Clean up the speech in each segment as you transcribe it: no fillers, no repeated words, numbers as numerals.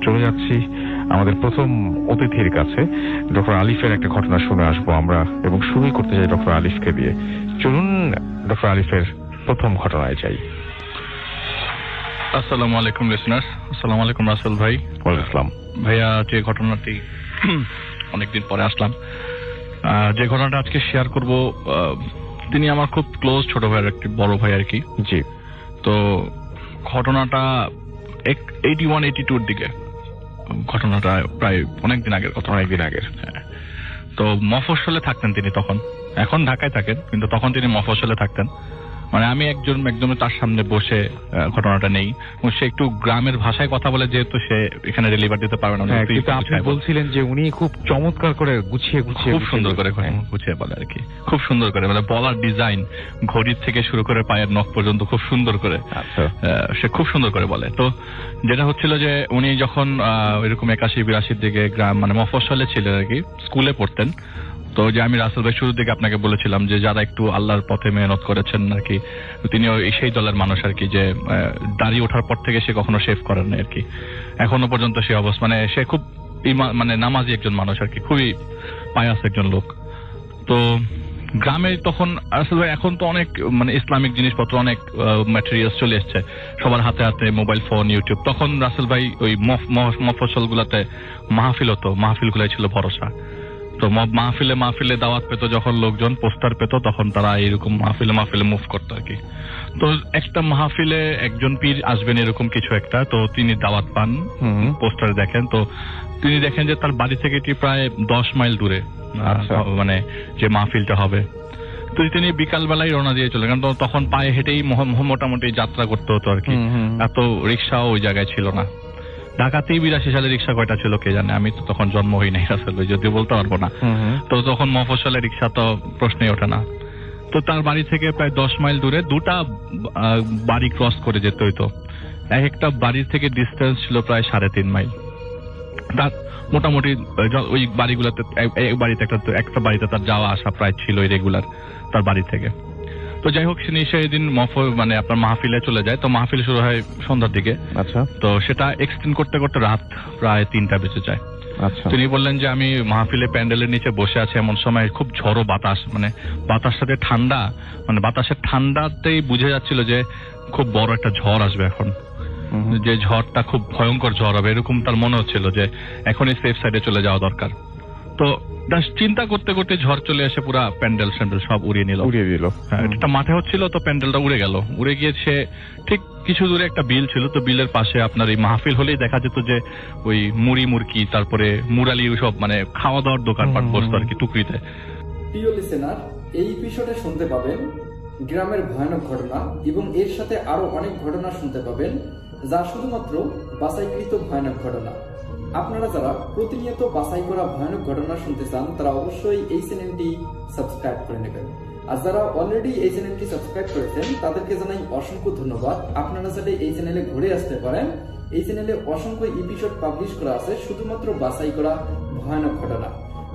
চলে যাচ্ছি আমাদের প্রথম অতিথির কাছে। ডক্টর আলিফের একটা ঘটনা শুনে আসবো আমরা, এবং শুরুই করতে চাই ডক্টর আলিফকে দিয়ে। চলুন ডক্টর আলিফের প্রথম ঘটনায় যাই। আসসালামু আলাইকুম লিসনার্স। আসসালামু আলাইকুম রাসেল ভাই। ওয়ালাইকুম আসসালাম ভাইয়া। যে ঘটনাটি অনেকদিন পরে আসলাম, যে ঘটনাটা আজকে শেয়ার করব, তিনি আমার খুব ক্লোজ ছোট ভাইয়ের একটি বড় ভাই আর কি। জি। তো ঘটনাটা 81-82 দিকে, ঘটনাটা প্রায় অনেকদিন আগের কথা। অনেকদিন আগের। তো মফস্বলে থাকতেন তিনি তখন, এখন ঢাকায় থাকেন কিন্তু তখন তিনি মফস্বলে থাকতেন। মানে আমি একদম তার সামনে বসে ঘটনাটা নেই, সে একটু গ্রামের ভাষায় কথা বলে, যেহেতু সে এখানে ডেলিভার দিতে পারবে না। কিন্তু আপনি বলছিলেন যে উনি খুব চমৎকার করে গুছিয়ে খুব সুন্দর করে গুছিয়ে বলে আর কি, খুব সুন্দর করে মানে বলার ডিজাইন, ঘড়ির থেকে শুরু করে পায়ের নখ পর্যন্ত খুব সুন্দর করে সে খুব সুন্দর করে বলে। তো যেটা হচ্ছিল যে উনি যখন এরকম 81-82 দিকে গ্রাম মানে মফস্বলে ছিলেন আর কি, স্কুলে পড়তেন। তো যে আমি রাসেল ভাই শুরুর দিকে আপনাকে বলেছিলাম যে যারা একটু আল্লাহর পথে মেহনত করেছেন আর কি, তিনি সেই দলের মানুষ আর কি, যে দাড়ি ওঠার পর থেকে সে কখনো শেভ করেন না আর কি, এখনো পর্যন্ত সে অবস্থা। মানে সে খুব মানে নামাজি একজন মানুষ আর কি, খুবই পায়াস একজন লোক। তো গ্রামে তখন আসলে এখন তো অনেক মানে ইসলামিক জিনিসপত্র, অনেক ম্যাটেরিয়ালস চলে এসছে সবার হাতে হাতে, মোবাইল ফোন, ইউটিউব। তখন রাসেল ভাই ওই মফস্বল গুলাতে মাহফিল হতো, মাহফিল গুলাই ছিল ভরসা। তো মাহফিলে দাওয়াত পেত, যখন লোকজন পোস্টার পেত তখন তারা এইরকম মাহফিলে মুভ করতো আর কি। তো একটা মাহফিলে একজন পীর আসবেন এরকম কিছু একটা, তো তিনি দাওয়াত পান, পোস্টারে দেখেন, তো তিনি দেখেন যে তার বাড়ি থেকে প্রায় 10 মাইল দূরে মানে যে মাহফিলটা হবে। তো তিনি বিকাল বেলায় রওনা দিয়ে চলে, কারণ তখন পায়ে হেঁটেই মোটামুটি যাত্রা করতে হতো আর কি, এত রিক্সাও ওই জায়গায় ছিল না। ঢাকাতেই 82 সালে রিক্সা কয়টা ছিল কে জানে, আমি তো তখন জন্ম হই নাই আসলে, যদিও বলতে পারবো না। তো তখন মফস্বলে রিক্সা তো প্রশ্নই ওঠে না। তো তার বাড়ি থেকে প্রায় 10 মাইল দূরে দুটা বাড়ি ক্রস করে যেতে হইতো। এক একটা বাড়ির থেকে ডিস্টেন্স ছিল প্রায় 3.5 মাইল। তার মোটামুটি ওই বাড়িগুলোতে একটা বাড়িতে তার যাওয়া আসা প্রায় ছিল রেগুলার তার বাড়ি থেকে। তো যাই হোক, সেদিন মানে আপনার মাহফিলে চলে যায়। তো মাহফিল শুরু হয় সন্ধ্যার দিকে। আচ্ছা। তো সেটা এক্সটেন্ড করতে করতে রাত প্রায় 3টা বেজে যায়। আচ্ছা। তিনি বললেন যে আমি মাহফিলে প্যান্ডেলের নিচে বসে আছি, এমন সময় খুব ঝড়ো বাতাস, মানে বাতাসটাতে ঠান্ডা, মানে বাতাসের ঠান্ডাতেই বুঝে যাচ্ছিল যে খুব বড় একটা ঝড় আসবে এখন, যে ঝড়টা খুব ভয়ঙ্কর ঝড় হবে, এরকম তার মনে হচ্ছিল যে এখনই সেফ সাইডে চলে যাওয়া দরকার। তো চিন্তা করতে করতে ঝড় চলে এসে পুরা প্যান্ডেল সব উড়িয়ে দিল। একটা মাঠে হচ্ছিল, তো প্যান্ডেলটা উড়ে গিয়েছে। ঠিক কিছু দূরে একটা বিল ছিল, তো বিলের পাশে আপনার এই মাহফিল হলেই দেখা যেত যে ওই মুড়ি মুরকি, তারপরে মুরালি, সব মানে খাওয়া দাওয়ার দোকানপাট বসতো আর কি টুকরিতে। প্রিয় লিসেনার, এই এপিসোডে শুনতে পাবেন গ্রামের ভয়ানক ঘটনা, এবং এর সাথে আরো অনেক ঘটনা শুনতে পাবেন যা শুধুমাত্র বাছাইকৃত ভয়ানক ঘটনা। আপনারা যারা প্রতিনিয়ত বাছাই করা ভয়ানক ঘটনা শুনতে চান তারা অবশ্যই এই চ্যানেলটি সাবস্ক্রাইব করে নেবেন। আর যারা অলরেডি এই চ্যানেলটি সাবস্ক্রাইব করেছেন তাদেরকে জানাই অসংখ্য ধন্যবাদ। আপনারা যাতে এই চ্যানেলে ঘুরে আসতে পারেন, এই চ্যানেলে অসংখ্য এপিসোড পাবলিশ করা আছে শুধুমাত্র বাছাই করা ভয়ানক ঘটনা।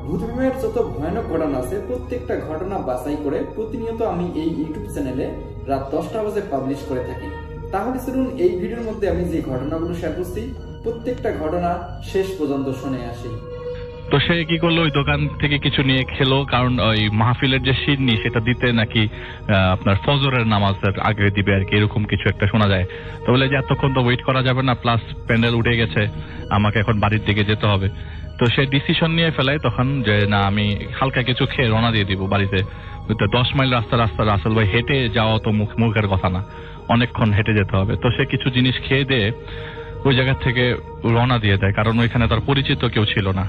ভূতভূমের যত ভয়ানক ঘটনা আছে প্রত্যেকটা ঘটনা বাছাই করে প্রতিনিয়ত আমি এই ইউটিউব চ্যানেলে রাত 10টা বাজে পাবলিশ করে থাকি। তাহলে চলুন এই ভিডিওর মধ্যে আমি যে ঘটনাগুলো শেয়ার করছি প্রত্যেকটা ঘটনা শেষ পর্যন্ত শুনে আসি। তো সে কি করলো, ওই দোকান থেকে কিছু নিয়ে খেলো, কারণ ওই মাহফিলের যে সিডনি সেটা দিতে নাকি আপনার ফজরের নামাজের আগে দিবে আর কি, এরকম কিছু একটা শোনা যায়। তো বলে যে এতক্ষণ তো ওয়েট করা যাবে না, প্লাস প্যান্ডেল উঠে গেছে, আমাকে এখন বাড়ির দিকে যেতে হবে। তো সে ডিসিশন নিয়ে ফেলায় তখন যে না, আমি হালকা কিছু খেয়ে রওনা দিয়ে দিব বাড়িতে। 10 মাইল রাস্তা রাসেল ভাই, হেঁটে যাওয়া তো মুখের কথা না, অনেকক্ষণ হেঁটে যেতে হবে। তো সে কিছু জিনিস খেয়ে দিয়ে ওই জায়গা থেকে রওনা দিয়ে দেয়, কারণ ওইখানে তার পরিচিত কেউ ছিল না।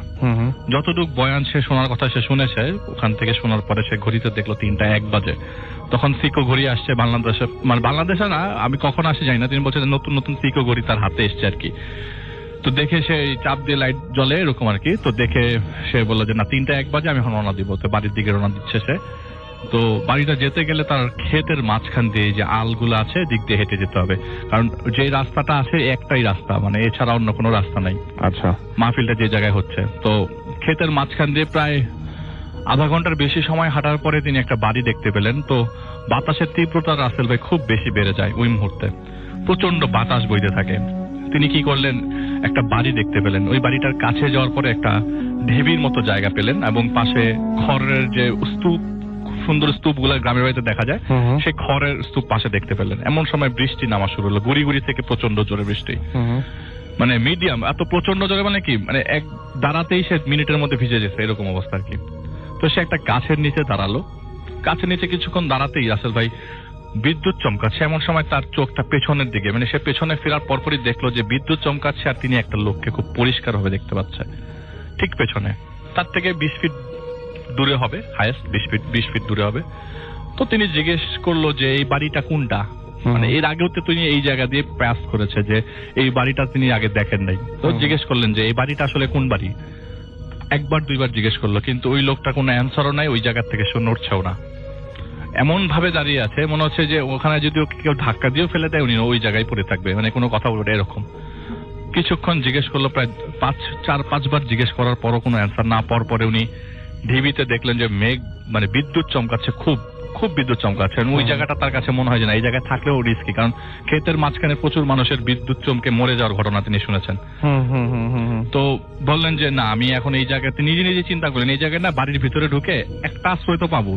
যতটুকু বয়ান সে শোনার কথা সে শুনেছে, ওখান থেকে শোনার পরে সে ঘড়িতে দেখলো 3টা 1 বাজে। তখন সিকো ঘড়ি আসছে বাংলাদেশে, মানে বাংলাদেশে না, আমি কখন আসে যাই না, তিনি বলছে নতুন নতুন সিকো ঘড়ি তার হাতে এসছে আর কি। তো দেখে সে চাপ দিয়ে লাইট জ্বলে এরকম আর কি। তো দেখে সে বললো যে না, 3টা 1 বাজে আমি এখন রওনা দিব। তো বাড়ির দিকে রওনা দিচ্ছে সে। তো বাড়িটা যেতে গেলে তার ক্ষেতের মাঝখান দিয়ে যে আলগুলো আছে দিক দিয়ে হেঁটে যেতে হবে, কারণ যে রাস্তাটা আছে একটাই রাস্তা, মানে এছাড়া অন্য কোনো রাস্তা নাই। আচ্ছা। মাহফিলটা যে জায়গায় হচ্ছে, তো ক্ষেতের মাঝখান দিয়ে প্রায় আধা ঘন্টার বেশি সময় হাঁটার পরে তিনি একটা বাড়ি দেখতে পেলেন। তো বাতাসের তীব্রতা রাসেল ভাই খুব বেশি বেড়ে যায় ওই মুহূর্তে, প্রচন্ড বাতাস বইতে থাকে। তিনি কি করলেন, একটা বাড়ি দেখতে পেলেন। ওই বাড়িটার কাছে যাওয়ার পরে একটা ঢিবির মতো জায়গা পেলেন এবং পাশে খড়ের যে স্তূপ, সুন্দর স্তূপগুলো গ্রামের বাড়িতে দেখা যায়, সেই খড়ের স্তূপ পাশে দেখতে পেলেন। এমন সময় বৃষ্টি নামা শুরু হলো, গুড়ি গুড়ি থেকে প্রচন্ড জোরে বৃষ্টি, মানে মিডিয়াম, এত প্রচন্ড জোরে মানে কি, মানে এক দাঁড়াতেই সে মিনিটের মধ্যে ভিজে যেছে, এরকম অবস্থা আর কি। তো সে একটা গাছের নিচে দাঁড়ালো। গাছের নিচে কিছুক্ষণ দাঁড়াতেই রাসেল ভাই বিদ্যুৎ চমকাচ্ছে। এমন সময় তার চোখটা পেছনের দিকে, মানে সে পেছনে ফেরার পরপরই দেখলো যে বিদ্যুৎ চমকাচ্ছে আর তিনি একটা লোককে খুব পরিষ্কার ভাবে দেখতে পাচ্ছে ঠিক পেছনে, তার থেকে 20 ফিট দূরে হবে, হাইয়েস্ট 20 ফিট দূরে হবে। তো তিনি জিজ্ঞেস করলো যে এই বাড়িটা কোনটা, মানে এর আগেও তো তিনি এই জায়গা দিয়ে পাস করেছে, যে এই বাড়িটা তিনি আগে দেখেন নাই। তো জিজ্ঞেস করলেন যে এই বাড়িটা আসলে কোন বাড়ি। একবার দুইবার জিজ্ঞেস করলো, কিন্তু ওই লোকটা কোনো অ্যান্সারও নাই, ওই জায়গা থেকে সে নড়ছেও না, এমন ভাবে দাঁড়িয়ে আছে মনে হচ্ছে যে ওখানে যদি কেউ ধাক্কা দিয়েও ফেলে দেয় উনি ওই জায়গায় পড়ে থাকবে, মানে কোনো কথা বলবে এরকম। কিছুক্ষণ জিজ্ঞেস করলো, প্রায় 4-5 বার জিজ্ঞেস করার পরও কোনো অ্যান্সার না পাওয়ার পরে উনি ঢিবিতে দেখলেন যে মেঘ, মানে বিদ্যুৎ চমকাচ্ছে, খুব খুব বিদ্যুৎ চমকাচ্ছে। ওই জায়গাটা তার কাছে মনে হয় যে না, এই জায়গায় থাকলেও রিস্কি, কারণ ক্ষেতের মাঝখানে প্রচুর মানুষের বিদ্যুৎ চমকে মরে যাওয়ার ঘটনা তিনি শুনেছেন। তো বললেন যে না, আমি এখন এই জায়গাতে নিজে নিজে চিন্তা করলেন, এই জায়গায় না বাড়ির ভিতরে ঢুকে একটা আশ্রয় তো পাবো,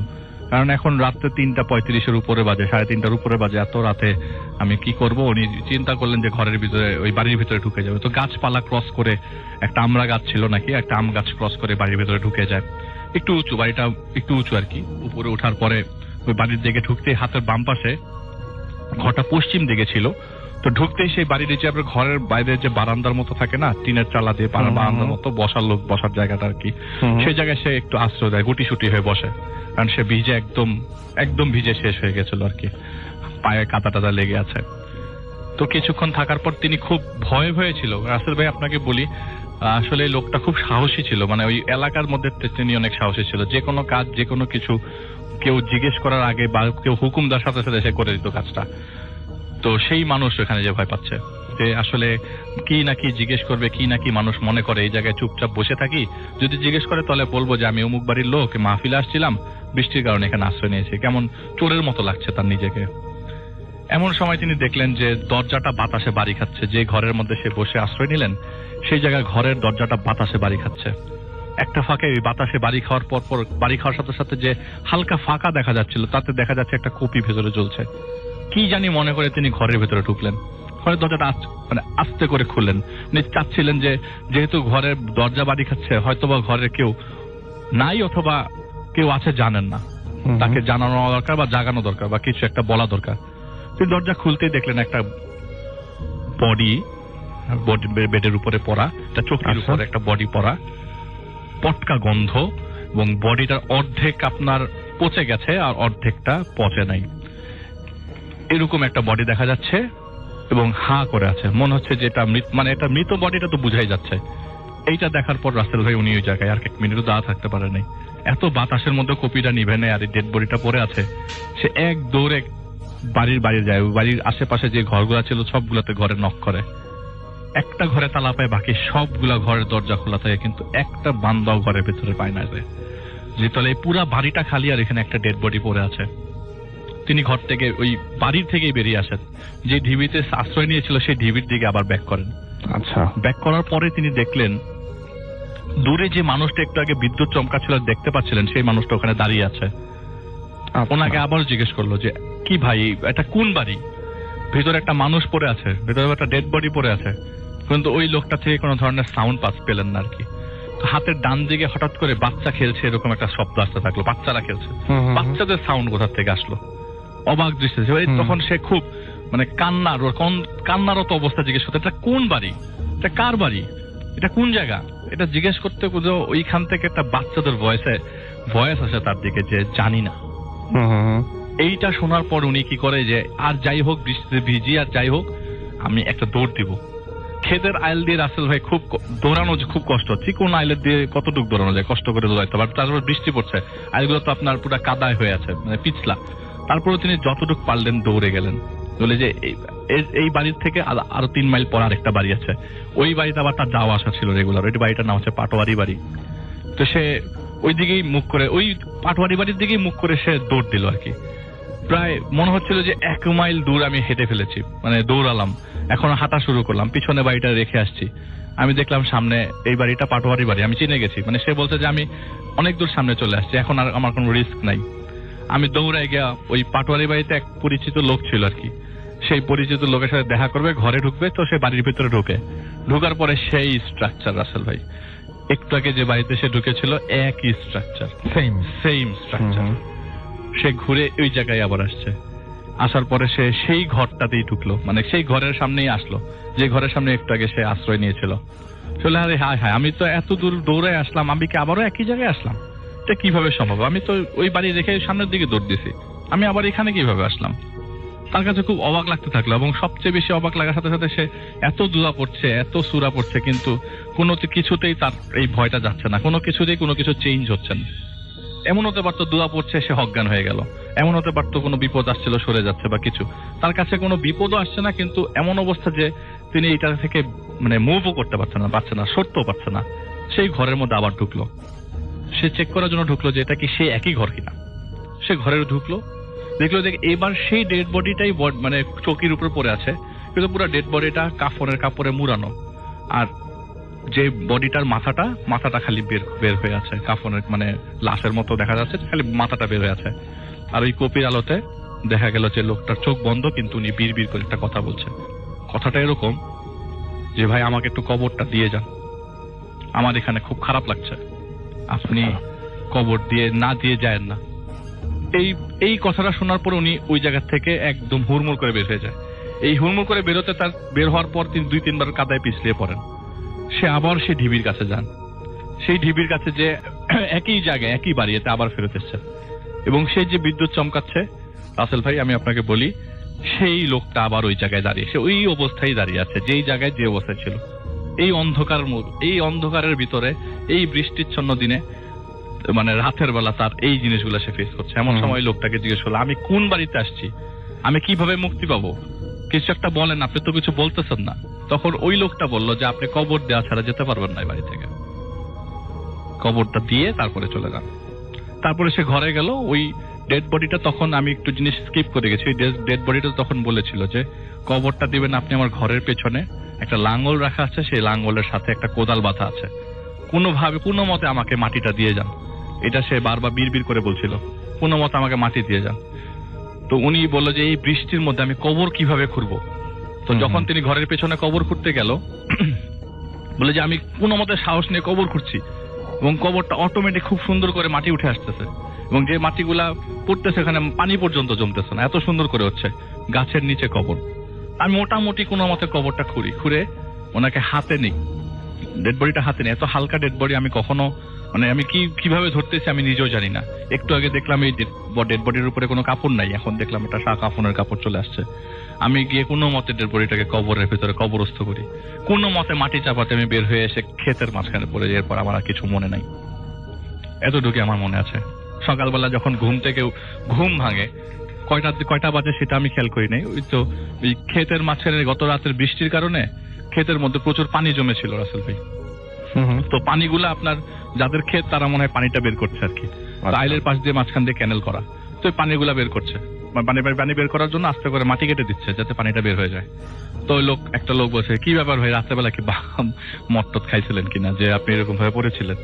কারণ এখন রাত্রে 3:35 উপরে বাজে, 3:30 উপরে বাজে, এত রাতে আমি কি করব। উনি চিন্তা করলেন যে ঘরের ভিতরে, ওই বাড়ির ভিতরে ঢুকে যাবে। তো গাছপালা ক্রস করে, একটা আমড়া গাছ ছিল নাকি, একটা আম গাছ ক্রস করে বাড়ির ভিতরে ঢুকে যায়। একটু উঁচু, বাড়িটা একটু উঁচু আর কি। উপরে ওঠার পরে ওই বাড়ির দিকে ঢুকতে হাতের বাম পাশে, ঘরটা পশ্চিম দিকে ছিল, তো ঢুকতেই সেই বাড়ির নিচে আপনার ঘরের বাইরে যে বারান্দার মতো থাকে না, টিনের চালা দিয়ে বারান্দার মতো বসার লোক বসার জায়গাটা আর কি, সেই জায়গায় সে একটু আশ্রয় দেয়, গুটিসুটি হয়ে বসে, কারণ সে ভিজে একদম ভিজে শেষ হয়ে গেছিল আর কি, পায়ে কাদা টাদা লেগে আছে। তো কিছুক্ষণ থাকার পর তিনি খুব ভয়ে ভয়ে ছিল। রাসেল ভাই আপনাকে বলি, আসলে এই লোকটা খুব সাহসী ছিল, মানে ওই এলাকার মধ্যে তিনি অনেক সাহসী ছিল। যে কোনো কাজ, যে কোনো কিছু কেউ জিজ্ঞেস করার আগে বা কেউ হুকুম দেওয়ার সাথে সাথে সে করে দিত কাজটা। তো সেই মানুষ এখানে যে ভয় পাচ্ছে, যে আসলে কি নাকি জিজ্ঞেস করবে, কি নাকি মানুষ মনে করে, এই জায়গায় চুপচাপ বসে থাকি, যদি জিজ্ঞেস করে তাহলে বলবো যে আমি অমুক বাড়ির লোক, মাহফিলে আসছিলাম, বৃষ্টির কারণে এখানে আশ্রয় নিয়েছি, কেমন চোরের মতো লাগছে তার নিজেকে। এমন সময় তিনি দেখলেন যে দরজাটা বাতাসে বাড়ি খাচ্ছে, যে ঘরের মধ্যে সে বসে আশ্রয় নিলেন সেই জায়গায় ঘরের দরজাটা বাতাসে বাড়ি খাচ্ছে। একটা ফাঁকে ওই বাতাসে বাড়ি খাওয়ার পর বাড়ি খাওয়ার সাথে সাথে যে হালকা ফাঁকা দেখা যাচ্ছিল, তাতে দেখা যাচ্ছে একটা কপি ভেতরে জ্বলছে। কি জানি মনে করে তিনি ঘরের ভেতরে ঢুকলেন, ঘরের দরজাটা মানে আস্তে করে খুললেন। উনি চাচ্ছিলেন যে যেহেতু ঘরের দরজা বাড়ি খাচ্ছে, হয়তোবা ঘরের কেউ নাই অথবা কেউ আছে জানেন না, তাকে জানানো দরকার বা জাগানো দরকার বা কিছু একটা বলা দরকার। তিনি দরজা খুলতেই দেখলেন একটা বডি বেডের উপরে পড়া, একটা চোখের উপরে একটা বডি পড়া, পটকা গন্ধ, এবং বডিটার অর্ধেক আপনার পচে গেছে আর অর্ধেকটা পচে নাই, এরকম একটা বডি দেখা যাচ্ছে এবং হা করে আছে। মনে হচ্ছে যে এটা মানে এটা মৃত বডিটা তো বুঝাই যাচ্ছে। এইটা দেখার পর রাসেল ভাই উনি ওই জায়গায় আর 1 মিনিটও দাঁড়া থাকতে পারে নাই। এত বাতাসের মধ্যে কপিটা নিভে নেয় আর এই ডেড বডিটা পড়ে আছে। সে এক দৌড়ে বাড়ির যায়, বাড়ির আশেপাশে যে ঘরগুলা ছিল সবগুলাতে ঘরে নক করে। একটা ঘরে তালা পায়, বাকি সবগুলা ঘরের দরজা খোলা থাকে, কিন্তু একটা বান্দাও ঘরের ভেতরে পায় না। যে তাহলে পুরা বাড়িটা খালি আর এখানে একটা ডেড বডি পড়ে আছে। তিনি ঘর থেকে, ওই বাড়ির থেকেই বেরিয়ে আসেন, যে ঢিবিতে আশ্রয় নিয়েছিল সেই ঢিবির দিকে আবার ব্যাক করেন। আচ্ছা, ব্যাক করার পরে তিনি দেখলেন দূরে যে মানুষটা একটু আগে বিদ্যুৎ চমকাচ্ছিল দেখতে পাচ্ছিলেন, সেই মানুষটা ওখানে দাঁড়িয়ে আছে। ওনাকে আবার জিজ্ঞেস করলো যে কি ভাই, এটা কোন বাড়ি? ভেতরে একটা মানুষ পড়ে আছে, ভেতরে একটা ডেড বডি পড়ে আছে, কিন্তু ওই লোকটা থেকে কোনো ধরনের সাউন্ড পেলেন না আর কি। হাতের ডান দিকে হঠাৎ করে বাচ্চা খেলছে, এরকম একটা শব্দ আসতে থাকলো, বাচ্চারা খেলছে। বাচ্চাদের সাউন্ড কোথা থেকে আসলো? অবাক দৃষ্টি। তখন সে খুব মানে কান্নারত অবস্থা জিজ্ঞেস করতে, এটা কোন বাড়ি, এটা কার বাড়ি, এটা কোন জায়গা? এটা জিজ্ঞেস করতে ওইখান থেকে একটা বাচ্চাদের ভয়েস আসে তার দিকে যে জানি না। এইটা শোনার পর উনি কি করে যে আর যাই হোক, বৃষ্টিতে ভিজি আর যাই হোক, আমি একটা দৌড় দিব। ক্ষেতের আইল দিয়ে রাসেল ভাই খুব দৌড়ানো, খুব কষ্ট হচ্ছে। কোন আইলের দিয়ে কতটুকু দৌড়ানো যায়, কষ্ট করে দৌড়াইতে হবে। তারপর বৃষ্টি পড়ছে, আইলগুলো তো আপনার পুরো কাদায় হয়ে আছে, মানে পিছলা। তারপরে তিনি যতটুকু পারলেন দৌড়ে গেলেন। বলে যে এই বাড়ির থেকে আরো 3 মাইল পর আরেকটা বাড়ি আছে, ওই বাড়িতে আবার তার যাওয়া আসা ছিল রেগুলার। ওই বাড়িটার নাম হচ্ছে পাটোয়ারি বাড়ি। তো সে ওই দিকেই মুখ করে, ওই পাটোয়ারি বাড়ির দিকেই মুখ করে সে দৌড় দিল আর কি। প্রায় মনে হচ্ছিল যে 1 মাইল দূর আমি হেঁটে ফেলেছি, মানে দৌড়ালাম। এখন হাঁটা শুরু করলাম, পিছনে বাড়িটা রেখে আসছি। আমি দেখলাম সামনে এই বাড়িটা পাটোয়ারি বাড়ি, আমি চিনে গেছি। মানে সে বলছে যে আমি অনেক দূর সামনে চলে আসছি, এখন আর আমার কোনো রিস্ক নাই। আমি দৌড়াই গিয়া ওই পাটোয়ারি বাড়িতে এক পরিচিত লোক ছিল আর কি, সেই পরিচিত লোকের সাথে দেখা করবে, ঘরে ঢুকবে। তো সে বাড়ির ভিতরে ঢোকার পরে সেই স্ট্রাকচার রাসেল ভাই, একটু আগে যে বাড়িতে সে ঢুকেছিল একই স্ট্রাকচার, সেম স্ট্রাকচার। সে ঘুরে ওই জায়গায় আবার আসছে, আসার পরে সে সেই ঘরটাতেই ঢুকলো, মানে সেই ঘরের সামনেই আসলো যে ঘরের সামনে একটু আগে সে আশ্রয় নিয়েছিল। চলে আরে হায় হায়, আমি তো এত দূর দৌড়ে আসলাম, আমি কি আবারও একই জায়গায় আসলাম? এটা কিভাবে সম্ভব? আমি তো ওই বাড়ি রেখে সামনের দিকে দৌড় দিছি, আমি আবার এখানে কিভাবে আসলাম? তার কাছে খুব অবাক লাগতে থাকলো, এবং সবচেয়ে বেশি অবাক লাগার সাথে সাথে সে এত দুয়া পড়ছে, এত সুরা পড়ছে, কিন্তু কোনো কিছুতেই তার এই ভয়টা যাচ্ছে না, কোনো কিছুতেই কোনো কিছু চেঞ্জ হচ্ছে না। এমন হতে পারতো দোয়া পড়ছে সে অজ্ঞান হয়ে গেল, এমন হতে পারতো কোনো বিপদ আসছিল সরে যাচ্ছে বা কিছু। তার কাছে কোনো বিপদও আসছে না, কিন্তু এমন অবস্থা যে তিনি এটা থেকে মানে মুভও করতে পারছে না, সরতেও পারছে না। সেই ঘরের মধ্যে আবার ঢুকলো, সে চেক করার জন্য ঢুকলো যে এটা কি সে একই ঘর কিনা। সে ঘরে ঢুকলো, দেখলো যে এবার সেই ডেড বডিটাই মানে চৌকির উপর পড়ে আছে, কিন্তু পুরো ডেড বডিটা কাপড়ে মুড়ানো, আর যে বডিটার মাথাটা খালি বের হয়ে আছে, কাফনের মানে লাশের মতো দেখা যাচ্ছে, খালি মাথাটা বের হয়ে আছে। আর ওই কপির আলোতে দেখা গেল যে লোকটার চোখ বন্ধ, কিন্তু উনি বিড় করে একটা কথা বলছে। কথাটা এরকম যে, ভাই আমাকে একটু কবরটা দিয়ে যান, আমার এখানে খুব খারাপ লাগছে, আপনি কবর না দিয়ে যায় না। এই কথাটা শোনার পর উনি ওই জায়গা থেকে একদম হুড়মুড় করে বের হয়ে যায়। এই হুড়মুড় করে বেরোতে তার বের হওয়ার পর 2-3 বার কাদায় পিছলিয়ে পড়েন। সে আবার সেই ঢিবির কাছে যান, সেই ঢিবির কাছে যে একই জায়গায় একই বাড়িতে আবার ফেরত এসছে, এবং সেই যে বিদ্যুৎ চমকাচ্ছে রাসেল ভাই, আমি আপনাকে বলি সেই লোকটা আবার ওই জায়গায় দাঁড়িয়ে, সে ওই অবস্থায় দাঁড়িয়ে আছে যেই জায়গায় যে অবস্থায় ছিল। এই অন্ধকারের ভিতরে, এই বৃষ্টিচ্ছন্ন দিনে, মানে রাতের বেলা তার এই জিনিসগুলো সে ফেস করছে। এমন সময় লোকটাকে জিজ্ঞেস করলো, আমি কোন বাড়িতে আসছি, আমি কিভাবে মুক্তি পাবো, কিছু একটা বলেন, আপনি তো কিছু বলতেছেন না। তখন ওই লোকটা বলল যে আপনি কবর দেওয়া ছাড়া যেতে পারবেন না এই বাড়ি থেকে, কবরটা দিয়ে তারপরে চলে যান। তারপরে সে ঘরে গেল। ওই ডেড বডিটা, তখন আমি একটু জিনিস স্কিপ করে গেছি, ডেড বডিটা তখন বলেছিল যে কবরটা দিবেন আপনি আমার ঘরের পেছনে, একটা লাঙ্গল রাখা আছে, সেই লাঙ্গলের সাথে একটা কোদাল বাঁধা আছে, কোনো মতে আমাকে মাটিটা দিয়ে যান। এটা সে বারবার বিড় করে বলছিল, কোনো মতে আমাকে মাটি দিয়ে যান। তো উনি বললো যে এই বৃষ্টির মধ্যে আমি কবর কিভাবে খুঁড়বো। তো যখন তিনি ঘরের পেছনে কবর খুঁড়তে গেল, বলে যে আমি কোনো মতে সাহস নিয়ে কবর খুঁড়ছি, এবং কবরটা অটোমেটিক খুব সুন্দর করে মাটি উঠে আসতেছে, এবং যে মাটিগুলা পড়তেছে এখানে পানি পর্যন্ত জমতেছে না, এত সুন্দর করে হচ্ছে। গাছের নিচে কবর। আমি মোটামুটি কোনো মতে কবরটা খুঁড়ে ওনাকে হাতে নিই, ডেড বডিটা হাতে নিই। এত হালকা ডেড বডি আমি কখনো, মানে আমি কিভাবে ধরতেছি আমি নিজেও জানি না। একটু আগে দেখলাম এই ডেড বডির উপরে কোনো কাপড় নাই, এখন দেখলাম এটা কাফনের কাপড় চলে আসছে। আমি গিয়ে কোনো মতে ডেড বডিটাকে কবরের ভিতরে কবরস্থ করি, কোনো মতে মাটি চাপাতে আমি বের হয়ে এসে ক্ষেতের মাঝখানে পড়ে যাওয়ার পর আমার আর কিছু মনে নাই, এতটুকু আমার মনে আছে। সকালবেলা যখন ঘুম ভাঙে, কয়টা বাজে সেটা আমি খেয়াল করি নাই। ওই তো ওই ক্ষেতের মাঝখানে গত রাতের বৃষ্টির কারণে ক্ষেতের মধ্যে প্রচুর পানি জমেছিল রাসেল ভাই। তো পানিগুলো আপনার যাদের ক্ষেত তারা মনে হয় পানিটা বের করছে আর কি, আইলের পাশ দিয়ে মাঝখান দিয়ে ক্যানেল করা, তো ওই পানিগুলা বের করছে। পানি বের করার জন্য আস্তে করে মাটি কেটে দিচ্ছে যাতে পানিটা বের হয়ে যায়। তো ওই একটা লোক বলছে, কি ব্যাপার ভাই, রাত্রেবেলা কি মট্টত খাইছিলেন কিনা যে আপনি এরকম ভাবে পড়েছিলেন?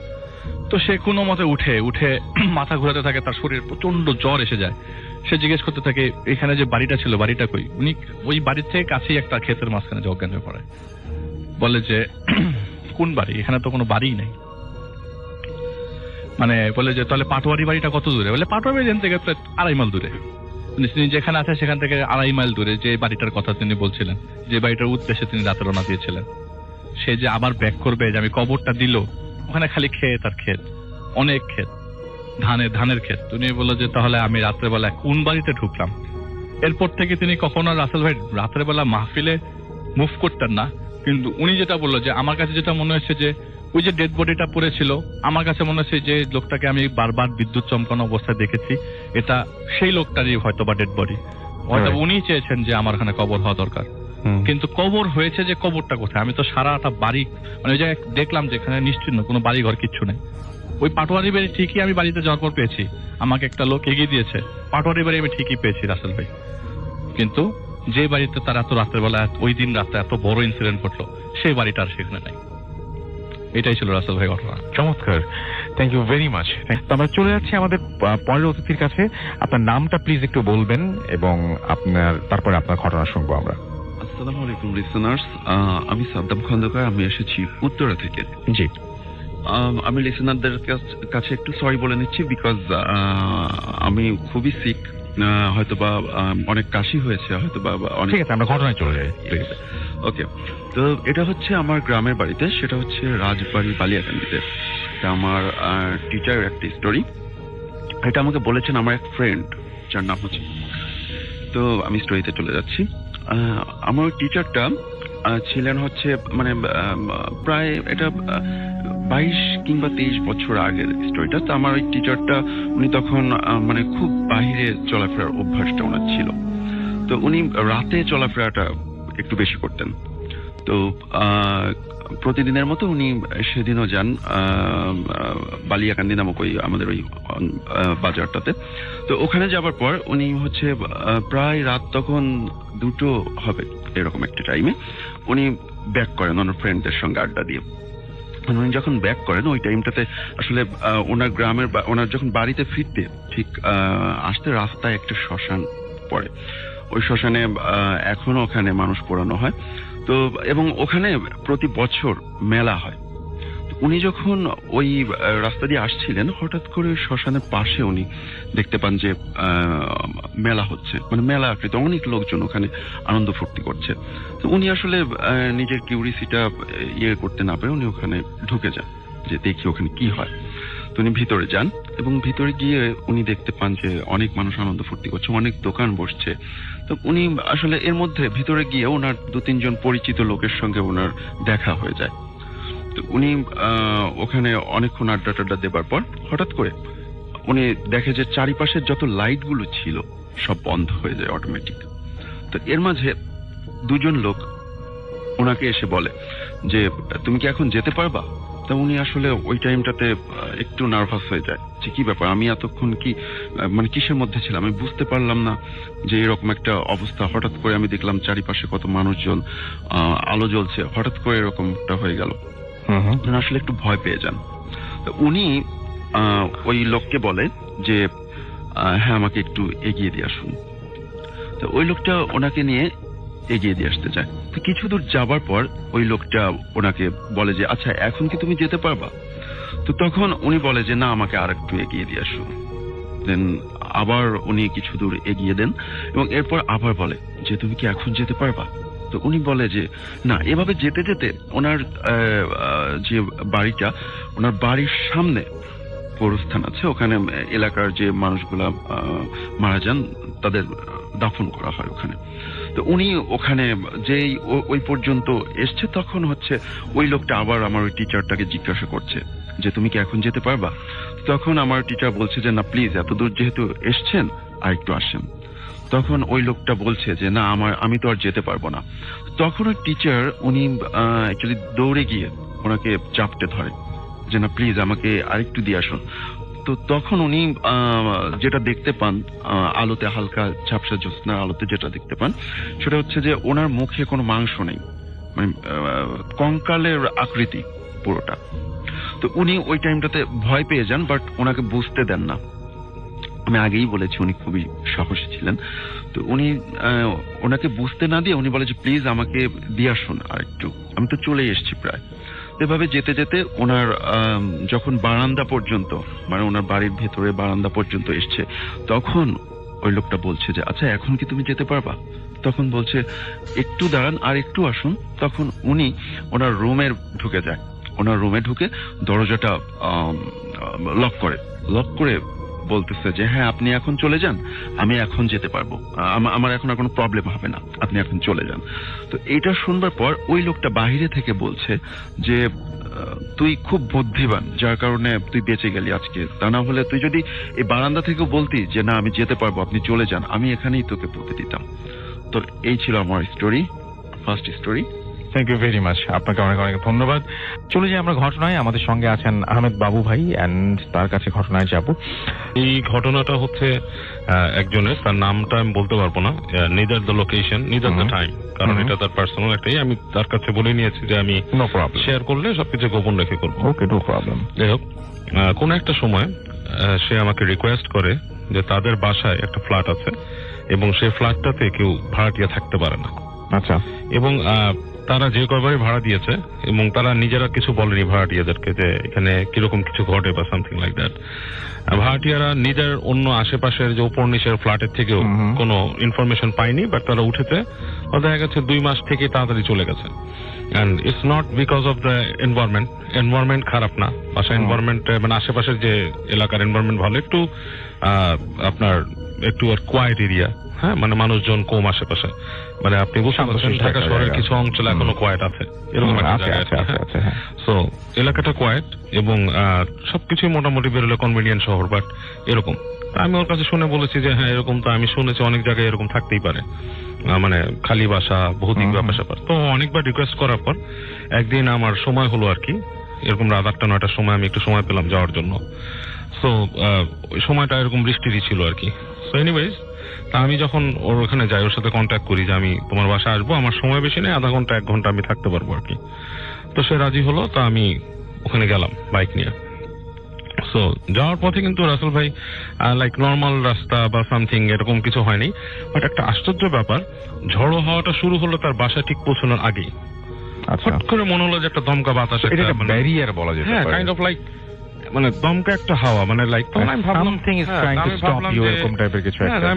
তো সে কোনো মতে উঠে মাথা ঘুরাতে থাকে, তার শরীর প্রচন্ড জ্বর এসে যায়। সে জিজ্ঞেস করতে থাকে এখানে যে বাড়িটা ছিল, বাড়িটা কই? উনি ওই বাড়ির থেকে কাছেই একটা ক্ষেতের মাঝখানে অজ্ঞান হয়ে পড়ে। বলে যে কোন বাড়ি, এখানে তো কোনো বাড়িই নেই। মানে বলে যে তাহলে পাটোয়ারি বাড়িটা কত দূরে? বলে পাটোয়ারি বাড়ি থেকে প্রায় 2.5 মাইল দূরে। তিনি যেখানে আছে সেখান থেকে 2.5 মাইল দূরে যে বাড়িটার কথা তিনি বলছিলেন, যে বাড়িটার উদ্দেশ্যে তিনি রাতে রওনা দিয়েছিলেন। সে যে আবার ব্যাক করবে, যে আমি কবরটা দিল, ওখানে খালি ক্ষেত আর ক্ষেত, অনেক ক্ষেত, ধানের ক্ষেত। উনি বললো যে তাহলে আমি রাত্রেবেলা কোন বাড়িতে ঢুকলাম? এরপর থেকে তিনি কখনো রাসেল ভাই রাত্রেবেলা মাহফিলে মুভ করতেন না। কিন্তু উনি যেটা বললো যে আমার কাছে যেটা মনে হচ্ছে যে ওই যে ডেড বডিটা পড়েছিল, আমার কাছে মনে হচ্ছে যে লোকটাকে আমি বারবার বিদ্যুৎ চমকানো অবস্থায় দেখেছি, এটা সেই লোকটারই হয়তো বা ডেড বডি। হয়তো উনি চেয়েছেন যে আমার এখানে কবর হওয়া দরকার, কিন্তু কবর হয়েছে যে কবরটা কোথায়? আমি তো সারাটা বাড়ি, মানে ওই জায়গায় দেখলাম যেখানে নিশ্চিন্ন কোনো বাড়ি ঘর কিচ্ছু নেই। ওই পাটোয়ারি বাড়ি ঠিকই আমি বাড়িতে যাওয়ার পর পেয়েছি, আমাকে একটা লোক এগিয়ে দিয়েছে, পাটোয়ারি বাড়ি আমি ঠিকই পেয়েছি রাসেল ভাই। কিন্তু যে বাড়িতে তার এত রাতের বেলা ওই দিন রাতে এত বড় ইনসিডেন্ট ঘটলো সেই বাড়িটা আর সেখানে নাই। এটাই ছিল রাসেল ভাই ঘটনা। চমৎকার, থ্যাংক ইউ ভেরি মাচ। আমরা চলে যাচ্ছি আমাদের পরের অতিথির কাছে। আপনার নামটা প্লিজ একটু বলবেন এবং তারপরে আপনার ঘটনা শুনবো আমরা। আসসালামু আলাইকুম লিসেনার্স, আমি সাদ্দাম খন্দকার, আমি এসেছি উত্তরা থেকে। জি, আমি লিসেনারদের কাছে একটু সরি বলে নিচ্ছি, বিকজ আমি খুবই সিক, হয়তোবা অনেক কাশি হয়েছে, হয়তোবা অনেক। ঠিক আছে, আমরা ঘটনায় চলে যাই। ঠিক আছে, ওকে। তো এটা হচ্ছে আমার গ্রামের বাড়িতে, সেটা হচ্ছে রাজবাড়ি বালিয়াকান্দিতে। এটা আমার টিচারের একটা স্টোরি। এটা আমাকে বলেছেন আমার এক ফ্রেন্ড, যার নাম হচ্ছে। তো আমি স্টোরিতে চলে যাচ্ছি। আমার টিচারটা ছিলেন হচ্ছে মানে প্রায় এটা 22 কিংবা 23 বছর আগের স্টোরিটা। তো আমার ওই টিচারটা, উনি তখন মানে খুব বাহিরে চলাফেরার অভ্যাসটা ওনার ছিল। তো উনি রাতে চলাফেরাটা একটু বেশি করতেন। তো প্রতিদিনের মতো উনি সেদিনও যান বালিয়াকান্দি নামক ওই আমাদের ওই বাজারটাতে। তো ওখানে যাবার পর উনি হচ্ছে প্রায় রাত তখন 2টো হবে এরকম একটা টাইমে উনি ব্যাক করেন ওনার ফ্রেন্ডদের সঙ্গে আড্ডা দিয়ে। উনি যখন ব্যাক করেন ওই টাইমটাতে আসলে ওনার গ্রামের ওনার যখন বাড়িতে ফিরতে ঠিক আসতে রাস্তায় একটা শ্মশান পড়ে। ওই শ্মশানে এখনো ওখানে মানুষ পোড়ানো হয়। তো এবং ওখানে প্রতি বছর মেলা হয়। উনি যখন ওই রাস্তা দিয়ে আসছিলেন, হঠাৎ করে শ্মশানের পাশে উনি দেখতে পান যে মেলা হচ্ছে, মানে মেলা আকৃতি, অনেক লোকজন ওখানে আনন্দ ফুর্তি করছে। তো উনি আসলে নিজের কিউরিসিটা করতে না পেরে উনি ওখানে ঢুকে যান যে দেখি ওখানে কি হয়। তো উনি ভিতরে যান এবং ভিতরে গিয়ে উনি দেখতে পান যে অনেক মানুষ আনন্দ ফুর্তি করছে, অনেক দোকান বসছে। তো উনি আসলে এর মধ্যে ভিতরে গিয়ে ওনার 2-3 জন পরিচিত লোকের সঙ্গে ওনার দেখা হয়ে যায়। তো উনি ওখানে অনেকক্ষণ আড্ডা টাড্ডা দেবার পর হঠাৎ করে উনি দেখে যে চারিপাশের যত লাইটগুলো ছিল সব বন্ধ হয়ে যায় অটোমেটিক। তো এর মাঝে 2 জন লোক ওনাকে এসে বলে যে তুমি কি এখন যেতে পারবা? তা উনি আসলে ওই টাইমটাতে একটু নার্ভাস হয়ে যায় যে কি ব্যাপার, আমি এতক্ষণ কি মানে কিসের মধ্যে ছিলাম, আমি বুঝতে পারলাম না যে এরকম একটা অবস্থা। হঠাৎ করে আমি দেখলাম চারিপাশে কত মানুষজন, আলো জ্বলছে, হঠাৎ করে এরকমটা হয়ে গেল। আসলে একটু ভয় পেয়ে যান। তো উনি ওই লোককে বলে যে হ্যাঁ আমাকে একটু এগিয়ে দিয়ে আসুন। তো ওই লোকটা ওনাকে নিয়ে এগিয়ে দিয়ে আসতে চায়। তো কিছু দূর যাবার পর ওই লোকটা ওনাকে বলে যে আচ্ছা এখন কি তুমি যেতে পারবা? তো তখন উনি বলে যে না, আমাকে আর একটু এগিয়ে দিয়ে আসুন। দেন আবার উনি কিছু দূর এগিয়ে দেন এবং এরপর আবার বলে যে তুমি কি এখন যেতে পারবা? তো উনি বলে যে না। এভাবে যেতে যেতে ওনার যে বাড়িটা, ওনার বাড়ির সামনে কবরস্থান আছে, ওখানে এলাকার যে মানুষগুলা মারা যান তাদের দাফন করা হয় ওখানে। তো উনি ওখানে যেই ওই পর্যন্ত এসছে তখন হচ্ছে ওই লোকটা আবার আমার ওই টিচারটাকে জিজ্ঞাসা করছে যে তুমি কি এখন যেতে পারবা? তখন আমার টিচার বলছে যে না প্লিজ, এত দূর যেহেতু এসছেন আর একটু আসেন। তখন ওই লোকটা বলছে যে না আমি তো আর যেতে পারবো না। তখন ওই টিচার উনি অ্যাকচুয়ালি দৌড়ে গিয়ে ওনাকে চাপটে ধরে যে না প্লিজ আমাকে আরেকটু দিয়ে আসুন। তো তখন উনি যেটা দেখতে পান আলোতে, হালকা ঝাপসা জ্যোৎস্নার আলোতে যেটা দেখতে পান সেটা হচ্ছে যে ওনার মুখে কোনো মাংস নেই, মানে কঙ্কালের আকৃতি পুরোটা। তো উনি ওই টাইমটাতে ভয় পেয়ে যান, বাট ওনাকে বুঝতে দেন না। আমি আগেই বলেছি উনি খুবই সাহসী ছিলেন। তো উনি ওনাকে বুঝতে না দিয়ে উনি বলে যে প্লিজ আমাকে দিয়ে আসুন আর একটু, আমি তো চলে এসেছি প্রায়। এভাবে যেতে যেতে ওনার যখন বারান্দা পর্যন্ত, মানে ওনার বাড়ির ভেতরে বারান্দা পর্যন্ত এসছে, তখন ওই লোকটা বলছে যে আচ্ছা এখন কি তুমি যেতে পারবা? তখন বলছে একটু দাঁড়ান আর একটু আসুন। তখন উনি ওনার রুমে ঢুকে যায়। ওনার রুমে ঢুকে দরজাটা লক করে বলতেছে যে হ্যাঁ আপনি এখন চলে যান, আমি এখন যেতে পারবো, আমার এখন আর কোনো প্রবলেম হবে না, আপনি এখন চলে যান। তো এটা শুনবার পর ওই লোকটা বাহিরে থেকে বলছে যে তুই খুব বুদ্ধিমান, যার কারণে তুই বেঁচে গেলি আজকে, তা না হলে তুই যদি এই বারান্দা থেকেও বলতি যে না আমি যেতে পারবো, আপনি চলে যান, আমি এখানেই তোকে পুঁতে দিতাম। তো এই ছিল আমার story, first story. Thank you very much, আপনাকে অনেক অনেক ধন্যবাদ। চলে যাই আমরা ঘটনায়। আমাদের সঙ্গে আছেন আহমেদ বাবু ভাই, এন্ড তার কাছে ঘটনায় যাব। এই ঘটনাটা হচ্ছে একজনের, তার নামটা আমি বলতে পারবো না, neither the location neither the time, কারণ এটা তার পার্সোনাল একটাই, আমি তার কাছে বলে নিয়েছি যে আমি নো প্রবলেম, শেয়ার করলে সবকিছু গোপন রেখে করবো। ওকে, নো প্রবলেম। যাই হোক, কোন একটা সময় সে আমাকে রিকোয়েস্ট করে যে তাদের বাসায় একটা ফ্ল্যাট আছে এবং সেই ফ্ল্যাটটাতে কেউ ভাড়াটিয়া থাকতে পারে না। আচ্ছা। এবং তারা যে কয়বারই ভাড়া দিয়েছে এবং তারা নিজেরা কিছু বলেনি ভাড়াটিয়াদেরকে যে এখানে কিরকম কিছু ঘটে বা সামথিং লাইক দ্যাট। ভাড়াটিয়ারা নিজের অন্য আশেপাশের যে উপর নিচের ফ্ল্যাটের থেকেও কোনো ইনফরমেশন পায়নি, বাট তারা উঠেছে, দেখা গেছে 2 মাস থেকে তাড়াতাড়ি চলে গেছে। And it's not because of the environment খারাপ না, বাসা এনভায়রনমেন্ট মানে আশেপাশের যে এলাকার এনভায়রনমেন্ট ভালো, একটু আপনার একটু কোয়াইট এরিয়া, হ্যাঁ, মানে মানুষজন কম আশেপাশে, মানে আপনি বুঝতে পারছেন ঢাকা শহরের কিছু অঞ্চলে এখনো কোয়াইট আছে, এরকম একটা জায়গা আছে। সো এলাকাটা কোয়াইট এবং সবকিছুই মোটামুটি বেরোলে কনভিনিয়েন্ট শহর, বাট এরকম। আমি ওর কাছে শুনে বলেছি যে হ্যাঁ এরকম তো আমি শুনেছি অনেক জায়গায় এরকম থাকতেই পারে, মানে খালি বাসা, ভৌতিক ব্যাপার। তো অনেকবার রিকোয়েস্ট করার পর একদিন আমার সময় হলো আর কি, এরকম রাত 8টা 9টার সময় আমি একটু সময় পেলাম যাওয়ার জন্য। সো ওই সময়টা এরকম বৃষ্টিরই ছিল আর কি। সো এনিওয়েজ, তা আমি যখন ওর ওখানে যাই, ওর সাথে কন্ট্যাক্ট করি যে আমি তোমার বাসায় আসবো, আমার সময় বেশি নেই, আধা ঘন্টা 1 ঘন্টা আমি থাকতে পারবো আর কি। তো সে রাজি হলো, তা আমি ওখানে গেলাম বাইক নিয়ে। সো যাওয়ার পথে কিন্তু রাসেল ভাই লাইক নর্মাল রাস্তা বা সামথিং এরকম কিছু হয়নি, বাট একটা আশ্চর্য ব্যাপার, ঝড়ো হাওয়াটা শুরু হলো তার বাসা ঠিক পৌঁছানোর আগেই। হঠাৎ করে মনে হলো যে একটা দমকা বাতাস, ব্যারিয়ার বলা যেতে পারে, কাইন্ড অফ লাইক মানে দমকা একটা হাওয়া, মানে লাইক আমি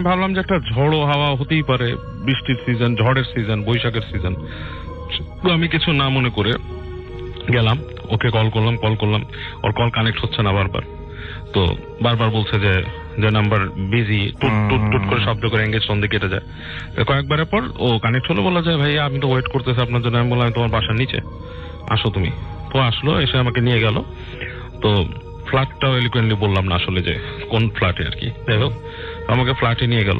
ভাবলাম যে একটা ঝড়ো হাওয়া হতেই পারে, বৃষ্টির সিজন, ঝড়ের সিজন, বৈশাখের সিজন। তো আমি কিছু না মনে করে গেলাম, ওকে কল করলাম, ওর কল কানেক্ট হচ্ছে না বারবার। তো বারবার বলছে যে নাম্বার বিজি, টুট করে শব্দ করে এঙ্গেজ ফোন দিয়ে কেটে যায়। কয়েকবারের পর ও কানেক্ট হলো, বলা যায় ভাইয়া আমি তো ওয়েট করতেছি আপনার জন্য। আমি বললাম আমি তোমার বাসার নিচে, আসো তুমি। তো আসলো, এসে আমাকে নিয়ে গেল। তো ফ্ল্যাটটাও এলিকুয়েন্টলি বললাম না আসলে যে কোন ফ্ল্যাটে আর কি। যাই হোক, আমাকে ফ্ল্যাটে নিয়ে গেল।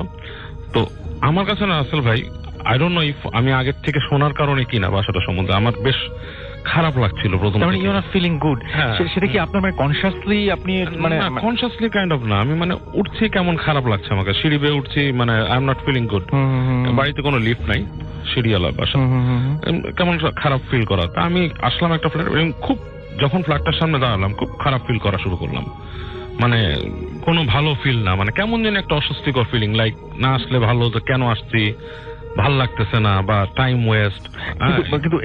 তো আমার কাছে না আসল ভাই, আই ডোন্ট নো ইফ আমি আগের থেকে শোনার কারণে কিনা বাসাটা সম্বন্ধে আমার বেশ খারাপ লাগছিল প্রথম। মানে you are not feeling good, সেটা কি আপনার মানে কনসিয়াসলি আপনি মানে কনসিয়াসলি কাইন্ড অফ না, আমি মানে উঠছি কেমন খারাপ লাগছে আমাকে, সিঁড়ি বেয়ে উঠছি, মানে I am not feeling good. বাড়িতে কোনো লিফট নাই, সিঁড়িওয়ালা বাসা, কেমন খারাপ ফিল করা। তা আমি আসলাম একটা ফ্ল্যাট, খুব যখন ফ্ল্যাটটার সামনে দাঁড়ালাম খুব খারাপ ফিল করা শুরু করলাম, মানে কোনো ভালো ফিল না, মানে কেমন যেন একটা অস্বস্তিকর ফিলিং, লাইক না আসলে ভালো হতো, কেন আসছি, ভাল লাগতেছে না, বা টাইম ওয়েস্ট। কিন্তু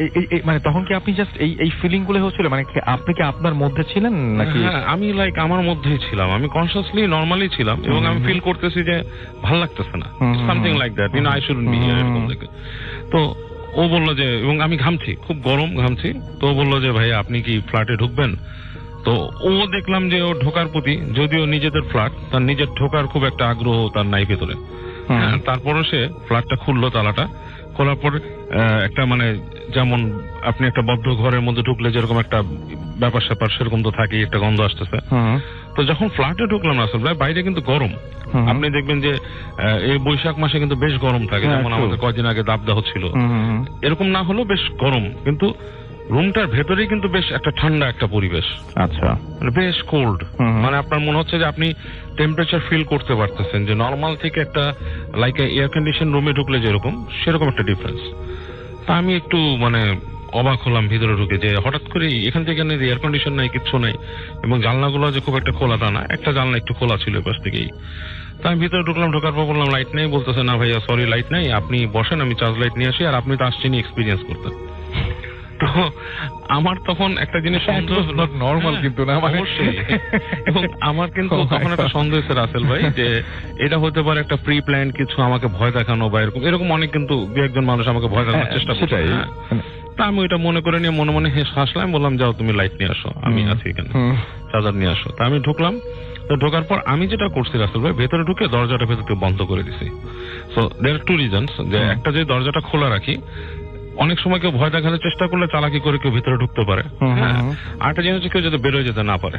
মানে তখন কি আপনি জাস্ট এই ফিলিং গুলো হচ্ছিল, মানে আপনি কি আপনার মধ্যে ছিলেন নাকি? আমি লাইক আমার মধ্যেই ছিলাম, আমি কনসিয়াসলি নরমালি ছিলাম এবং আমি ফিল করতেছি যে ভাল লাগতেছে না, something like that, you know I shouldn't be here, এরকম থেকে। তো ও বললো যে, এবং আমি ঘামছি, খুব গরম ঘামছি। তো ও বললো যে ভাই আপনি কি ফ্ল্যাটে ঢুকবেন? তো ও দেখলাম যে ও ঢোকার প্রতি, যদিও নিজেদের ফ্ল্যাট, তার নিজের ঢোকার খুব একটা আগ্রহ তার নাই ভেতরে। তারপরও সে ফ্ল্যাটটা খুললো, তালাটা খোলার পর একটা মানে যেমন আপনি একটা বদ্ধ ঘরের মধ্যে ঢুকলে যেরকম একটা ব্যাপার স্যাপার সেরকম তো থাকে, একটা গন্ধ আসতেছে। তো যখন ফ্ল্যাটে ঢুকলাম না আসলে বাইরে কিন্তু গরম, আপনি দেখবেন যে এই বৈশাখ মাসে কিন্তু বেশ গরম থাকে, যেমন আমাদের কয়েকদিন আগে দাবদাহ ছিল, এরকম না হলেও বেশ গরম, কিন্তু রুমটার ভেতরেই কিন্তু বেশ একটা ঠান্ডা একটা পরিবেশ। আচ্ছা, বেশ কোল্ড, মানে আপনার মনে হচ্ছে যে আপনি টেম্পারেচার ফিল করতে পারতেছেন, যে নর্মাল থেকে একটা লাইক এয়ার কন্ডিশন রুমে ঢুকলে যেরকম সেরকম একটা ডিফারেন্স। তা আমি একটু মানে অবাক হলাম ভিতরে ঢুকে, যে হঠাৎ করে এখান থেকে এয়ার কন্ডিশন নাই, কিচ্ছু নাই, এবং জানলাগুলো যে খুব একটা খোলা তা না, একটা জানলা একটু খোলা ছিল পাশ থেকেই। তা আমি ভিতরে ঢুকলাম, ঢোকার পর বললাম লাইট নেই, বলতেছে না ভাইয়া সরি লাইট নাই, আপনি বসেন আমি চার্জ লাইট নিয়ে আসি, আর আপনি তো আসছেনই এক্সপিরিয়েন্স করতে। তো আমার তখন একটা জিনিস নরমাল কিন্তু না, অবশ্যই, এবং আমার কিন্তু তখন একটা সন্দেহ হয়েছে রাসেল ভাই যে এটা হতে পারে একটা প্রি প্ল্যান কিছু, আমাকে ভয় দেখানো বা এরকম অনেক কিন্তু দু একজন মানুষ আমাকে ভয় দেখানোর চেষ্টা করছে। তা আমি ওইটা মনে করে নিয়ে মনে মনে হাসলাম, বললাম যাও তুমি লাইট নিয়ে আসো, আমি আছি এখানে, চার্জার নিয়ে আসো। তা আমি ঢুকলাম, তো ঢোকার পর আমি যেটা করছি রাসেল ভাই, ভেতরে ঢুকে দরজাটা ভেতর থেকে বন্ধ করে দিছি। সো দেয়ার টু রিজনস, যে একটা যে দরজাটা খোলা রাখি, অনেক সময় কেউ ভয় দেখানোর চেষ্টা করলে চালাকি করে কেউ ভিতরে ঢুকতে পারে। হ্যাঁ, আরেকটা জিনিস হচ্ছে কেউ যাতে বেরোয় যেতে না পারে।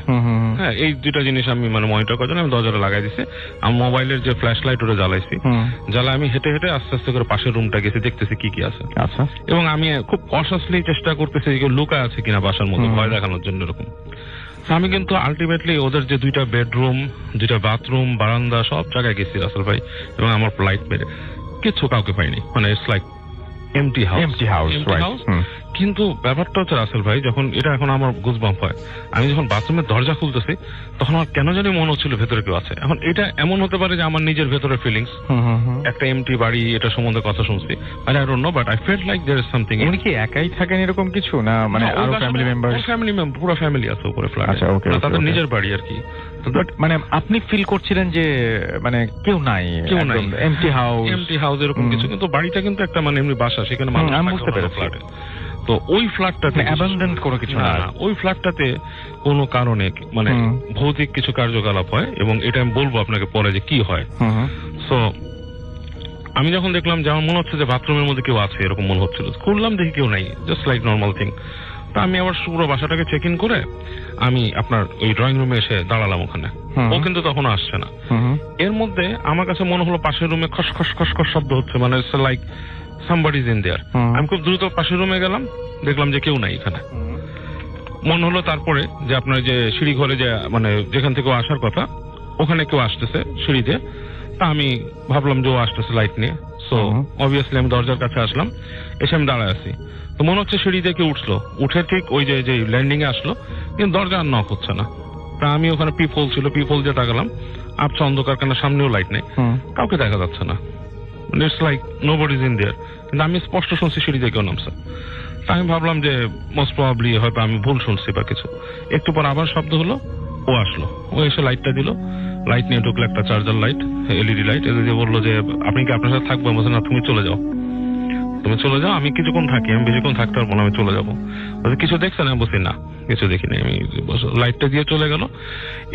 হ্যাঁ, এই দুইটা জিনিস আমি মানে মনিটর করার জন্য আমি দরজাটা লাগাই দিছি। আমি মোবাইলের যে ফ্ল্যাশ লাইট ওটা জ্বালাইছি, জ্বালা আমি হেঁটে হেঁটে আস্তে আস্তে করে পাশের রুমটা গেছি, দেখতেছি কি কি আছে। আচ্ছা। এবং আমি খুব কনসাসলি চেষ্টা করতেছি কেউ লুকা আছে কিনা বাসার মধ্যে, ভয় দেখানোর জন্য এরকম। আমি কিন্তু আলটিমেটলি ওদের যে 2টা বেডরুম, 2টা বাথরুম, বারান্দা সব জায়গায় গেছি রাসেল ভাই, এবং আমার লাইট মেরে কিছু কাউকে পাইনি। মানে ইটস লাইক এমটি হাউস। কিন্তু ব্যাপারটা হচ্ছে রাসেল ভাই, যখন এটা এখন আমার গুজবাম্প হয়, আমি যখন বাথরুমের দরজা খুলতেছি তখন আমার কেন জানি মনে হচ্ছিল ভেতরে কেউ আছে। এখন এটা এমন হতে পারে যে আমার নিজের ভেতরে ফিলিংস, একটা এমটি বাড়ি, এটা সম্বন্ধে কথা শুনছি, I don't know, but I felt like there is something. উনি কি একাই থাকেন এরকম কিছু, না মানে আরো ফ্যামিলি মেম্বার? পুরো ফ্যামিলি আছে উপরে ফ্ল্যাটে, তাদের নিজের বাড়ি আর কি। মানে আপনি ফিল করছিলেন যে মানে কেউ নাই, এমটি হাউস এরকম কিছু, কিন্তু বাড়িটা কিন্তু একটা মানে এমনি বাসা, সেখানে মানুষ থাকে ফ্ল্যাটে। তো ওই ফ্ল্যাটটাতে অ্যাবান্ডন্ড কোনো কিছু না, ওই ফ্ল্যাটটাতে কোনো কারণে মানে ভৌতিক কিছু কার্যকলাপ হয়, এবং এটা আমি বলবো আপনাকে পরে যে কি হয়। সো আমি যখন দেখলাম যে আমার মনে হচ্ছে যে বাথরুমের মধ্যে কেউ আছে, এরকম মনে হচ্ছিল, খুললাম দেখি কেউ নাই, জাস্ট লাইক নর্মাল থিং। তা আমি আবার পুরো বাসাটাকে চেক ইন করে আমি আপনার ওই ড্রয়িং রুমে এসে দাঁড়ালাম ওখানে। ও কিন্তু তখনও আসছে না। এর মধ্যে আমার কাছে মনে হলো পাশের রুমে খসখস খসখস শব্দ হচ্ছে, মানে like somebody is in their. আমি খুব দ্রুত পাশের রুমে গেলাম, দেখলাম যে কেউ নাই এখানে। মনে হলো তারপরে যে আপনার যে সিঁড়ি ঘরে যে মানে যেখান থেকে আসার কথা, ওখানে কেউ আসতেছে সিঁড়িতে। তা আমি ভাবলাম যে ও আসতেছে লাইট নিয়ে। সো অবভিয়াসলি আমি দরজার কাছে আসলাম, এসে আমি দাঁড়ায় আছি। তো মনে হচ্ছে সিঁড়ি থেকে উঠলো, উঠে ঠিক ওই যে ল্যান্ডিং এ আসলো, কিন্তু দরজা আর নক হচ্ছে না। তা আমি ওখানে পিপল ছিল, পিপল দিয়ে তাকালাম, আবছা অন্ধকার, কেন সামনেও লাইট নেই, কাউকে দেখা যাচ্ছে না। It's like nobody is in their. কিন্তু আমি স্পষ্ট শুনছি সিঁড়ি থেকে কেউ নামছে। তা আমি ভাবলাম যে মোস্ট প্রবাবলি হয়তো আমি ভুল শুনছি বা কিছু। একটু পর আবার শব্দ হলো, ও আসলো, ও এসে লাইটটা দিল, লাইট নিয়ে ঢুকলো, একটা চার্জার লাইট, এলইডি লাইট। এদিকে বললো যে আপনি কি আপনার সাথে থাকবো? বলছে না, তুমি চলে যাও, তুমি চলে যাও, আমি কিছুক্ষণ থাকি, আমি বেশিক্ষণ থাকতে পারবো না, আমি চলে যাবো। কিছু দেখছেন? আমি বলছি না, কিছু দেখিনি। আমি লাইটটা দিয়ে চলে গেল,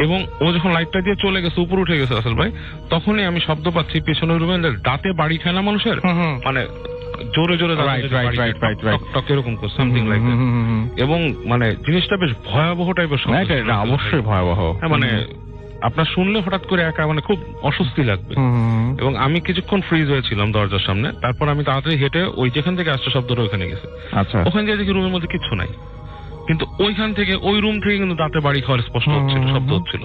এবং ও যখন লাইটটা দিয়ে চলে গেছে, উপর উঠে গেছে আসল ভাই, তখনই আমি শব্দ পাচ্ছি পিছনের রুমে দাঁতে বাড়ি খায় না মানুষের, মানে জোরে জোরে এরকম সামথিং লাইক দ্যাট। এবং মানে জিনিসটা বেশ ভয়াবহ টাইপের, অবশ্যই ভয়াবহ। মানে আপনার শুনলে হঠাৎ করে একা মানে খুব অস্বস্তি লাগবে। এবং আমি কিছুক্ষণ ফ্রিজ হয়েছিলাম দরজার সামনে। তারপর আমি তাড়াতাড়ি হেঁটে ওই যেখান থেকে আসছে শব্দটা ওখানে গেছে। আচ্ছা, ওখানে গিয়ে দেখি রুমের মধ্যে কিচ্ছু নাই, কিন্তু ওইখান থেকে ওই রুম থেকে কিন্তু দাঁতে বাড়ি খাওয়ার স্পষ্ট হচ্ছিল, শব্দ হচ্ছিল।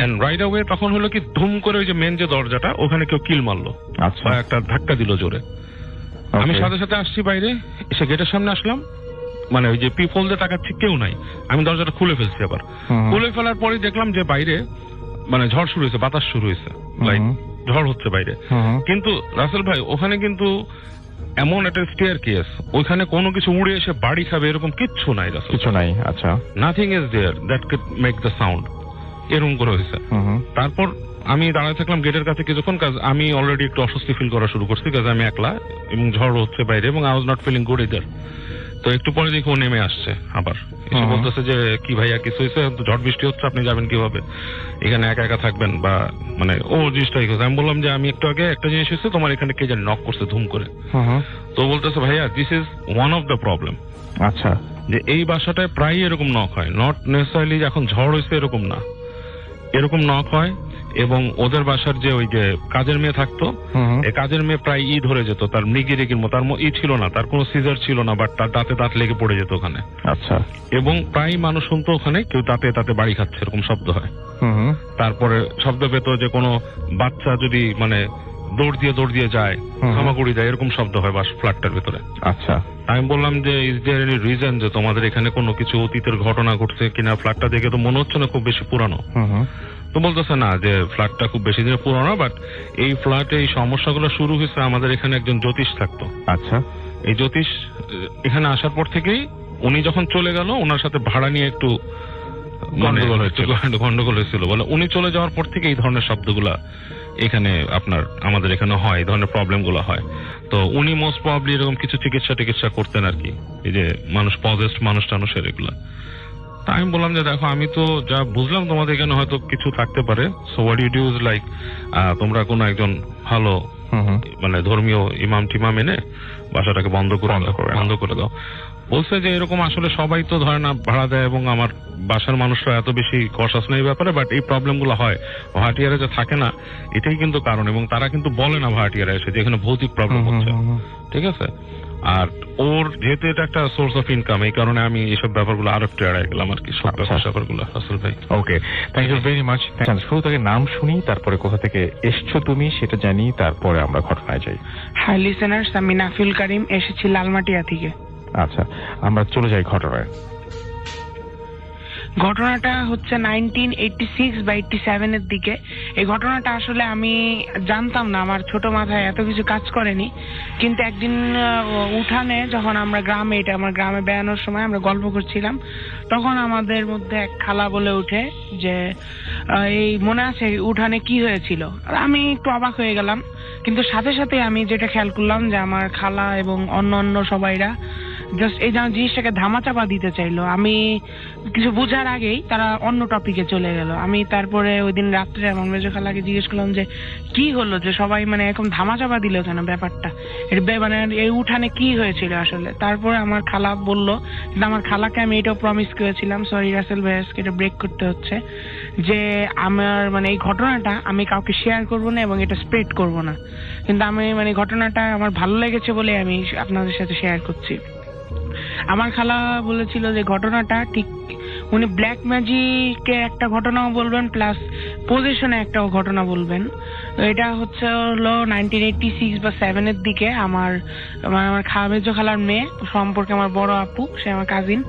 এন্ড রাইট অ্যাওয়ে তখন হলো কি, ধুম করে ওই যে মেন যে দরজাটা, ওখানে কেউ কিল মারলো, আচ্ছা, একটা ধাক্কা দিল জোরে। আমি সাথে সাথে আসছি বাইরে, এসে গেটের সামনে আসলাম, মানে ওই যে পিপল দিয়ে তাকাচ্ছি, কেউ নাই। আমি দরজাটা খুলে ফেলছি। আবার খুলে ফেলার পরে দেখলাম যে বাইরে মানে ঝড় শুরু হয়েছে, বাতাস শুরু হয়েছে, লাইক ঝড় হচ্ছে বাইরে। কিন্তু রাসেল ভাই ওখানে কিন্তু এমন একটা স্টেয়ার কেস, ওইখানে কোনো কিছু উড়ে এসে বাড়ি খাবে এরকম কিচ্ছু নাই, কিছু নাই। আচ্ছা, nothing is there that could make the sound, এরকম করে হয়েছে। তারপর আমি দাঁড়ায় থাকলাম গেটের কাছে কিছুক্ষণ, কাজ আমি অলরেডি একটু অস্বস্তি ফিল করা শুরু করছি, কাজ আমি একলা এবং ঝড় হচ্ছে বাইরে, এবং I was not feeling good either. তো একটু পরে দেখি ও নেমে আসছে, আবার এসে বলতেছে যে কি ভাইয়া কিছু হয়েছে, ঝড় বৃষ্টি হচ্ছে, আপনি যাবেন কিভাবে, এখানে একা একা থাকবেন, বা মানে ও জিনিসটাই করছে। আমি বললাম যে আমি একটু আগে একটা জিনিস হয়েছে, তোমার এখানে কে জানি নক করছে ধুম করে। তো বলতেছে ভাইয়া this is one of the problem. আচ্ছা, যে এই বাসাটায় প্রায় এরকম নক হয়, নট নেসেসারিলি এখন ঝড় হয়েছে এরকম না, এরকম নক হয়। এবং ওদের বাসার যে ওই যে কাজের মেয়ে থাকতো, এই কাজের মেয়ে প্রায় ধরে যেত, তার মৃগি রেগির মতো, তার ছিল না, তার কোনো সিজার ছিল না, বাট তার দাঁতে দাঁত লেগে পড়ে যেত ওখানে। আচ্ছা, এবং প্রায় মানুষ শুনতো ওখানে কেউ দাঁতে বাড়ি খাচ্ছে, এরকম শব্দ হয়। তারপরে শব্দ পেত যে কোনো বাচ্চা যদি মানে দৌড় দিয়ে যায়, হামাগুড়ি যায়, এরকম শব্দ হয় বাস ফ্ল্যাটটার ভেতরে। আচ্ছা, আমি বললাম যে ইজ দেয়ার এনি রিজন যে তোমাদের এখানে কোনো কিছু অতীতের ঘটনা ঘটছে কিনা? ফ্ল্যাটটা দেখে তো মনে হচ্ছে না খুব বেশি পুরানো। তো বলতেছে না যে ফ্ল্যাটটা খুব বেশি দিনের পুরানো, বাট এই ফ্ল্যাটে এই সমস্যাগুলো শুরু হয়েছে আমাদের এখানে একজন জ্যোতিষ থাকতো। আচ্ছা, এই জ্যোতিষ এখানে আসার পর থেকেই উনি যখন চলে গেল, ওনার সাথে ভাড়া নিয়ে একটু গন্ডগোল হয়েছিল বলে, উনি চলে যাওয়ার পর থেকে এই ধরনের শব্দগুলা এখানে আপনার আমাদের এখানে হয়, এই ধরনের প্রবলেম গুলো হয়। তো উনি মোস্ট প্রবাবলি এরকম কিছু চিকিৎসা করতেন আর কি, এই যে মানুষ পজেস্ট মানুষ টানুষের এগুলা। আমি বললাম যে দেখো আমি তো যা বুঝলাম তোমাদের এখানে হয়তো কিছু থাকতে পারে, so what you do is like তোমরা কোনো একজন ভালো মানে ধর্মীয় ইমাম টিমাম এনে বাসাটাকে বন্ধ করে দাও। বলছে যে এরকম আসলে সবাই তো ধরে না ভাড়া দেয়, এবং আমার বাসার মানুষরা এত বেশি কশাস নেই ব্যাপারে, বাট এই প্রবলেম গুলো হয় ভাড়াটিয়ারা যে থাকে না, এটাই কিন্তু কারণ। এবং তারা কিন্তু বলে না ভাড়াটিয়ারা এসে যেখানে ভৌতিক প্রবলেম হচ্ছে, ঠিক আছে। আর ওর যেহেতু এটা একটা সোর্স অফ ইনকাম, এই কারণে আমি এইসব ব্যাপারগুলো আরো একটু এড়াই গেলাম আর কি, সব ব্যাপারগুলো। আসল ভাই, ওকে, থ্যাংক ইউ ভেরি মাচ। শুরু থেকে নাম শুনি, তারপরে কোথা থেকে এসছো তুমি সেটা জানি, তারপরে আমরা ঘটনায় যাই। হাই লিসেনার্স, আমি নাফিল কারিম, এসেছি লালমাটিয়া থেকে। আচ্ছা, আমরা চলে যাই ঘটনায়। ঘটনাটা হচ্ছে 1986 বা 87 এর দিকে। এই ঘটনাটা আসলে আমি জানতাম না, আমার ছোট মাথায় এত কিছু কাজ করেনি। কিন্তু একদিন উঠানে যখন আমরা গ্রামে, এটা আমার গ্রামে বেড়ানোর সময় আমরা গল্প করছিলাম, তখন আমাদের মধ্যে এক খালা বলে উঠে যে এই মনে আছে উঠানে কি হয়েছিল। আমি একটু অবাক হয়ে গেলাম, কিন্তু সাথে সাথে আমি যেটা খেয়াল করলাম যে আমার খালা এবং অন্য সবাইরা জাস্ট এই জিনিসটাকে ধামাচাপা দিতে চাইলো। আমি কিছু বোঝার আগেই তারা অন্য টপিকে চলে গেল। আমি তারপরে ওই দিন রাত্রে আমার মেজো খালাকে জিজ্ঞেস করলাম যে কি হলো, যে সবাই মানে এরকম ধামাচাপা দিল কেন ব্যাপারটা, মানে এই উঠানে কি হয়েছিল আসলে। তারপরে আমার খালা বললো, কিন্তু আমার খালাকে আমি এটাও প্রমিস করেছিলাম, সরি রাসেল ভাইয়াসকে এটা ব্রেক করতে হচ্ছে, যে আমার মানে এই ঘটনাটা আমি কাউকে শেয়ার করবো না এবং এটা স্প্রেড করবো না। কিন্তু আমি মানে ঘটনাটা আমার ভালো লেগেছে বলে আমি আপনাদের সাথে শেয়ার করছি। আমার খালা বলেছিল যে ঘটনাটা ঠিক, উনি ব্ল্যাক ম্যাজিকে একটা ঘটনাও বলবেন, প্লাস পজিশনে একটা ঘটনা বলবেন। এটা হচ্ছে হলো 1986 বা 7 এর দিকে। আমার মেজো খালার মেয়ে সম্পর্কে আমার বড় আপু, সে আমার কাজিন।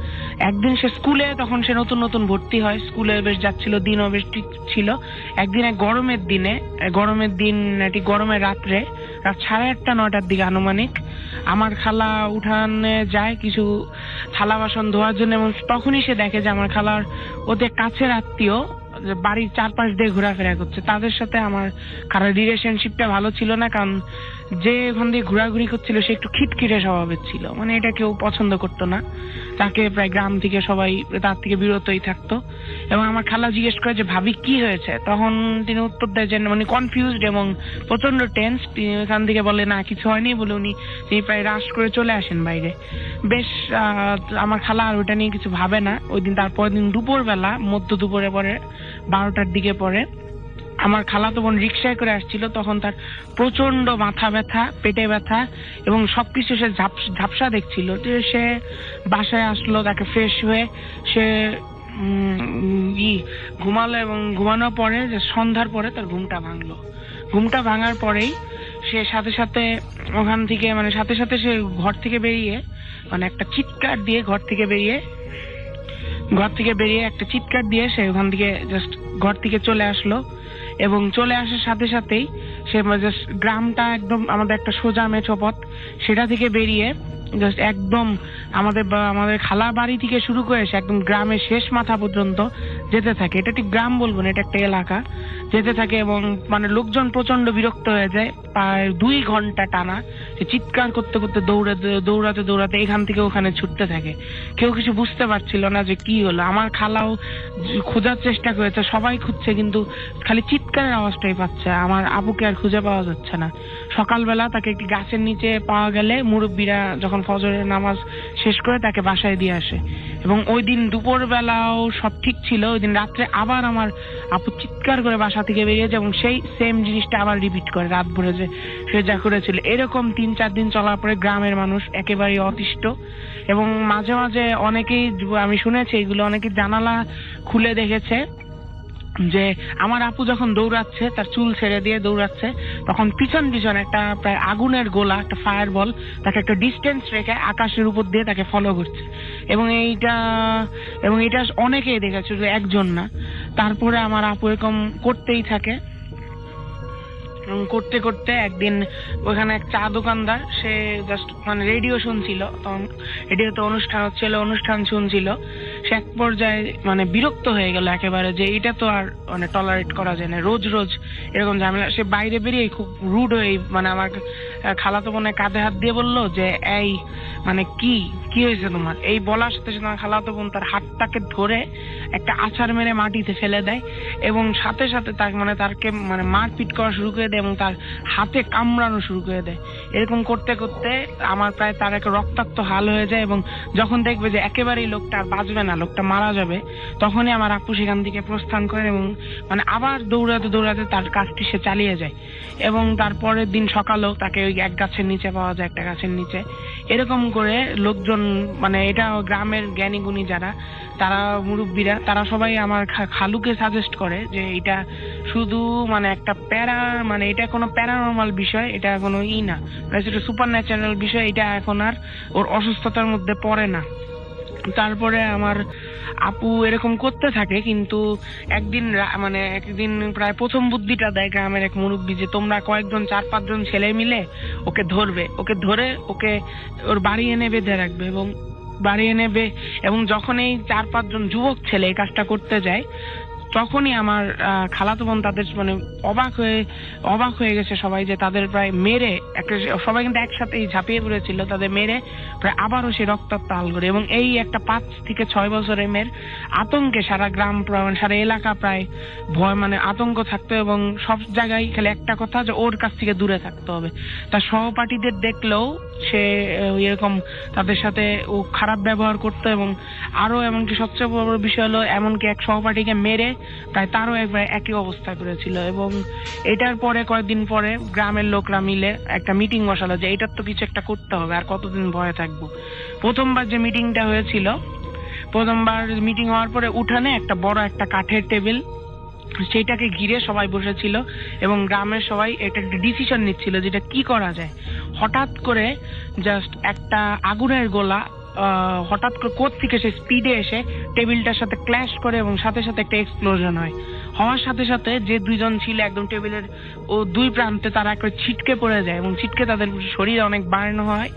একদিন সে স্কুলে, তখন সে নতুন ভর্তি হয়, স্কুলে বেশ যাচ্ছিল, দিনও বেশ ঠিক ছিল। একদিন এক গরমের দিন, ঠিক গরমের রাত্রে, রাত 8:30-9টার দিকে আনুমানিক, আমার খালা উঠানে যায় কিছু থালা বাসন ধোয়ার জন্য, এবং তখনই সে দেখে যে আমার খালার ওদের কাছের আত্মীয় বাড়ির চারপাশ দিয়ে ঘোরাফেরা করছে। তাদের সাথে আমার খালার রিলেশনশিপটা ভালো ছিল না, কারণ যে ওখান দিয়ে ঘোরাঘুরি করছিল সে একটু খিটখিটে স্বভাবের ছিল, মানে এটা কেউ পছন্দ করতো না, তাকে প্রায় গ্রাম থেকে সবাই তার থেকে বিরতই থাকতো। এবং আমার খালা জিজ্ঞেস করে যে ভাবি কি হয়েছে, তখন তিনি উত্তর দেয় যে মানে কনফিউজড এবং প্রচন্ড টেন্স। এখান থেকে বলে না কিছু হয়নি বলে তিনি প্রায় রাশ করে চলে আসেন বাইরে। বেশ আমার খালা আর ওইটা নিয়ে কিছু ভাবে না। ওই দিন তারপর দিন দুপুরবেলা, মধ্য দুপুরে পরে 12টার দিকে পরে, আমার খালাতো বোন রিক্সায় করে আসছিল। তখন তার প্রচন্ড মাথা ব্যথা, পেটে ব্যথা এবং সবকিছু সে ঝাপসা দেখছিল। সে বাসায় আসলো, তাকে ফ্রেশ হয়ে সে ঘুমালো, এবং ঘুমানোর পরে যে সন্ধ্যার পরে তার ঘুমটা ভাঙার পরেই সে সাথে সাথে ওখান থেকে মানে সাথে সাথে সে ঘর থেকে বেরিয়ে, মানে একটা চিৎকার দিয়ে ঘর থেকে বেরিয়ে একটা চিৎকার দিয়ে সে ওখান থেকে জাস্ট ঘর থেকে চলে আসলো। এবং চলে আসার সাথে সাথেই সে জাস্ট গ্রামটা একদম আমাদের একটা সোজা মেঠো পথ, সেটা থেকে বেরিয়ে জাস্ট একদম আমাদের খালা বাড়ি থেকে শুরু করে সে একদম গ্রামের শেষ মাথা পর্যন্ত যেতে থাকে। এটা ঠিক গ্রাম বলবো না, এটা একটা এলাকা, যেতে থাকে। এবং মানে লোকজন প্রচন্ড বিরক্ত হয়ে যায়। প্রায় 2 ঘন্টা টানা সে চিৎকার করতে করতে দৌড়াতে এখান থেকে ওখানে ছুটতে থাকে। কেউ কিছু বুঝতে পারছিল না যে কি হলো। আমার খালাও খোঁজার চেষ্টা করেছে, সবাই খুঁজছে, কিন্তু খালি চিৎকারের আওয়াজটাই পাচ্ছে। আমার আপুকে আর খুঁজে পাওয়া যাচ্ছে না। সকালবেলা তাকে একটি গাছের নিচে পাওয়া গেলে মুরব্বীরা যখন ফজরের নামাজ শেষ করে তাকে বাসায় দিয়ে আসে। এবং ওই দিন দুপুর বেলাও সব ঠিক ছিল। ওই দিন রাত্রে আবার আমার আপু চিৎকার করে বাসা থেকে বেরিয়েছে এবং সেই সেম জিনিসটা আবার রিপিট করে রাত ভরে যে সে যা করেছিল। এরকম 3-4 দিন চলার পরে গ্রামের মানুষ একেবারে অতিষ্ঠ। এবং মাঝে মাঝে অনেকেই, আমি শুনেছি এগুলো, অনেকে জানালা খুলে দেখেছে যে আমার আপু যখন দৌড়াচ্ছে, তার চুল ছেড়ে দিয়ে দৌড়াচ্ছে, তখন পিছন একটা প্রায় আগুনের গোলা, একটা ফায়ার বল তাকে একটা ডিস্টেন্স রেখে আকাশের উপর দিয়ে তাকে ফলো করছে। এবং এইটা অনেকেই দেখেছে, শুধু একজন না। তারপরে আমার আপু এরকম করতেই থাকে। করতে করতে একদিন ওখানে এক চা দোকানদার, সে জাস্ট মানে রেডিও শুনছিল, তখন রেডিওতে অনুষ্ঠান হচ্ছিল, অনুষ্ঠান শুনছিল। সে এক পর্যায়ে মানে বিরক্ত হয়ে গেল একেবারে, যে এটা তো আর মানে টলারেট করা যায় না, রোজ রোজ এরকম ঝামেলা। সে বাইরে বেরিয়ে খুব রুড হয়ে মানে আমার খালাতো বোনের কাঁধে হাত দিয়ে বললো যে এই মানে কি হয়েছে তোমার, এই বলার সাথে সাথে আমার খালাতো বোন তার হাতটাকে ধরে একটা আছাড় মেরে মাটিতে ফেলে দেয় এবং সাথে সাথে তাকে মানে মারপিট করা শুরু করে দেয় এবং তার হাতে কামড়ানো শুরু করে দেয়। এরকম করতে করতে আমার প্রায় তার একটা রক্তাক্ত হাল হয়ে যায় এবং যখন দেখবে যে একেবারেই লোকটা আর বাঁচবে না, লোকটা মারা যাবে, তখনই আমার আপু সেখান থেকে প্রস্থান করে এবং মানে আবার দৌড়াতে দৌড়াতে তার কাজটি সে চালিয়ে যায়। এবং তারপরের দিন সকালেও তাকে ওই এক গাছের নিচে পাওয়া যায়, একটা গাছের নিচে। এরকম করে লোকজন মানে এটা গ্রামের জ্ঞানী গুণী যারা, তারা মুরব্বীরা, তারা সবাই আমার খালুকে সাজেস্ট করে যে এটা শুধু মানে একটা মানে এটা কোনো প্যারানর্মাল বিষয়, এটা কোনো না, এটা সুপার ন্যাচারাল বিষয়, এটা এখন আর ওর অসুস্থতার মধ্যে পড়ে না। তারপরে আমার আপু এরকম করতে থাকে, কিন্তু একদিন প্রায় প্রথম বুদ্ধিটা দেয় গ্রামের এক মুরব্বী যে তোমরা কয়েকজন 4-5 জন ছেলে মিলে ওকে ধরে ওকে ওর বাড়ি এনে বেঁধে রাখবে এবং এবং যখন এই 4-5 জন যুবক ছেলে এই কাজটা করতে যায়, তখনই আমার খালাতো বোন তাদের মানে অবাক হয়ে গেছে সবাই যে তাদের প্রায় মেরে সবাই কিন্তু একসাথে ঝাঁপিয়ে পড়েছিল, তাদের মেরে প্রায় আবারও সে রক্তাক্ত হাল করে। এবং এই একটা 5 থেকে 6 বছরের মেয়ের আতঙ্কে সারা গ্রাম সারা এলাকা প্রায় ভয় মানে আতঙ্ক থাকতো এবং সব জায়গায় খালি একটা কথা যে ওর কাছ থেকে দূরে থাকতে হবে। তার সহপাঠীদের দেখলেও সে এরকম তাদের সাথে ও খারাপ ব্যবহার করতো এবং আরো এমনকি সবচেয়ে বড় বিষয় হলো এমনকি এক সহপাঠীকে মেরে প্রায় তারও একবার একই অবস্থা করেছিল। এবং এটার পরে কয়েকদিন পরে গ্রামের লোকরা মিলে একটা মিটিং বসালো যে এটার তো কিছু একটা করতে হবে, আর কতদিন ভয়ে থাকবো। প্রথমবার যে মিটিংটা হয়েছিল, প্রথমবার মিটিং হওয়ার পরে উঠানে একটা বড় একটা কাঠের টেবিল, সেইটাকে ঘিরে সবাই বসেছিল এবং গ্রামের সবাই একটা ডিসিশন নিচ্ছিল যেটা কি করা যায়। হঠাৎ করে জাস্ট একটা আগুনের গোলা হঠাৎ করে কোত্থেকে সে স্পিডে এসে টেবিলটার সাথে ক্ল্যাশ করে এবং সাথে সাথে একটা এক্সপ্লোশন হয়। হওয়ার সাথে সাথে যে 2 জন ছিল একদম টেবিলের ও 2 প্রান্তে, তারা একটা ছিটকে পড়ে যায় এবং ছিটকে তাদের শরীরে অনেক বার্ন হয়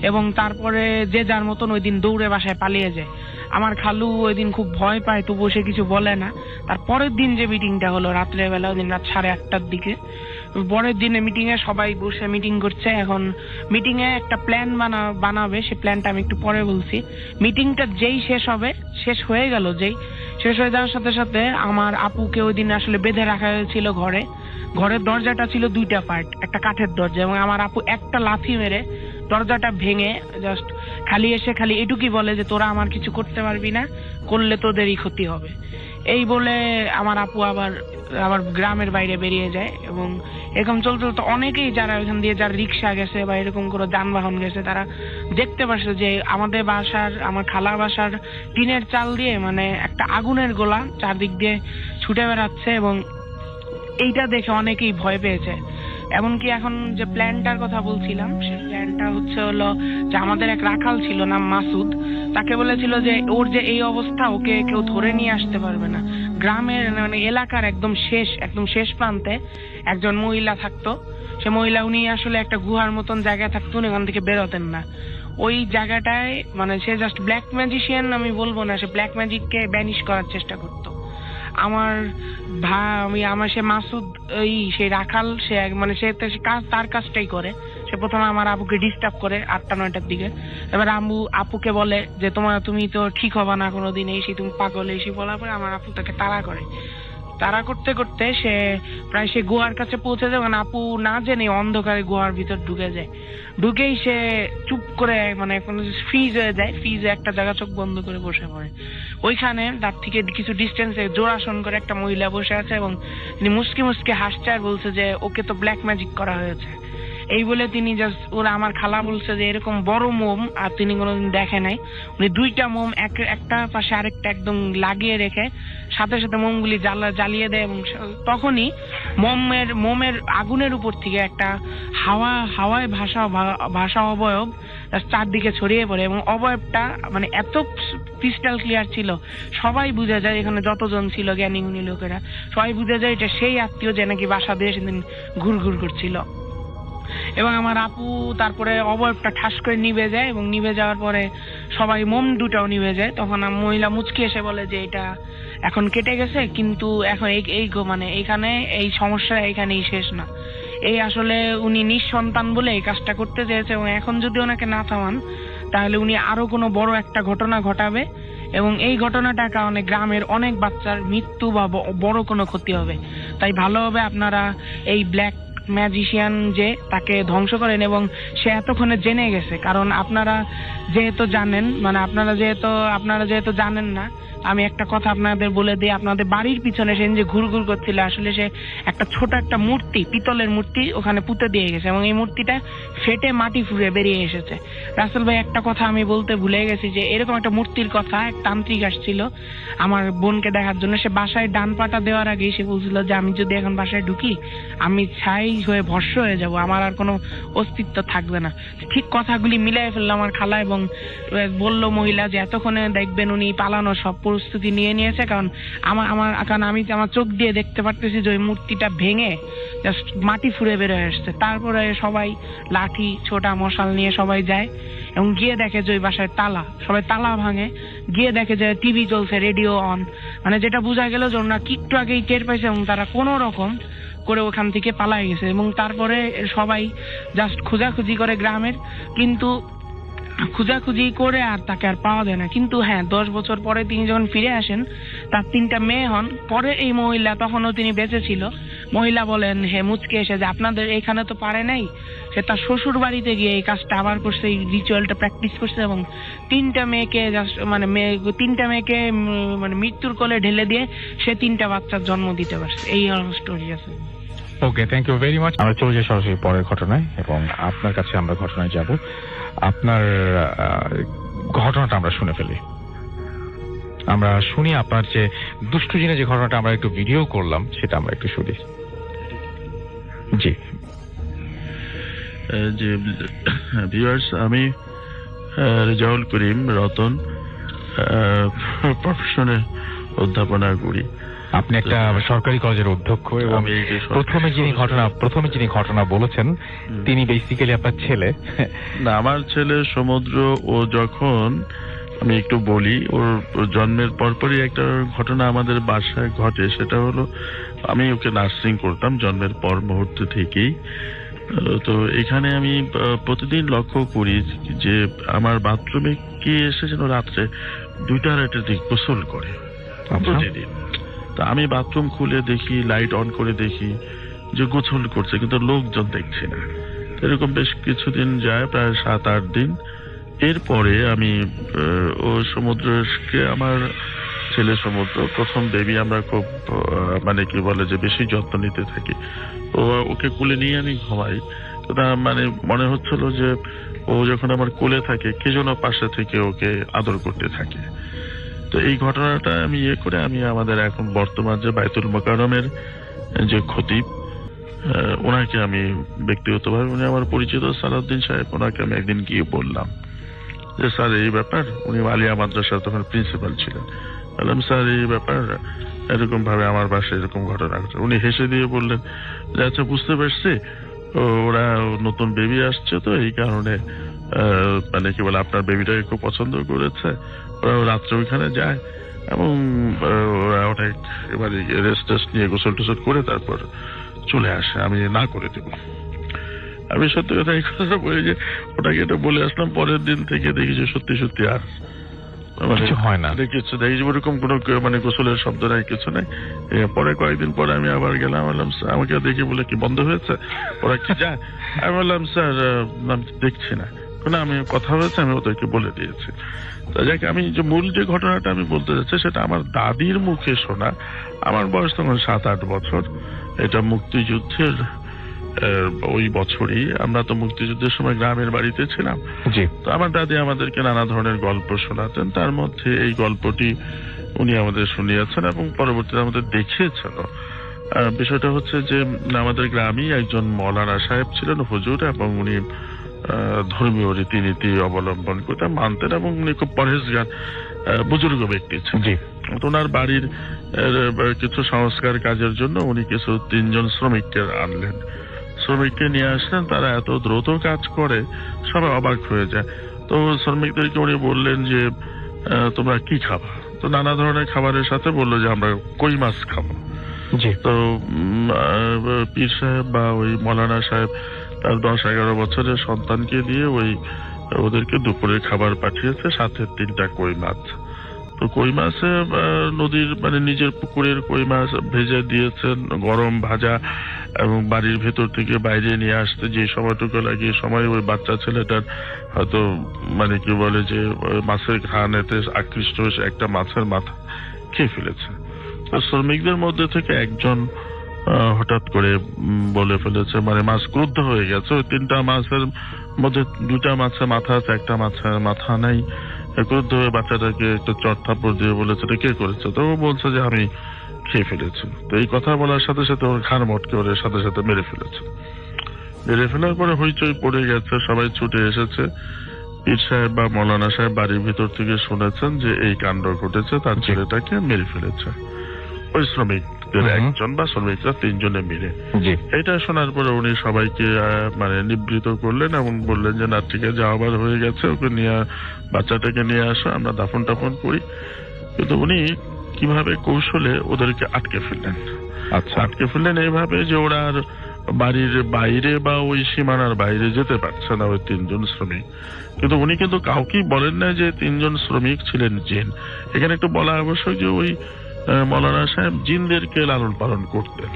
এবং তারপরে যে যার মতন ওই দিন দৌড়ে বাসায় পালিয়ে যায়। আমার খালু ওই দিন খুব ভয় পায়, তবুও সে কিছু বলে না। তারপরের দিন যে মিটিংটা হলো রাত্রের বেলা, ওই দিন রাত 8:30টার দিকে, পরের দিনে মিটিং এ সবাই বসে মিটিং করছে। এখন মিটিং এ একটা প্ল্যান বানাবে, সে প্ল্যানটা আমি একটু পরে বলছি। মিটিংটা যেই শেষ হয়ে যাওয়ার সাথে সাথে আমার আপুকে ওই দিন আসলে বেঁধে রাখা হয়েছিল ঘরের দরজাটা ছিল 2টা পার্ট, একটা কাঠের দরজা, এবং আমার আপু একটা লাথি মেরে দরজাটা ভেঙে জাস্ট খালি এটুকুই বলে যে তোরা আমার কিছু করতে পারবি না, করলে তোদেরই ক্ষতি হবে। এই বলে আমার আপু আবার গ্রামের বাইরে বেরিয়ে যায়। এবং এরকম চলতে চলতে অনেকেই যারা এখান দিয়ে যারা রিক্সা গেছে বা এরকম কোনো যানবাহন গেছে, তারা দেখতে পাচ্ছে যে আমার খালার বাসার টিনের চাল দিয়ে মানে একটা আগুনের গোলা চারদিক দিয়ে ছুটে বেড়াচ্ছে এবং এইটা দেখে অনেকেই ভয় পেয়েছে। এমনকি এখন যে প্ল্যানটার কথা বলছিলাম, সেই প্ল্যানটা হলো যে আমাদের এক রাখাল ছিল নাম মাসুদ, তাকে বলেছিল যে ওর যে এই অবস্থা, ওকে কেউ ধরে নিয়ে আসতে পারবে না। গ্রামের মানে এলাকার একদম শেষ প্রান্তে একজন মহিলা থাকতো। সে মহিলা উনি আসলে একটা গুহার মতন জায়গায় থাকতো, উনি ওখান থেকে বেরোতেন না। ওই জায়গাটায় মানে সে জাস্ট ব্ল্যাক ম্যাজিশিয়ান আমি বলবো না, সে ব্ল্যাক ম্যাজিককে ব্যানিশ করার চেষ্টা করতো। সে মাসুদ সেই রাখাল, সে মানে তার কাজটাই করে। সে প্রথমে আমার আপুকে ডিস্টার্ব করে 8টা-9টার দিকে। এবার আপুকে বলে যে তুমি তো ঠিক হবা না কোনোদিন, তুমি পাগল, বলার পরে আমার আপু তাকে তাড়া করতে করতে সে গুহার কাছে পৌঁছে যায়। মানে আপু না জেনে অন্ধকারে গুহার ভিতর ঢুকেই সে চুপ করে মানে ফ্রিজ হয়ে যায়। ফ্রিজে একটা জায়গা চোখ বন্ধ করে বসে পড়ে। ওইখানে তার থেকে কিছু ডিস্টেন্সে জোড়াসন করে একটা মহিলা বসে আছে এবং তিনি মুসকি মুসকি হাসছে আর বলছে যে ওকে তো ব্ল্যাক ম্যাজিক করা হয়েছে। এই বলে তিনি আমার খালা বলছে যে এরকম বড় মোম আর তিনি কোনোদিন দেখে নাই। উনি 2টা মোম একটা পাশে আরেকটা একদম লাগিয়ে রেখে সাথে সাথে মোমগুলি জ্বালিয়ে দেয় এবং তখনই মোমের আগুনের উপর থেকে একটা হাওয়ায় ভাসা অবয়ব চারদিকে ছড়িয়ে পড়ে এবং অবয়বটা মানে এত ক্রিস্টাল ক্লিয়ার ছিল, সবাই বুঝে যায়, এখানে যতজন ছিল জ্ঞানী গুণী লোকেরা সবাই বুঝে যায় এটা সেই আত্মীয় যে নাকি বাসা দিয়ে সেদিন ঘুরঘুর করছিল। এবং আমার আপু তারপরে অবয়বটা ঠাস করে নিভে যায়, এবং নিভে যাওয়ার পরে সবাই মোম দুটাও নিভে যায়। তখন মহিলা মুচকি এসে বলে যে এটা এখন কেটে গেছে, কিন্তু এখন এই মানে এখানে এই সমস্যা এখানেই শেষ না, এই আসলে উনি নিঃসন্তান বলে এই কাজটা করতে চেয়েছে, এবং এখন যদি ওনাকে না থামান তাহলে উনি আরো কোনো বড় একটা ঘটনা ঘটাবে, এবং এই ঘটনাটার কারণে গ্রামের অনেক বাচ্চার মৃত্যু বা বড় কোনো ক্ষতি হবে। তাই ভালো হবে আপনারা এই ব্ল্যাক ম্যাজিশিয়ান যে তাকে ধ্বংস করেন, এবং সে এতক্ষণে জেনে গেছে। কারণ আপনারা যেহেতু জানেন, মানে আপনারা যেহেতু জানেন না, আমি একটা কথা আপনাদের বলে দিই, আপনাদের বাড়ির পিছনে সে যে ঘুরঘুর করছিল, আসলে সে একটা ছোট একটা মূর্তি, পিতলের মূর্তি ওখানে পুঁতে দিয়ে গেছে, এবং এই মূর্তিটা ফেটে মাটি ফুঁড়ে বেরিয়ে এসেছে। রাসেল ভাই, একটা কথা আমি বলতে ভুলে গেছি যে এরকম একটা মূর্তির কথা এক তান্ত্রিক আসছিল আমার বোনকে দেখার জন্য। সে বাসায় ডান পাটা দেওয়ার আগেই সে বলছিল যে আমি যদি এখন বাসায় ঢুকি আমি ছাই হয়ে ভস্ম হয়ে যাব, আমার আর কোনো অস্তিত্ব থাকবে না। ঠিক কথাগুলি মিলাই ফেললো আমার খালা, এবং বলল মহিলা যে এতক্ষণে দেখবেন উনি পালানো সব প্রস্তুতি নিয়ে নিয়েছে, কারণ আমি আমার চোখ দিয়ে দেখতে পারতেছি যে ওই মূর্তিটা ভেঙে জাস্ট মাটি ফুঁড়ে বেরোয় আসছে। তারপরে সবাই লাঠি ছোটা মশাল নিয়ে সবাই যায়, এবং গিয়ে দেখে যে ওই বাসায় তালা, সবাই তালা ভাঙে, গিয়ে দেখে যে টিভি চলছে, রেডিও অন, মানে যেটা বোঝা গেল যে ওনারা একটু আগেই টের পাইছে, এবং তারা কোনো রকম করে ওখান থেকে পালাই গেছে। এবং তারপরে সবাই জাস্ট খোঁজাখুঁজি করে গ্রামের, কিন্তু খোঁজাখুঁজি করে আর তাকে আর পাওয়া যায় না। কিন্তু হ্যাঁ, 10 বছর পরে তিনি যখন ফিরে আসেন, তার 3টা মেয়ে হন। পরে এই মহিলা, তখনও তিনি বেঁচে ছিল, মহিলা বলেন হে মুচকে এসে যে আপনাদের এখানে তো পারে নাই, সে তার শ্বশুর বাড়িতে গিয়ে এই কাজটা আবার করছে, এই রিচুয়ালটা প্র্যাকটিস করছে, এবং 3টা মেয়েকে মানে মৃত্যুর কোলে ঢেলে দিয়ে সে 3টা বাচ্চার জন্ম দিতে পারছে। এই স্টোরি আছে। ওকে, থ্যাংক ইউ ভেরি মাচ। আমরা চলে যাই সরাসরি পরের ঘটনায়, এবং আপনার কাছে আমরা ঘটনায় যাব। আপনার ঘটনাটা আমরা শুনে ফেলি, আমরা শুনি আপনার যে দুষ্টু জিনে যে ঘটনাটা আমরা একটু ভিডিও করলাম সেটা আমরা একটু শুনি। জি যে ভিউয়ার্স, আমি রেজাউল করিম রতন, প্রফেশনে অধ্যাপনা করি। আপনি একটা সরকারি কলেজের অধ্যক্ষ, এবং প্রথমে যিনি ঘটনা বলেছেন তিনি বেসিক্যালি আপনার ছেলে। না, আমার ছেলে সমুদ্র। ও যখন, আমি একটু বলি, ওর জন্মের পরপরই একটা ঘটনা আমাদের বাসায় ঘটে। সেটা হলো, আমি ওকে নার্সিং করতাম জন্মের পর মুহূর্ত থেকেই। তো এখানে আমি প্রতিদিন লক্ষ্য করি যে আমার বাথরুমে কে এসে যেন রাত্রে 2টা দিক গোসল করে প্রতিদিন। তা আমি বাথরুম খুলে দেখি, লাইট অন করে দেখি যে গোসল করছে, কিন্তু লোকজন দেখছি না। এরকম বেশ কিছুদিন যায়, প্রায় 7-8 দিন। এরপরে আমি ও সমুদ্রকে, আমার ছেলে সমুদ্র, প্রথম বেবি, আমরা খুব মানে কি বলে যে বেশি যত্ন নিতে থাকি। ওকে কোলে নিয়ে আমি ঘুমাই। মানে মনে হচ্ছিল যে ও যখন আমার কোলে থাকে কে যেন পাশে থেকে ওকে আদর করতে থাকে। তো এই ঘটনাটা আমি আমি আমাদের এখন বর্তমান যে বায়তুল মোকাররমের যে খতিব, ওনাকে আমি ব্যক্তিগতভাবে, উনি আমার পরিচিত সালাউদ্দিন সাহেব, ওনাকে আমি একদিন গিয়ে বললাম যে স্যার এই ব্যাপার, উনি আলিয়া মাদ্রাসার তখন প্রিন্সিপাল ছিলেন। বললাম স্যার এই ব্যাপার, এরকম ভাবে আমার বাসায় এরকম ঘটনা ঘটছে। উনি হেসে দিয়ে বললেন যে আচ্ছা, বুঝতে পারছি, ওরা নতুন বেবি আসছে, তো এই কারণে মানে কি বলে আপনার বেবিটাকে খুব পছন্দ করেছে, ওরা রাত্রে ওইখানে যায়, এবং ওরা অনেক এবারে রেস্ট নিয়ে গোসল টোসল করে তারপর চলে আসে, আমি না করে দেব। আমি সত্যি কথা এই কথাটা বলি যে ওটাকে এটা বলে আসলাম, পরের দিন থেকে দেখি যে সত্যি সত্যি আর কিছু হয় না, কিছু দেখি যে ওরকম কোনো মানে গোসলের শব্দ নাই, কিছু নাই। পরে কয়েকদিন পরে আমি আবার গেলাম, বললাম আমাকে দেখি বলে কি বন্ধ হয়েছে, ওরা কি যায়? আমি বললাম স্যার আমি দেখছি না, আমি কথা হয়েছে, আমি ওদেরকে বলে দিয়েছি। যাকে আমি যে মূল যে ঘটনাটা আমি বলতে যাচ্ছি সেটা আমার দাদির মুখে শোনা। আমার বয়স তখন 7-8 বছর। এটা মুক্তিযুদ্ধের ওই বছরই, আমরা তো মুক্তিযুদ্ধের সময় গ্রামের বাড়িতে ছিলাম। তো আমার দাদি আমাদেরকে নানা ধরনের গল্প শোনাতেন, তার মধ্যে এই গল্পটি উনি আমাদের শুনিয়েছেন এবং পরবর্তীতে আমাদের দেখিয়েছেন। বিষয়টা হচ্ছে যে আমাদের গ্রামেই একজন মৌলানা সাহেব ছিলেন, হুজুর, এবং উনি ধর্মীয় রীতিনীতি অবলম্বন করতেন, মানতেন, এবং উনি খুব পরহেজগার বুজুর্গ ব্যক্তি ছিলেন। ওনার বাড়ির কিছু সংস্কার কাজের জন্য উনি কিছু 3 জন শ্রমিককে আনলেন। শ্রমিককে নিয়ে আসলেন, তারা এত দ্রুত কাজ করে সবাই অবাক হয়ে যায়। তো শ্রমিকদেরকে উনি বললেন যে তোমরা কি খাবা? তো নানা ধরনের খাবারের সাথে বললো যে আমরা কই মাছ খাবো। তো পীর সাহেব বা ওই মৌলানা সাহেব তার 10-11 বছরের সন্তানকে দিয়ে ওদেরকে দুপুরে খাবার পাঠিয়েছে, সাথে 3টা কই মাছ। তো কই মাছে নদীর মানে নিজের পুকুরের কই মাছ ভেজে দিয়েছেন, গরম ভাজা, এবং বাড়ির ভেতর থেকে বাইরে নিয়ে আসতে যে সময়টুকু লাগে সময় ওই বাচ্চা ছেলেটার হয়তো মানে কি বলে যে মাছের ঘ্রাণেতে আকৃষ্ট হয়ে একটা মাছের মাথা খেয়ে ফেলেছে। তো শ্রমিকদের মধ্যে থেকে একজন হঠাৎ করে বলে ফেলেছে, মানে মাছ ক্রুদ্ধ হয়ে গেছে, ওই 3টা মাছের মধ্যে 2টা মাছের মাথা আছে, একটা মাছের মাথা নাই। ক্রুদ্ধ হয়ে বাচ্চাটাকে একটা চট থাপ্পড় দিয়ে বলেছে এটা কে করেছে? তো ও বলছে যে আমি খেয়ে ফেলেছি। তো এই কথা বলার সাথে সাথে ওর ঘাড় মটকে ওর সাথে সাথে মেরে ফেলেছে। মেরে ফেলার পরে হইচই পড়ে গেছে, সবাই ছুটে এসেছে। পীর সাহেব বা মৌলানা সাহেব বাড়ির ভিতর থেকে শুনেছেন যে এই কাণ্ড ঘটেছে, তার ছেলেটাকে মেরে ফেলেছে ওই শ্রমিকদের একজন বা শ্রমিকরা 3 জনে মিলে। এটা শোনার পরে উনি সবাইকে মানে নিবৃত করলেন এবং বললেন যে না ঠিক আছে, আবার হয়ে গেছে, ওকে নিয়ে বাচ্চাটাকে নিয়ে আসো, আমরা দাফন টাফন করি। কিন্তু উনি কিভাবে কৌশলে ওদেরকে আটকে ফেললেন। আচ্ছা, আটকে ফেললেন এইভাবে যে ওরা আর বাড়ির বাইরে বা ওই সীমানার বাইরে যেতে পারছে না ওই 3 জন শ্রমিক। কিন্তু উনি কিন্তু কাউকেই বলেন না যে 3 জন শ্রমিক ছিলেন জিন। এখানে একটু বলা আবশ্যক যে ওই মৌলানা সাহেব জিনদেরকে লালন পালন করতেন,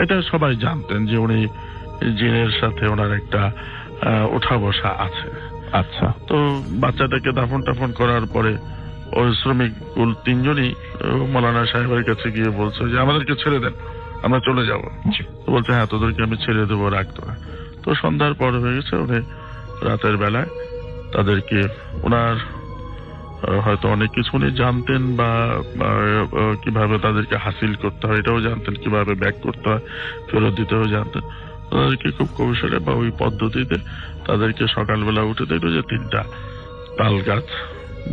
এটা সবাই জানতেন যে উনি জিনের সাথে ওনার একটা ওঠা বসা আছে। আচ্ছা, তো বাচ্চাটাকে দাফন টাফন করার পরে ওই শ্রমিক 3 জনই মৌলানা সাহেবের কাছে গিয়ে বলছে যে আমাদেরকে ছেড়ে দেন, আমরা চলে যাব। বলছে হ্যাঁ তোদেরকে আমি ছেড়ে দেবো, রাখতো না। তো সন্ধ্যার পর হয়ে গেছে, উনি রাতের বেলায় তাদেরকে ওনার হয়তো অনেক কিছু উনি জানতেন বা কিভাবে তাদেরকে হাসিল করতে হয় এটাও জানতেন, কিভাবে ব্যাক করতে হয় ফেরত দিতেও জানতেন। তাদেরকে খুব কৌশলে বা ওই পদ্ধতিতে তাদেরকে সকালবেলা উঠে দেখলো যে 3টা তাল গাছ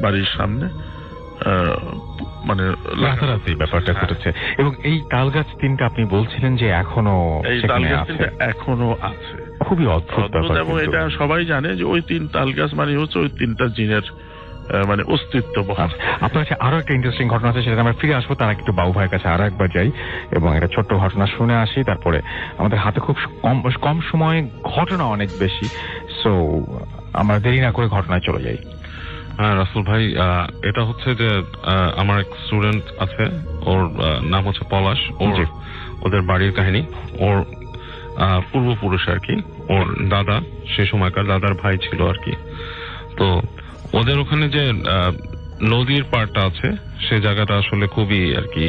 বাড়ির সামনে মানে রাতারাতি ব্যাপারটা ঘটেছে। এবং এই তাল গাছ 3টা আপনি বলছিলেন যে এখনো এই তাল গাছ 3টা এখনো আছে, খুবই অদ্ভুত ব্যাপার। এবং এটা সবাই জানে যে ওই 3 তাল গাছ মানে হচ্ছে ওই 3টা জিনের মানে অস্তিত্ব বহাল। আপনার কাছে আরো একটা ইন্টারেস্টিং ঘটনা আছে, সেটা আমরা ফিরে আসবো। তার একটু বাবু ভাইয়ের কাছে আরো একবার যাই এবং একটা ছোট্ট ঘটনা শুনে আসি। তারপরে আমাদের হাতে খুব কম সময়ে ঘটনা অনেক বেশি, সো আমরা দেরি না করে ঘটনায় চলে যাই। রাসেল ভাই, এটা হচ্ছে যে আমার এক স্টুডেন্ট আছে, ওর নাম হচ্ছে পলাশ। ওদের বাড়ির কাহিনী, ওর পূর্বপুরুষ আর কি, ওর দাদা সে সময়কার দাদার ভাই ছিল আর কি। তো ওদের ওখানে যে নদীর পাড়টা আছে সে জায়গাটা আসলে খুবই আর কি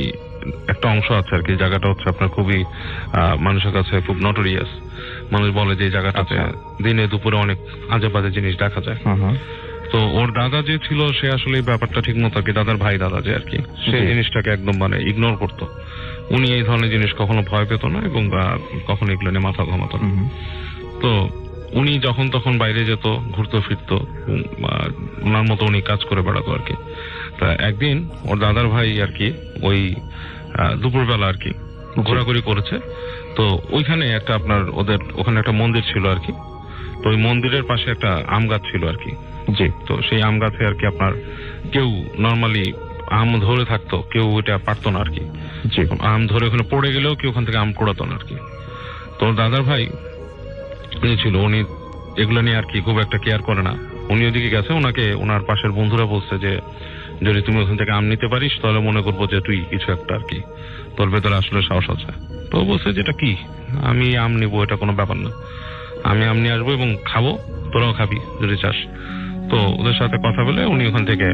একটা অংশ আছে আর কি, জায়গাটা হচ্ছে আপনার খুবই মানুষের কাছে খুব নটোরিয়াস। মানুষ বলে যে জায়গাটাতে দিনে দুপুরে অনেক আজে বাজে জিনিস দেখা যায়। তো ওর দাদা যে ছিল সে আসলে এই ব্যাপারটা ঠিক মতো আর কি, দাদার ভাই দাদা যে আর কি, সে জিনিসটাকে একদম মানে ইগনোর করতো। উনি এই ধরনের জিনিস কখনো ভয় পেত না এবং কখনো এগুলো নিয়ে মাথা ঘামাতো না। তো উনি যখন তখন বাইরে যেত, ঘুরতো ফিরতো, ওনার মতো উনি কাজ করে বেড়াতো আর কি। তা একদিন ওর দাদার ভাই আর কি ওই দুপুরবেলা আর কি ঘোরাঘুরি করেছে। তো ওইখানে একটা আপনার ওদের ওখানে একটা মন্দির ছিল আর কি। তো ওই মন্দিরের পাশে একটা আম গাছ ছিল আর কি। জি, তো সেই আম গাছে আর কি আপনার কেউ নর্মালি আম ধরে থাকতো, কেউ ওইটা পারতো না আর কি। আম ধরে ওখানে পড়ে গেলেও কেউ ওখান থেকে আম কুড়াতো না আর কি। তো দাদার ভাই উনি ছিল, উনি এগুলো নিয়ে আর কি খুব একটা কেয়ার করে না। উনি ওদিকে গেছে, ওনাকে ওনার পাশের বন্ধুরা বলছে যে যদি তুমি ওখান থেকে আম নিতে পারিস তাহলে মনে করবো যে তুই কিছু একটা আর কি, তোর ভেতরে আসলে সাহস আছে। তো বলছে যেটা কি, আমি আম নিবো, এটা কোনো ব্যাপার না, আমি আম নিয়ে আসবো এবং খাবো, তোরাও খাবি যদি চাস। তো ওদের সাথে কথা বলে উনি ওখান থেকে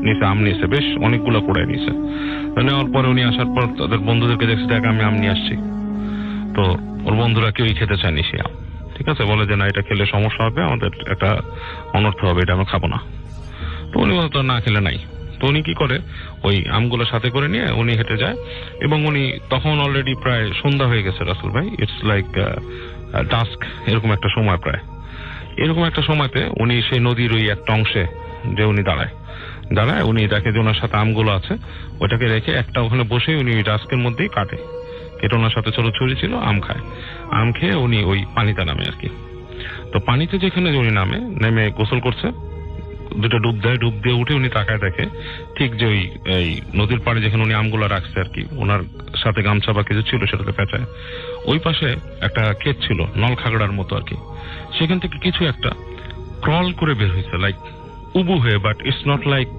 নিচে আম নিয়েছে, বেশ অনেকগুলো কুড়ায় নিয়েছে। নেওয়ার পরে উনি আসার পর তাদের বন্ধুদেরকে দেখছে দেখ আমি আম নিয়ে আসছি। তো ওর বন্ধুরা কেউই খেতে চায়নি সে আম, ঠিক আছে, বলে যে না এটা খেলে সমস্যা হবে, আমাদের একটা অনর্থ হবে, এটা আমরা খাবো না। তো উনি বলতো না খেলে নাই। তো উনি কি করে ওই আমগুলো সাথে করে নিয়ে উনি হেঁটে যায় এবং উনি তখন অলরেডি প্রায় সন্ধ্যা হয়ে গেছে রাসেল ভাই, ইটস লাইক ডাস্ক, এরকম একটা সময়, প্রায় এরকম একটা সময়তে উনি সেই নদীর ওই একটা অংশে যে উনি দাঁড়ায় উনি দেখে যে ওনার সাথে আমগুলো আছে, ওইটাকে রেখে একটা ওখানে বসে উনি ডাস্কের মধ্যেই কাটে। এটা ওনার সাথে চুরি ছিল, আম খায়। আম খেয়ে উনি ওই পানিতে নামে আর কি। তো পানিতে যেখানে উনি নেমে গোসল করছে, দুটো ডুব দেয়, ডুব দিয়ে উঠে উনি তাকায় দেখে ঠিক যে ওই এই নদীর পাড়ে যেখানে উনি আমগুলা রাখছে আর কি, ওনার সাথে গামছা বা কিছু ছিল সেটাতে পেঁচায়, ওই পাশে একটা ক্ষেত ছিল নল খাগড়ার মতো আর কি। সেখান থেকে কিছু একটা ক্রল করে বের হয়েছে, লাইক উবু হয়ে, বাট ইটস নট লাইক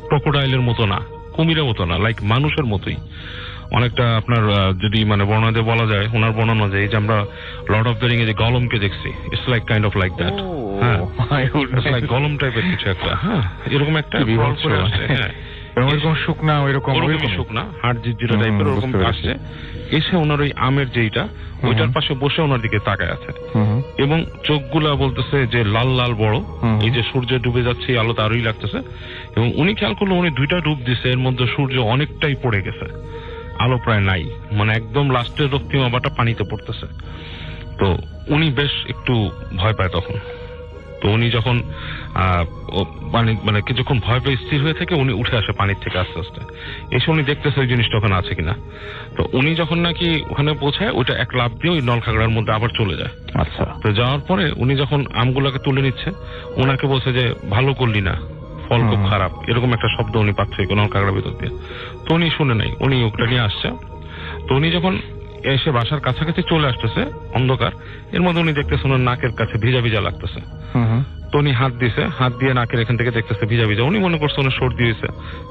ক্রোকোডাইলের মতো না, কুমিরের মতো না, লাইক মানুষের মতোই। অনেকটা আপনার যদি মানে বর্ণনা দিয়ে বলা যায়, ওনার বর্ণনা যায় যে আমরা লর্ড অফ দ্য রিং এ যে গলমকে দেখছি, it's like kind of like that. হ্যাঁ, লাইক গলম টাইপের কিছু একটা। হ্যাঁ, এরকম একটা বিভৎস করে আসছে। হ্যাঁ, ওইরকম শুকনা, ওইরকম শুকনা হাড় জিজিরা টাইপের ওরকম আসছে। এসে ওনার ওই আমের যেইটা ওইটার পাশে বসে ওনার দিকে তাকায় আছে, এবং চোখগুলা বলতেছে যে লাল লাল বড়, এই যে সূর্য ডুবে যাচ্ছে এই আলোতে আরোই লাগতেছে। এবং উনি খেয়াল করলো উনি 2টা ডুব দিছে, এর মধ্যে সূর্য অনেকটাই পড়ে গেছে, আলো প্রায় নাই, মানে একদম লাস্টের রক্তিমাবাটা পানিতে পড়তেছে। তো উনি বেশ একটু ভয় পায় তখন। তো উনি যখন মানে কিছুক্ষণ ভয় পেয়ে স্থির হয়ে থেকে উনি উঠে আসে পানির থেকে আস্তে আস্তে, এসে উনি দেখতেছে ওই জিনিসটা ওখানে আছে কিনা। তো উনি যখন নাকি ওখানে পৌঁছায়, ওইটা এক লাফ দিয়ে ওই নলখাগড়ার মধ্যে আবার চলে যায়। আচ্ছা। তো যাওয়ার পরে উনি যখন আমগুলাকে তুলে নিচ্ছে, ওনাকে বলছে যে ভালো করলি না, ফল খুব খারাপ, এরকম একটা শব্দ উনি পাচ্ছে নলখাগড়ার ভিতর দিয়ে। তো উনি শুনে নাই, উনি ওটা নিয়ে আসছে। তো উনি যখন এসে বাসার কাছাকাছি চলে আসতেছে অন্ধকার, এর মধ্যে উনি দেখতেছে ওনার নাকের কাছে ভিজা ভিজা লাগতেছে। তো উনি হাত দিছে, হাত দিয়ে নাকের এখান থেকে দেখতেছে ভিজা ভিজা। উনি মনে করছে ওনার সর্দি হয়েছে,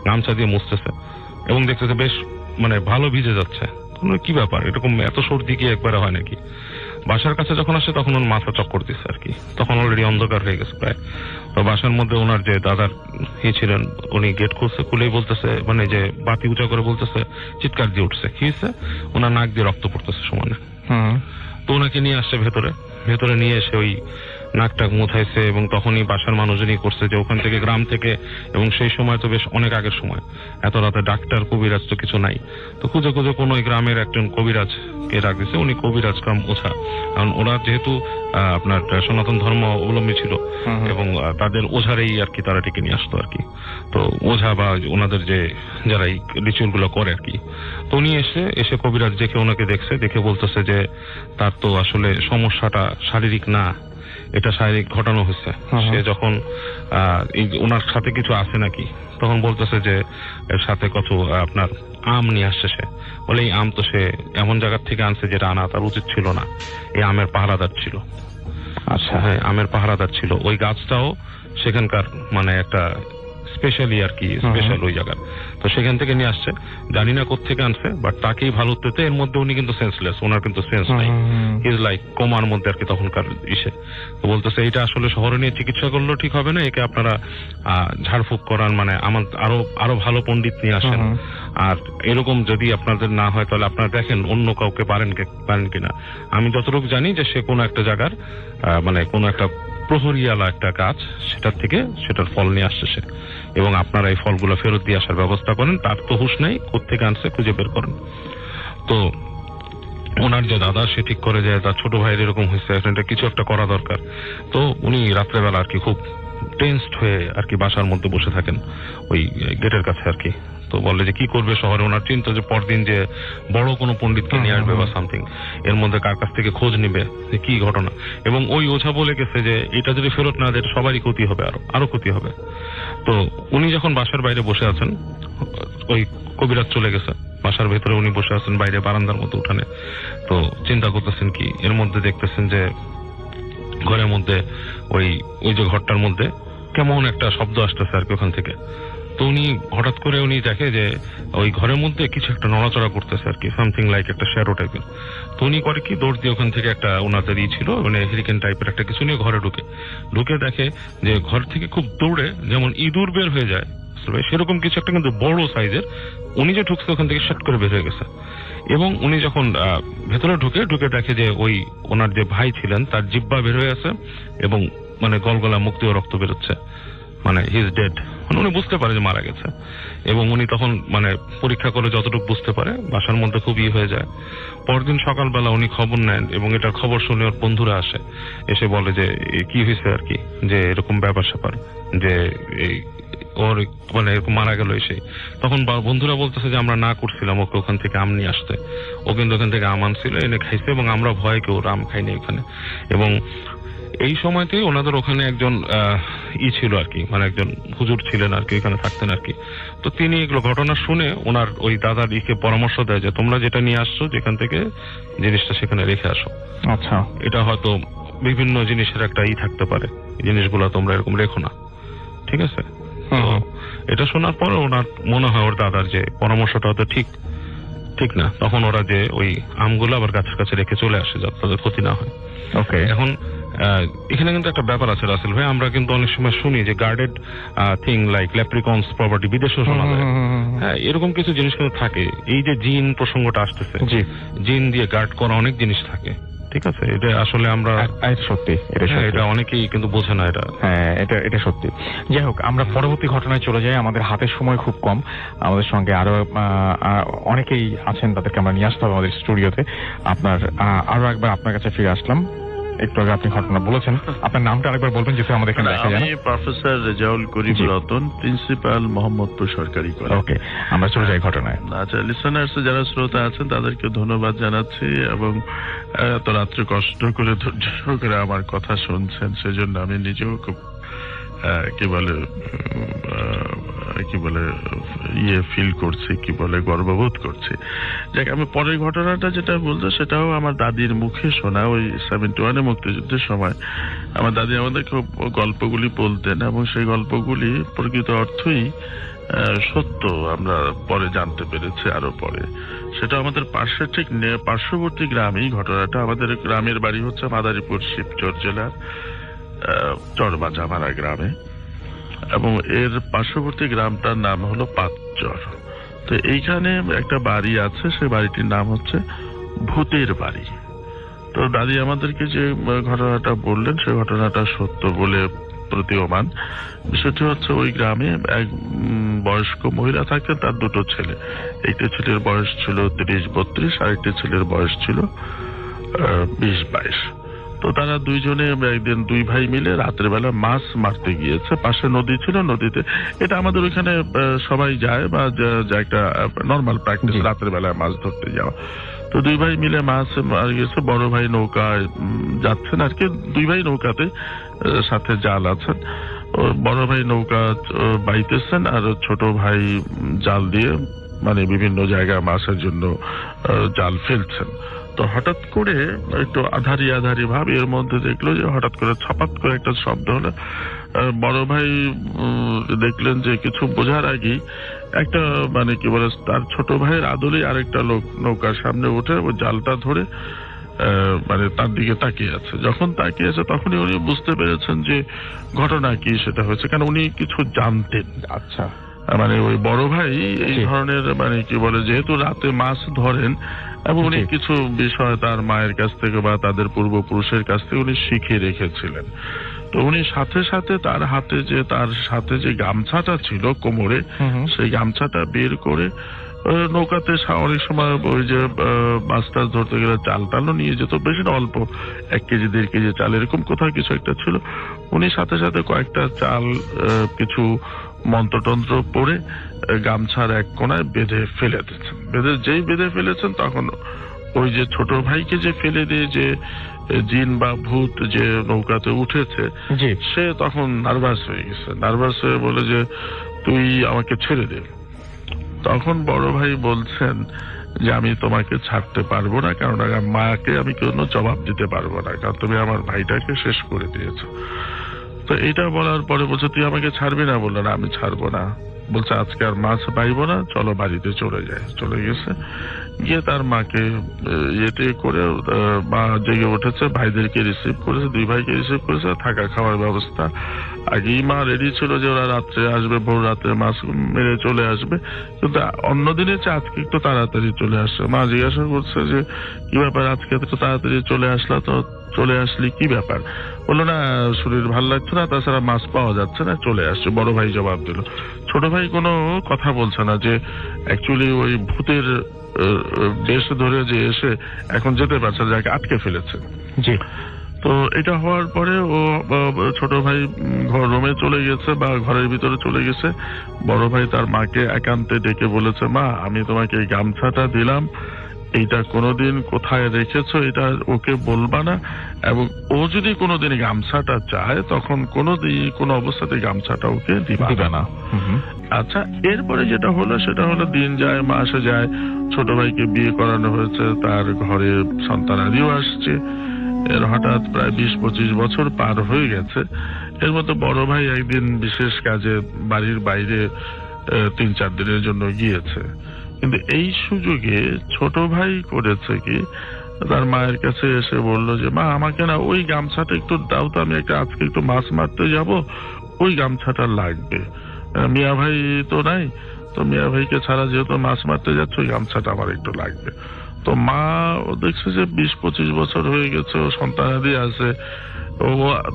গামছা দিয়ে মুছতেছে এবং দেখতেছে বেশ মানে ভালো ভিজে যাচ্ছে। কি ব্যাপার, এরকম এত সর্দি কি একবারে হয় নাকি? বাসার কাছে যখন আসে তখন ওর মাথা চক্কর দিচ্ছে আর কি, তখন অলরেডি অন্ধকার হয়ে গেছে প্রায়। তো বাসার মধ্যে ওনার যে দাদার ছিলেন, উনি গেট খুলছে, খুলেই বলতেছে মানে যে বাতি উঁচা করে বলতেছে, চিৎকার দিয়ে উঠছে, কি হয়েছে? ওনার নাক দিয়ে রক্ত পড়তেছে সমানে। তো ওনাকে নিয়ে আসছে ভেতরে নিয়ে এসে ওই নাকটাক মুথাইছে, এবং তখনই বাসার মানুষজনই করছে যে ওখান থেকে গ্রাম থেকে, এবং সেই সময় তো বেশ অনেক আগের সময়, এত রাতে ডাক্তার কবিরাজ তো কিছু নাই, তো খুঁজে খুঁজে কোন ওই গ্রামের একজন কবিরাজকে ডাক দিছে। উনি কবিরাজ কাম ওঝা, কারণ ওরা যেহেতু আপনার সনাতন ধর্ম অবলম্বী ছিল, এবং তাদের ওঝারেই আর কি তারা ডেকে নিয়ে আসতো আর কি। তো ওঝা বা ওনাদের যে যারা এই রিচুয়াল গুলো করে আর কি। তো উনি এসে কবিরাজ দেখে ওনাকে দেখছে, দেখে বলতেছে যে তার তো আসলে সমস্যাটা শারীরিক না, এটা শারীরিক ঘটানো হয়েছে। সে যখন ওনার সাথে কিছু আছে নাকি, তখন বলতেছে যে এর সাথে কত আপনার আম নিয়ে আসছে সে। বলে এই আম তো সে এমন জায়গার থেকে আনছে যেটা আনা তার উচিত ছিল না, এই আমের পাহারাদার ছিল। আচ্ছা, হ্যাঁ, আমের পাহারাদার ছিল। ওই গাছটাও সেখানকার মানে একটা স্পেশালি আর কি, স্পেশাল ওই জায়গার। তো সেখান থেকে নিয়ে আসছে, জানি না কোত্থেকে আনছে, বাট তাকেই ভালো উঠতে। এর মধ্যে উনি কিন্তু সেন্সলেস, ওনার কিন্তু সেন্স নাই, ইজ লাইক কোমার মধ্যে আর কি তখনকার ইসে। তো বলতেছে এটা আসলে শহরে নিয়ে চিকিৎসা করলেও ঠিক হবে না, একে আপনারা ঝাড়ফুঁক করান, মানে আমার আরো ভালো পণ্ডিত নিয়ে আসেন। আর এরকম যদি আপনাদের না হয় তাহলে আপনারা দেখেন অন্য কাউকে পারেন কিনা। আমি যতটুকু জানি যে সে কোনো একটা জায়গার মানে কোনো একটা প্রহরিয়ালা একটা গাছ, সেটার থেকে সেটার ফল নিয়ে আসছে সে, এবং আপনারা এই ফলগুলো ফেরত দিয়ে আসার ব্যবস্থা করেন। তার তো হুঁশ নেই, কোত্থেকে আনছে খুঁজে বের করেন। তো ওনার যে দাদা, সে ঠিক করে যে তার ছোট ভাইয়ের এরকম হয়েছে, এটা কিছু একটা করা দরকার। তো উনি রাত্রেবেলা আর কি খুব টেন্সড হয়ে আর কি বাসার মধ্যে বসে থাকেন ওই গেটের কাছে আর কি। তো বলে যে কি করবে শহরে, ওনার চিন্তা যে পরদিন যে বড় কোনো পণ্ডিতকে নিয়ে আসবে বা সামথিং, এর মধ্যে কার কাছ থেকে খোঁজ নিবে যে কি ঘটনা। এবং ওই ওঝা বলে গেছে যে এটা যদি ফেরত না দেয় সবারই ক্ষতি হবে, আরো ক্ষতি হবে। তো উনি যখন বাসার বাইরে বসে আছেন, ওই কবিরাজ চলে গেছে, বাসার ভেতরে উনি বসে আছেন বাইরে বারান্দার মতো উঠানে। তো চিন্তা করতেছেন কি, এর মধ্যে দেখতেছেন যে ঘরের মধ্যে ওই যে ঘরটার মধ্যে কেমন একটা শব্দ আসতেছে আর কি ওখান থেকে। তো উনি হঠাৎ করে উনি দেখে যে ওই ঘরের মধ্যে কিছু একটা নড়াচড়া করতেছে আর কি, সামথিং লাইক একটা শ্যাডো টাইপের। তো উনি করে কি, দৌড় দিয়ে ওখান থেকে একটা ওনাদের ছিল মানে হেরিকেন টাইপের একটা কিছু নিয়ে ঘরে ঢুকে দেখে যে ঘর থেকে খুব দৌড়ে যেমন ইঁদুর বের হয়ে যায় সেরকম কিছু একটা কিন্তু বড় সাইজের, উনি যে ঢুকছে ওখান থেকে শট করে বের হয়ে গেছে। এবং উনি যখন ভেতরে ঢুকে দেখে যে ওই ওনার যে ভাই ছিলেন তার জিহ্বা বের হয়ে আছে, এবং মানে গলগলা মুখ দিয়ে রক্ত বেরোচ্ছে, মানে হি ইজ ডেড। মানে উনি বুঝতে পারে যে মারা গেছে। এবং উনি তখন মানে পরীক্ষা করে যতটুকু বুঝতে পারে বাসার মধ্যে খুব হয়ে যায়। পরদিন সকালবেলা উনি খবর নেন, এবং এটার খবর শুনে ওর বন্ধুরা এসে বলে যে কি হয়েছে আর কি, যে এরকম ব্যাপার স্যাপার, যে ওর মানে এরকম মারা গেল এসে, তখন বন্ধুরা বলতেছে যে আমরা না করছিলাম ওকে ওখান থেকে আম নিয়ে আসতে, ও কিন্তু ওখান থেকে আম আনছিল, এনে খাইছে, এবং আমরা ভয়ে কেউ আম খাইনি ওখানে। এবং এই সময়তে ওনাদের ওখানে একজন ছিল আর কি, মানে একজন হুজুর ছিলেন আর কি, এখানে থাকতেন আর কি। তো তিনি এগুলো ঘটনা শুনে ওনার ওই দাদার পরামর্শ দেয় যে তোমরা যেটা নিয়ে আসছো যেখান থেকে জিনিসটা সেখানে রেখে আসো। আচ্ছা, এটা হয়তো বিভিন্ন জিনিসের একটা থাকতে পারে, জিনিসগুলো তোমরা এরকম রেখো না, ঠিক আছে? তো এটা শোনার পরে ওনার মনে হয় ওর দাদার যে পরামর্শটা হয়তো ঠিক না, তখন ওরা যে ওই আমগুলো আবার গাছের কাছে রেখে চলে আসে যাতে তাদের ক্ষতি না হয়। ওকে, এখন এখানে কিন্তু একটা ব্যাপার আছে রাসেল ভাই, আমরা কিন্তু অনেক সময় শুনি যে গার্ডেড থিং লাইক ল্যাপ্রিকনস প্রপার্টি বিদেশেও শোনা যায়। হ্যাঁ, এরকম কিছু জিনিস কিন্তু থাকে। এই যে জিন প্রসঙ্গটা আসতেছে, জিন দিয়ে গার্ড করা অনেক জিনিস থাকে, ঠিক আছে? এটা আসলে আমরা সত্যি এটা অনেকেই কিন্তু বোঝে না এটা। হ্যাঁ, এটা সত্যি। যাই হোক, আমরা পরবর্তী ঘটনায় চলে যাই। আমাদের হাতের সময় খুব কম, আমাদের সঙ্গে আরো অনেকেই আছেন, তাদেরকে আমরা নিয়ে আসতে হবে আমাদের স্টুডিওতে। আরো একবার আপনার কাছে ফিরে আসলাম। একটু আগে আপনি ঘটনা বলেছেন, আপনার নামটা আরেকবার বলবেন যেহেতু আমাদের এখানে দেখা যায় না। আমি প্রফেসর রেজাউল করিম রতন, প্রিন্সিপাল মোহাম্মদপুর সরকারি কলেজ। ওকে, আমরা চলে যাই ঘটনায়। আচ্ছা, লিসনার্স যারা শ্রোতা আছেন তাদেরকে ধন্যবাদ জানাচ্ছি, এবং এত রাত্রে কষ্ট করে ধৈর্য সহকারে আমার কথা শুনছেন, সেজন্য আমি নিজেও খুব কি বলে ফিল করছি, গর্ববোধ করছি। যাক, আমি পরের ঘটনাটা যেটা বলতো সেটাও আমার দাদির মুখে শোনা। ওই 71-এ মুক্তিযুদ্ধের সময় আমার দাদি আমাদের খুব গল্পগুলি বলতেন, এবং সেই গল্পগুলি প্রকৃত অর্থই সত্য আমরা পরে জানতে পেরেছি আরো পরে। সেটা আমাদের ঠিক পার্শ্ববর্তী গ্রামেই ঘটনাটা। আমাদের গ্রামের বাড়ি হচ্ছে মাদারীপুর শিবচর জেলার চরবাজামারা গ্রামে, এবং এর পার্শ্ববর্তী গ্রামটার নাম হলো পাঁচচর। তো এইখানে একটা বাড়ি আছে, সেই বাড়িটির নাম হচ্ছে ভূতের বাড়ি। তো দাদি আমাদেরকে যে ঘটনাটা বললেন সেই ঘটনাটা সত্য বলে প্রতীয়মান। বিষয়টি হচ্ছে ওই গ্রামে এক বয়স্ক মহিলা থাকতেন, তার দুটো ছেলে। একটা ছেলের বয়স ছিল 30-32, আরেকটি ছেলের বয়স ছিল 20-22। তো তারা দুইজনে একদিন দুই ভাই মিলে রাতের বেলা মাছ মারতে গিয়েছে। পাশে নদী ছিল, নদীতে, এটা আমাদের ওইখানে সবাই যায় বা একটা নর্মাল প্র্যাকটিস রাতের বেলায় মাছ ধরতে যাওয়া। তো দুই ভাই মিলে মাছ মার গিয়েছে। বড় ভাই নৌকায় যাচ্ছেন আর কি, দুই ভাই নৌকাতে, সাথে জাল আছেন। বড় ভাই নৌকা বাইতেছেন আর ছোট ভাই জাল দিয়ে মানে বিভিন্ন জায়গায় মাছের জন্য জাল ফেলছেন। তো হঠাৎ করে একটু আধারি ভাব, এর মধ্যে দেখলো যে হঠাৎ করে ছপাত করে একটা শব্দ হলো। বড় ভাই দেখলেন যে কিছু বোঝার আগেই একটা মানে কি বলে তার ছোট ভাইয়ের আদলে আরেকটা লোক নৌকার সামনে উঠে ওই জালটা ধরে মানে তার দিকে তাকিয়ে আছে। যখন তাকিয়ে আছে তখনই উনি বুঝতে পেরেছেন যে ঘটনা কি সেটা হয়েছে, কারণ উনি কিছু জানতেন। আচ্ছা, মানে ওই বড় ভাই এই ধরনের মানে কি বলে যেহেতু রাতে মাছ ধরেন, এবং উনি কিছু বিষয় তার মায়ের কাছ থেকে বা তাদের পূর্বপুরুষের কাছ থেকে উনি শিখে রেখেছিলেন। তো উনি সাথে সাথে তার সাথে যে গামছাটা ছিল কোমরে, সেই গামছাটা বের করে নৌকাতে অনেক সময় ওই যে মাছ টাছ ধরতে গেলে চাল টালও নিয়ে যেত, বেশি না, অল্প 1 কেজি 1.5 কেজি চাল এরকম কোথাও কিছু একটা ছিল। উনি সাথে সাথে কয়েকটা চাল কিছু মন্ত্রতন্ত্র পড়ে গামছার এক কোনায় বেঁধে ফেলে দিচ্ছেন। বেঁধে ফেলেছেন তখন ওই যে ছোট ভাইকে যে ফেলে দিয়ে যে জিন বা ভূত যে নৌকাতে উঠেছে সে তখন নার্ভাস হয়ে গেছে। নার্ভাস হয়ে বলে যে তুই আমাকে ছেড়ে দে। তখন বড় ভাই বলছেন যে আমি তোমাকে ছাড়তে পারবো না, কারণ মাকে আমি কোনো জবাব দিতে পারবো না, কারণ তুমি আমার ভাইটাকে শেষ করে দিয়েছো। তো এটা বলার পরে বলছে তুই আমাকে ছাড়বি না? বললো না, আমি ছাড়বো না। বলছে আজকে আর মাছ পাইবো না, চলো বাড়িতে চলে যায়। চলে গেছে, গিয়ে তার মাকে ইয়েতে করে মা জেগে উঠেছে, ভাইদেরকে রিসিভ করেছে, দুই ভাইকে রিসিভ করেছে, থাকা খাওয়ার ব্যবস্থা আগেই মা রেডি ছিল যে ওরা রাত্রে আসবে, ভোর রাত্রে মাছ মেরে চলে আসবে। কিন্তু অন্যদিনের চেয়ে আজকে একটু তাড়াতাড়ি চলে আসছে। মা জিজ্ঞাসা করছে যে কি ব্যাপার, আজকে তো তাড়াতাড়ি চলে আসলা, তো চলে আসলি কি ব্যাপার? বললো না, শরীর ভালো লাগছে না, তাছাড়া মাছ পাওয়া যাচ্ছে না, চলে আসছে। বড় ভাই জবাব দিল। ছোট ভাই কোনো কথা বলছে না যে অ্যাকচুয়ালি ওই ভূতের বেশ ধরে যে এসে এখন যেতে পারছে, যাকে আটকে ফেলেছে। জি। তো এটা হওয়ার পরে ও ছোট ভাই রুমে চলে গেছে বা ঘরের ভিতরে চলে গেছে। বড় ভাই তার মাকে একান্তে ডেকে বলেছে, মা আমি তোমাকে এই গামছাটা দিলাম, এইটা কোনোদিন কোথায় রেখেছো এটা ওকে বলবা না, এবং ও যদি কোনোদিন গামছাটা চায় তখন কোনো অবস্থাতে গামছাটা ওকে দিবা না। আচ্ছা, এরপরে যেটা হলো সেটা হলো দিন যায় মাসে যায়, ছোট ভাইকে বিয়ে করানো হয়েছে, তার ঘরে সন্তানাদিও আসছে। এর হঠাৎ প্রায় 20-25 বছর পার হয়ে গেছে। এর মধ্যে বড় ভাই একদিন বিশেষ কাজে বাড়ির বাইরে 3-4 দিনের জন্য গিয়েছে। কিন্তু এই সুযোগে ছোট ভাই করেছে কি, তার মায়ের কাছে এসে বলল যে মা আমাকে না ওই গামছাটা একটু দাও তো, আমি আজকে একটু মাছ মারতে যাব, ওই গামছাটা লাগবে। মিয়া ভাই তো নাই, তো মিয়া ভাইকে ছাড়া যেহেতু মাছ মারতে যাচ্ছে ওই গামছাটা আমার একটু লাগবে। তো মা দেখছে যে 20-25 বছর হয়ে গেছে, ও সন্তানাদি আছে, ও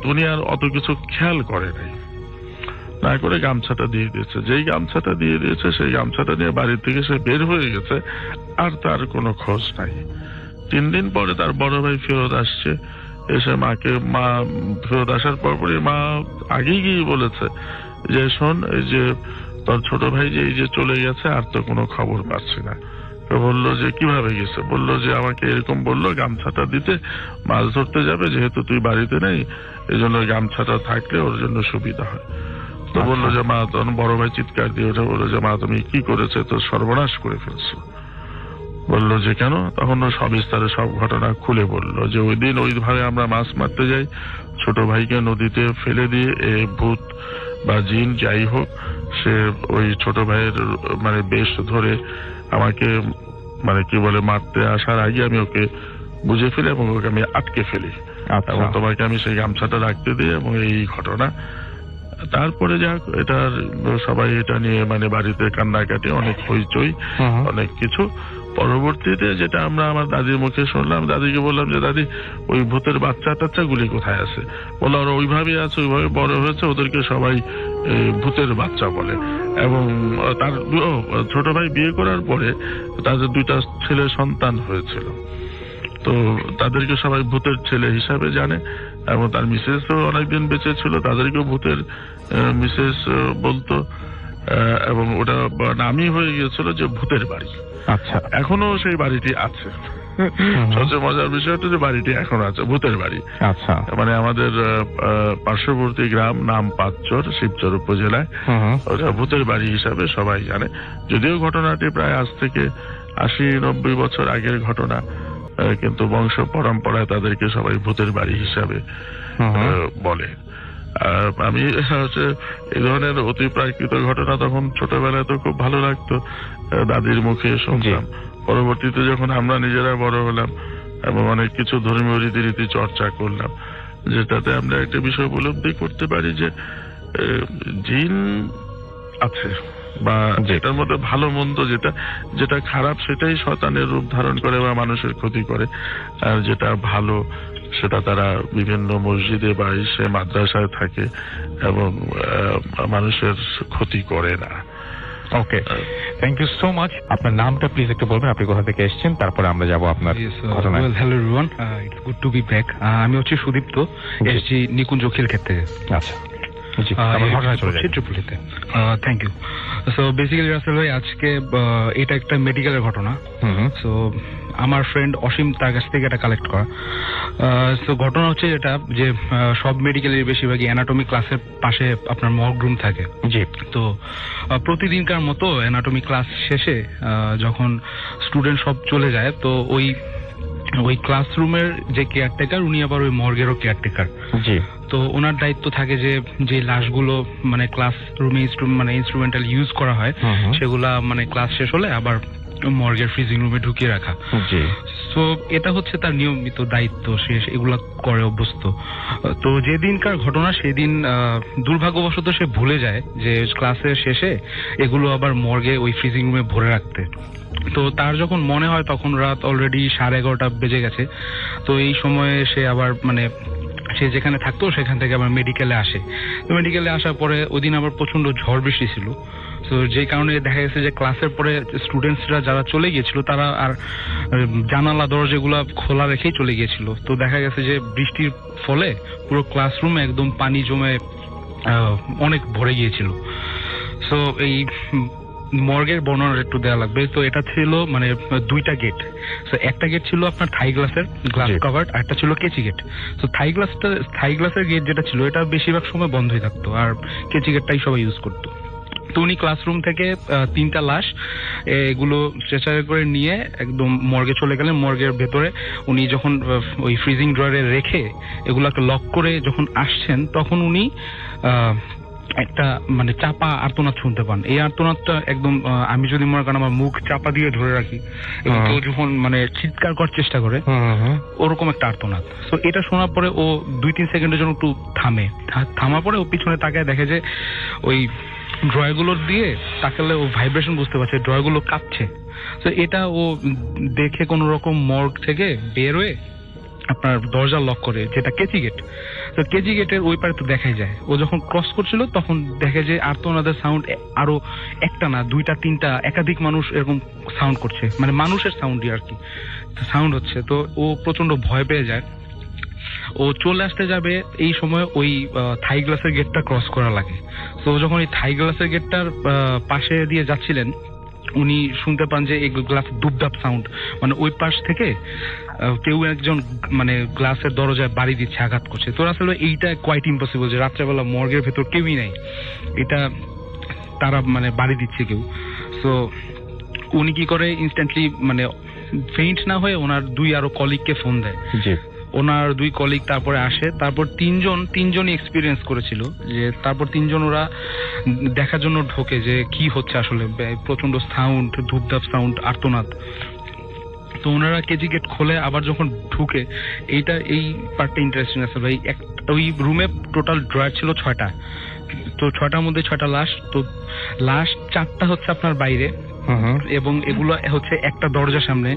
দুনিয়ার অত কিছু খেয়াল করে নাই, না করে গামছাটা দিয়ে দিয়েছে। যেই গামছাটা দিয়ে দিয়েছে সেই গামছাটা নিয়ে বাড়ি থেকে সে বের হয়ে গেছে, আর তার কোনো খোঁজ নাই। 3 দিন পরে তার বড় ভাই ফেরত আসছে, এসে মা ফেরত আসার পরপরই মা আগেই গিয়ে বলেছে যে শোন, এই যে তোর ছোট ভাই যে এই যে চলে গেছে আর তো কোনো খবর পাচ্ছি না। তো বললো যে কিভাবে গেছে, বললো যে আমাকে এরকম বললো গামছাটা দিতে, মাছ ধরতে যাবে, যেহেতু তুই বাড়িতে নেই এই জন্য গামছাটা থাকলে ওর জন্য সুবিধা হয়। তো বললো যে মা, তখন বড় ভাই চিৎকার দিয়ে ওঠে, বললো যে মা তুমি কি করেছে, তো সর্বনাশ করে ফেলছো। বললো যে কেন, তখন সবিস্তারে সব ঘটনা খুলে বললো যে ওই দিন ওইভাবে আমরা মাছ মারতে যাই, ছোট ভাইকে নদীতে ফেলে দিয়ে ভূত বা জিন যাই হোক সে ওই ছোট ভাইয়ের মানে বেশ ধরে আমাকে মানে কি বলে মারতে আসার আগে আমি ওকে বুঝে ফেলি এবং ওকে আমি আটকে ফেলি, এবং তোমাকে আমি সেই গামছাটা রাখতে দিই, এবং এই ঘটনা। তারপরে যাক এটার সবাই এটা নিয়ে মানে বাড়িতে কান্নাকাটি, অনেক হইচই, অনেক কিছু। পরবর্তীতে যেটা আমরা আমার দাদির মুখে শুনলাম, দাদিকে বললাম যে দাদি ওই ভূতের বাচ্চা গুলি কোথায় আছে? বললো ওরা ওইভাবেই আছে, ওইভাবে বড় হয়েছে, ওদেরকে সবাই ভূতের বাচ্চা বলে। এবং তার ছোট ভাই বিয়ে করার পরে তাদের 2টা ছেলে সন্তান হয়েছিল, তো তাদেরকে সবাই ভূতের ছেলে হিসাবে জানে, এবং তার মিসেসও অনেকদিন বেঁচে ছিল, তাদেরকেও ভূতের মিসেস বলতো, এবং ওটা নামই হয়ে গিয়েছিল যে ভূতের বাড়ি। আচ্ছা, এখনো সেই বাড়িটি আছে। সবচেয়ে মজার বিষয় হচ্ছে যে বাড়িটি এখনো আছে, ভূতের বাড়ি। আচ্ছা, মানে আমাদের পার্শ্ববর্তী গ্রাম নাম পাঁচচর, শিবচর উপজেলায়, ওটা ভূতের বাড়ি হিসাবে সবাই জানে। যদিও ঘটনাটি প্রায় আজ থেকে 80-90 বছর আগের ঘটনা, কিন্তু বংশ পরম্পরায় তাদেরকে সবাই ভূতের বাড়ি হিসাবে বলে। আমি হচ্ছে এই ধরনের অতি প্রাকৃত ঘটনা তখন ছোটবেলায় তো খুব ভালো লাগতো, দাদির মুখে শুনতাম। পরবর্তীতে যখন আমরা নিজেরা বড় হলাম এবং অনেক কিছু ধর্মীয় রীতিনীতি চর্চা করলাম, যেটাতে আমরা একটা বিষয় উপলব্ধি করতে পারি যে জিন আছে, বা যেটার মধ্যে ভালো মন্দ, যেটা খারাপ সেটাই শয়তানের রূপ ধারণ করে বা মানুষের ক্ষতি করে, আর যেটা ভালো সেটা তারা বিভিন্ন মসজিদে বা সে মাদ্রাসায় থাকে এবং মানুষের ক্ষতি করে না। ওকে, থ্যাংক ইউ সো মাচ। আপনার নামটা প্লিজ একটু বলবেন, আপনি কোথা থেকে এসেছেন, তারপরে আমরা যাব আপনার ঘটনায়। Hello everyone, it's good to be back. আমি হচ্ছে সুদীপ্ত, এসেছি নিকুঞ্জ খিলক্ষেত থেকে। আচ্ছা, ত্রিপুলিতে। Thank you. So basically Rasel ভাই, আজকে এটা একটা মেডিকেলের ঘটনা। সো আমার ফ্রেন্ড অসীম তার কাছ থেকে এটা কালেক্ট করা। সো ঘটনা হচ্ছে যেটা, যে সব মেডিকেলের বেশিরভাগই অ্যানাটমি ক্লাসের পাশে আপনার মর্গ রুম থাকে। জি। তো প্রতিদিনকার মতো অ্যানাটমি ক্লাস শেষে যখন স্টুডেন্ট সব চলে যায়, তো ওই ক্লাসরুমের যে কেয়ারটেকার, উনি আবার ওই মর্গেরও কেয়ারটেকার। জি। তো ওনার দায়িত্ব থাকে যে লাশগুলো মানে ক্লাসরুমে মানে ইনস্ট্রুমেন্টাল ইউজ করা হয়, সেগুলা মানে ক্লাস শেষ হলে আবার মর্গের ফ্রিজিং রুমে ঢুকিয়ে রাখা। জি। তো এটা হচ্ছে তার নিয়মিত দায়িত্ব, সে এগুলা করে অভ্যস্ত। তো যেদিনকার ঘটনা সেদিন দুর্ভাগ্যবশত সে ভুলে যায় যে ক্লাসের শেষে এগুলো আবার মর্গে ওই ফ্রিজিং রুমে ভরে রাখতে। তো তার যখন মনে হয় তখন রাত অলরেডি 11:30 বেজে গেছে। তো এই সময়ে সে আবার মানে সে যেখানে থাকতো সেখান থেকে আবার মেডিকেলে আসে। তো মেডিকেলে আসার পরে ওই দিন আবার প্রচন্ড ঝড় বৃষ্টি ছিল। তো যে কারণে দেখা গেছে যে ক্লাসের পরে স্টুডেন্টসরা যারা চলে গিয়েছিল তারা আর জানালা দরজাগুলো খোলা রেখেই চলে গিয়েছিল। তো দেখা গেছে যে বৃষ্টির ফলে পুরো ক্লাসরুমে একদম পানি জমে অনেক ভরে গিয়েছিল। সো এই মর্গের বর্ণনা একটু দেওয়া লাগবে। তো এটা ছিল মানে 2টা গেট। তো একটা গেট ছিল আপনার থাই গ্লাসের গ্লাস কভার্ড, আর একটা ছিল কেচি গেট। তো থাই গ্লাসের গেট যেটা ছিল এটা বেশিরভাগ সময় বন্ধই থাকতো, আর কেচি গেটটাই সবাই ইউজ করতো। তো উনি ক্লাসরুম থেকে 3টা লাশ এগুলো স্ট্রেচারে করে নিয়ে একদম মর্গে চলে গেলেন। মর্গের ভেতরে উনি যখন ওই ফ্রিজিং ড্রয়ারে রেখে এগুলাকে লক করে যখন আসছেন তখন উনি একটা মানে চাপা আর্তনাদ শুনতে পান। এই আর্তনাদটা একদম আমি যদি মনে করেন আমার মুখ চাপা দিয়ে ধরে রাখি এবং কেউ যখন মানে চিৎকার করার চেষ্টা করে ওরকম একটা আর্তনাদ। তো এটা শোনার পরে ও 2-3 সেকেন্ডের জন্য একটু থামার পরে ও পিছনে তাকায় দেখে যে ওই ড্রয়ারগুলোর দিয়ে তাকালে ও ভাইব্রেশন বুঝতে পারছে, ড্রয়ারগুলো কাঁপছে। তো এটা ও দেখে কোন রকম মর্গ থেকে বের হয়ে আপনার দরজা লক করে, যেটা কেচি গেট। তো কেচি গেটের ওই পারে তো দেখাই যায় ও যখন ক্রস করছিল তখন দেখে যে আর্তনাদের সাউন্ড আরো একটা না 2টা 3টা একাধিক মানুষ এরকম সাউন্ড করছে, মানে মানুষের সাউন্ডই আর কি সাউন্ড হচ্ছে। তো ও প্রচন্ড ভয় পেয়ে যায়। ও চলে আসতে যাবে এই সময় ওই থাই গ্লাসের গেটটা ক্রস করা লাগে। তো যখন এই থাই গ্লাসের গেটটার পাশে দিয়ে যাচ্ছিলেন উনি শুনতে পান যে এই গ্লাস দুপদাপ সাউন্ড, মানে ওই পাশ থেকে কেউ একজন মানে গ্লাসের দরজায় বাড়ি দিচ্ছে, আঘাত করছে। তো আসলে এইটা কোয়াইট ইম্পসিবল যে রাত্রেবেলা মর্গের ভেতর কেউই নাই, এটা তারা মানে বাড়ি দিচ্ছে কেউ। সো উনি কি করে ইনস্ট্যান্টলি মানে ফেইন্ট না হয়ে ওনার 2 আরো কলিগকে ফোন দেয়। ওনার 2 কলিগ তারপরে আসে। তারপর তিনজনই এক্সপিরিয়েন্স করেছিল যে তারপর 3জন ওরা দেখার জন্য ঢোকে যে কি হচ্ছে আসলে, প্রচন্ড সাউন্ড, ধূপধাপ সাউন্ড, আর্তনাদ। তো ওনারা কেজি গেট খোলে আবার যখন ঢুকে, এই পার্টটা ইন্টারেস্টিং আছে ভাই। ওই রুমে টোটাল ড্রয়ার ছিল 6টা। তো 6টার মধ্যে 6টা লাশ। তো লাশ 4টা হচ্ছে আপনার বাইরে এবং এগুলো হচ্ছে একটা দরজার সামনে,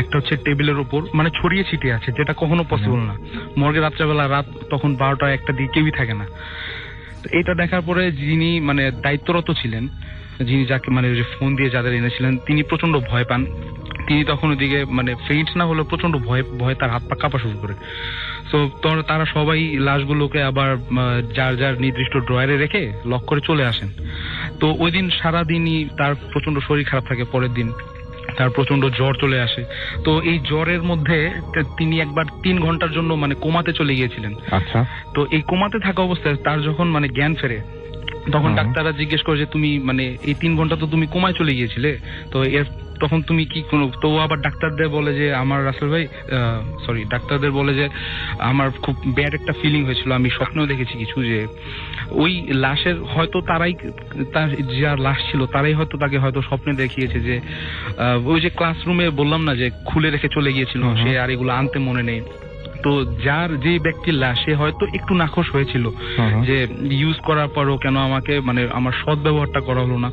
একটা হচ্ছে টেবিলের উপর, মানে ছড়িয়ে ছিটিয়ে আছে, যেটা কখনো পসিবল না। মর্গে রাত্রেবেলা রাত তখন 12টা 1টা দিয়ে কেউই থাকে না। তো এটা দেখার পরে যিনি মানে দায়িত্বরত ছিলেন, যিনি যাকে মানে ফোন দিয়ে যাদের এনেছিলেন, তিনি প্রচন্ড ভয় পান। তিনি তখন ওদিকে মানে ফেইন্ট না হলেও প্রচন্ড ভয় তার হাত পা কাঁপা শুরু করে। তো তারা সবাই লাশগুলোকে আবার যার যার নির্দিষ্ট ড্রয়ারে রেখে লক করে চলে আসেন। তো ওই দিন সারাদিনই তার প্রচন্ড শরীর খারাপ থাকে। পরের দিন তার প্রচন্ড জ্বর চলে আসে। তো এই জ্বরের মধ্যে তিনি একবার 3 ঘন্টার জন্য মানে কোমাতে চলে গিয়েছিলেন। আচ্ছা। তো এই কোমাতে থাকা অবস্থায় তার যখন মানে জ্ঞান ফেরে তখন ডাক্তাররা জিজ্ঞেস করে যে তুমি মানে এই 3 ঘন্টা তো তুমি কোমায় চলে গিয়েছিলে, তো তখন তুমি কি কোনো, তো আবার ডাক্তারদের বলে যে আমার রাসেল ভাই ডাক্তারদের বলে যে আমার খুব ব্যাড একটা ফিলিং হয়েছিল, আমি স্বপ্নেও দেখেছি কিছু, যে ওই লাশের হয়তো তারাই, তার যার লাশ ছিল তারাই হয়তো তাকে হয়তো স্বপ্নে দেখিয়েছে যে ওই যে ক্লাসরুমে বললাম না যে খুলে রেখে চলে গিয়েছিল, সে আর এগুলো আনতে মনে নেই। তো যার যে ব্যক্তির লাশ সে হয়তো একটু নাখোশ হয়েছিল যে ইউজ করার পরও কেন আমাকে মানে আমার সৎ ব্যবহারটা করা হলো না,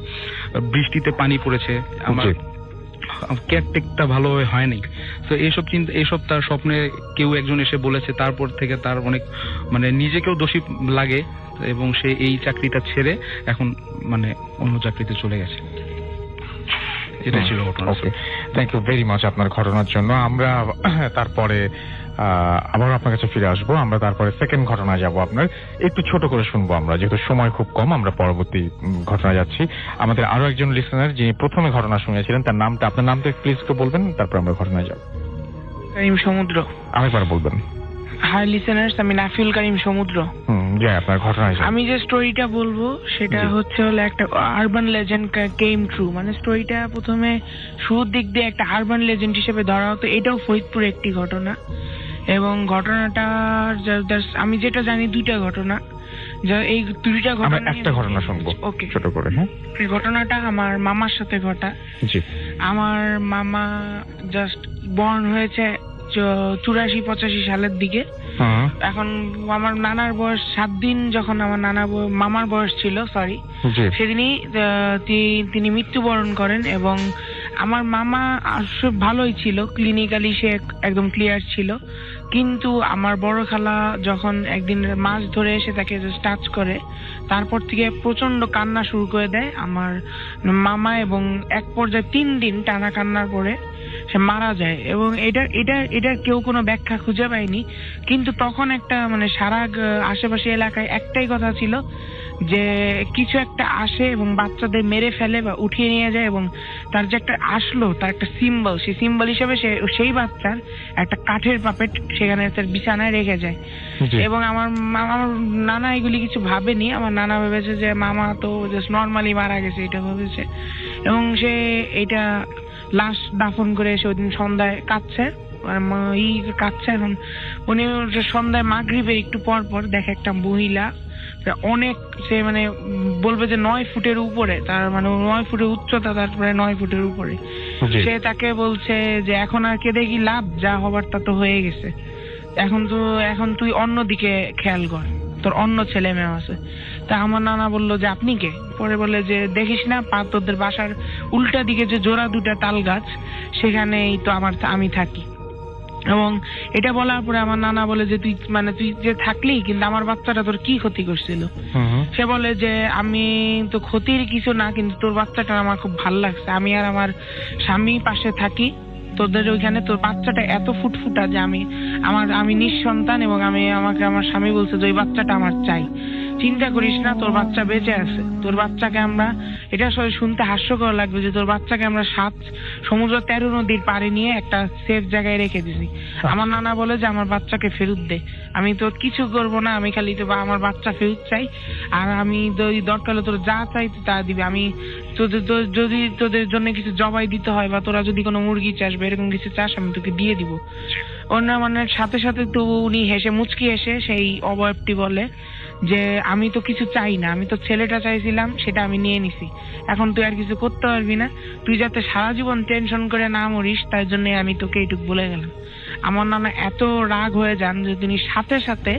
বৃষ্টিতে পানি পড়েছে, আমার কেয়ারটেকটা ভালোভাবে হয়নি। তো এইসব তার স্বপ্নে কেউ একজন এসে বলেছে। তারপর থেকে তার অনেক মানে নিজেকেও দোষী লাগে এবং সে এই চাকরিটা ছেড়ে এখন মানে অন্য চাকরিতে চলে গেছে। এটা ছিল ঘটনা। থ্যাংক ইউ ভেরি মাচ আপনার ঘটনার জন্য। আমরা তারপরে আবার আপনার কাছে ফিরে আসবো। আমরা তারপরে সেকেন্ড ঘটনায় যাব। আপনার একটু ছোট করে শুনবো আমরা, যেহেতু সময় খুব কম। আমরা পরবর্তী ঘটনায় যাচ্ছি। আমাদের আরো একজন লিসেনার যিনি প্রথমে ঘটনা শুনেছিলেন, তার নামটা, আপনার নামটা প্লিজ একটু বলবেন, তারপর আমরা ঘটনায় যাব। কারিম সমুদ্র। আরেকবার বলবেন। হাই লিসেনার্স, আমি নাফিউল কারিম সমুদ্র। আপনার ঘটনায় আমি যে স্টোরিটা বলবো সেটা হচ্ছে হলো একটা আরবান লেজেন্ড কেম ট্রু। মানে স্টোরিটা প্রথমে শুরুর দিক দিয়ে একটা আরবান লেজেন্ড হিসেবে ধরা হতো। এটাও ফরিদপুরে একটি ঘটনা এবং ঘটনাটা আমি যেটা জানি 2টা ঘটনা। এই 2টা ঘটনা, একটা ঘটনা শুনবো ছোট করে। এই ঘটনাটা আমার মামার সাথে ঘটা। আমার মামা জাস্ট বর্ন হয়েছে 84-85 সালের দিকে। এখন আমার নানার বয়স 7 দিন যখন আমার মামার বয়স ছিল, সেদিনই তিনি মৃত্যুবরণ করেন। এবং আমার মামা ভালোই ছিল, ক্লিনিক্যালি সে একদম ক্লিয়ার ছিল, কিন্তু আমার বড় খালা যখন একদিন মাছ ধরে এসে তাকে টাচ করে, তারপর থেকে প্রচন্ড কান্না শুরু করে দেয় আমার মামা, এবং এক পর্যায়ে 3 দিন টানা কান্নার পরে সে মারা যায়। এবং এটার কেউ কোনো ব্যাখ্যা খুঁজে পায়নি। কিন্তু তখন একটা মানে সারা আশেপাশে এলাকায় একটাই কথা ছিল যে কিছু একটা আসে এবং বাচ্চাদের মেরে ফেলে বা উঠিয়ে নিয়ে যায়, এবং তার যে একটা আসলো তার একটা সিম্বল, সেই সিম্বল হিসেবে সেই বাচ্চার একটা কাঠের পাপেট সেখানে তার বিছানায় রেখে যায়। এবং আমার নানা এগুলি কিছু ভাবেনি। আমার নানা ভেবেছে যে মামা তো জাস্ট নর্মালি মারা গেছে, এটা ভেবেছে। এবং সে এটা লাশ দাফন করে এসে ওই দিন সন্ধ্যায় কাঁদছে। এখন উনি সন্ধ্যায় মাগরিবের একটু পর পর দেখে একটা মহিলা অনেক, সে মানে বলবে যে 9 ফুটের উপরে, তার মানে 9 ফুটের উচ্চতা, তারপরে 9 ফুটের উপরে। সে তাকে বলছে যে এখন আর কেঁদে কি লাভ, যা হবার তা তো হয়ে গেছে, এখন তুই অন্যদিকে খেয়াল কর, তোর অন্য ছেলে মেয়ে আছে। তা আমার নানা বললো যে আপনি কে? পরে বলে যে দেখিস না তোদের বাসার উল্টা দিকে যে জোড়া 2টা তাল গাছ, সেখানেই তো আমি থাকি। এবং এটা বলার পরে আমার নানা বলে যে তুই যে থাকলি, কিন্তু আমার বাচ্চাটা তোর কি ক্ষতি করছিল? সে বলে যে আমি তো ক্ষতির কিছু না, কিন্তু তোর বাচ্চাটা আমার খুব ভালো লাগছে, আমি আর আমার স্বামী পাশে থাকি, তোদের ওইখানে তোর বাচ্চাটা এত ফুটফুটা যে আমি নিঃসন্তান, এবং আমাকে আমার স্বামী বলছে যে ওই বাচ্চাটা আমার চাই। চিন্তা করিস না, তোর বাচ্চা বেঁচে আছে। তোর বাচ্চাকে আমরা, এটা শুনতে হাস্যকর লাগবে যে তোর বাচ্চাকে আমরা 7 সমুদ্র 13 নদীর পাড়ে নিয়ে একটা সেফ জায়গায় রেখে দিছি। আমার নানা বলে যে আমার বাচ্চাকে ফেরত দে, আমি তো কিছু করবো না, আমি খালি তো আমার বাচ্চা ফেরত চাই, আর আমি দরকার হলে তোর যা চাই তা দিবে। আমি যদি তোদের জন্য কিছু জবাই দিতে হয়, বা তোরা যদি কোনো মুরগি চাস বা এরকম কিছু চাস, আমি তোকে দিয়ে দিব। অন্য মানে সাথে সাথে তো উনি হেসে মুচকি এসে সেই অবয়বটি বলে যে আমি তো কিছু চাই না, আমি তো ছেলেটা চাইছিলাম, সেটা আমি নিয়ে নিছি, এখন তুই আর কিছু করতে পারবি না, তুই যাতে সারা জীবন টেনশন করে না মরিস, তার জন্য আমি তোকে এইটুক বলে গেলাম। আমার নানা এত রাগ হয়ে যান যে তিনি সাথে সাথে,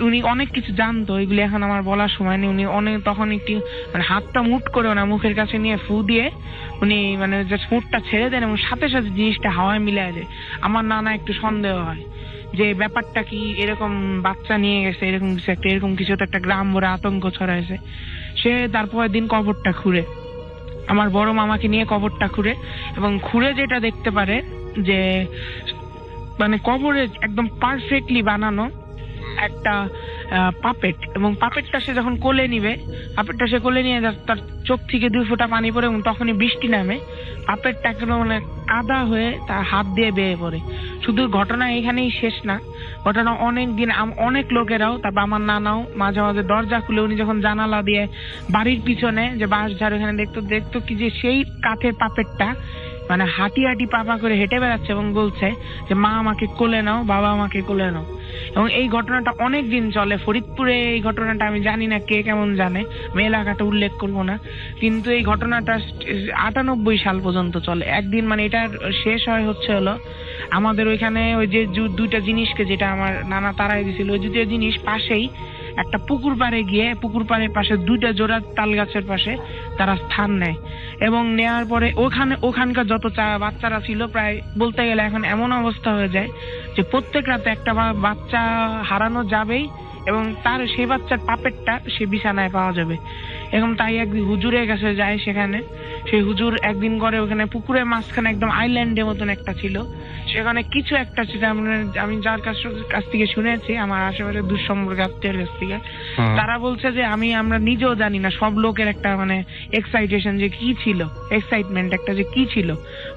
উনি অনেক কিছু জানতো, এগুলি এখন আমার বলার সময় নেই, উনি অনেক তখন একটু মানে হাতটা মুট করে না মুখের কাছে নিয়ে ফু দিয়ে উনি মানে জাস্ট মুটটা ছেড়ে দেন, এবং সাথে সাথে জিনিসটা হাওয়ায় মিলিয়ে যায়। আমার নানা একটু সন্দেহ হয় যে ব্যাপারটা কি, এরকম বাচ্চা নিয়ে গেছে, এরকম কিছু তো একটা গ্রাম ভরে আতঙ্ক ছড়াইছে। সে তারপরের দিন কবরটা খুঁড়ে, আমার বড় মামাকে নিয়ে কবরটা খুঁড়ে, এবং খুঁড়ে যেটা দেখতে পারে যে মানে কবরে একদম পারফেক্টলি বানানো একটা পাপেট, এবং পাপেটটা সে যখন কোলে নিবে, পাপেটটা সে কোলে নিয়ে তার চোখ থেকে 2 ফোঁটা পানি পড়ে, এবং তখনই বৃষ্টি নামে, পাপেটটা মানে কাদা হয়ে তার হাত দিয়ে বেয়ে পড়ে। শুধু ঘটনা এখানেই শেষ না, ঘটনা অনেক দিন অনেক লোকেরাও, তারপর আমার নানাও মাঝে মাঝে দরজা খুলে উনি যখন জানালা দিয়ে বাড়ির পিছনে যে বাঁশ ঝাড় ওখানে দেখতো কি যে সেই কাঠের পাপেটটা মানে হাঁটি পাপা করে হেঁটে বেড়াচ্ছে, এবং বলছে যে মা আমাকে কোলে নাও, বাবা আমাকে কোলে নাও। এবং এই ঘটনাটা অনেক দিন চলে ফরিদপুরে। এই ঘটনাটা আমি জানি না কে কেমন জানে, আমি এলাকাটা উল্লেখ করবো না, কিন্তু এই ঘটনাটা 98 সাল পর্যন্ত চলে। একদিন মানে এটার শেষ হলো আমাদের ওইখানে ওই যে 2টা জিনিসকে যেটা আমার নানা তাড়াই দিছিল, ওই 2টা জিনিস পাশেই একটা পুকুর পাড়ে গিয়ে, পুকুর পাড়ের পাশে 2টা জোড়া তাল গাছের পাশে তারা স্থান নেয়, এবং নেওয়ার পরে ওখানকার যত বাচ্চারা ছিল, প্রায় বলতে গেলে এখন এমন অবস্থা হয়ে যায় যে প্রত্যেক রাতে একটা বাচ্চা হারানো যাবেই, এবং তার সেই বাচ্চার পাপেটটা সে বিছানায় পাওয়া যাবে। এবং তাই একদিন হুজুরের কাছে যায়, সেখানে সেই হুজুর একদিন করে ওখানে পুকুরের মাঝখানে একদম আইল্যান্ডের মতন একটা ছিল, সেখানে কিছু একটা ছিল, আমি যার কাছ থেকে শুনেছি, আমার আশেপাশে দুঃসম্পর্ক আত্মীয়ের কাছ থেকে, তারা বলছে যে আমরা নিজেও জানি না, সব লোকের একটা মানে এক্সাইটেশন যে কি ছিল, এক্সাইটমেন্ট একটা যে কি ছিল,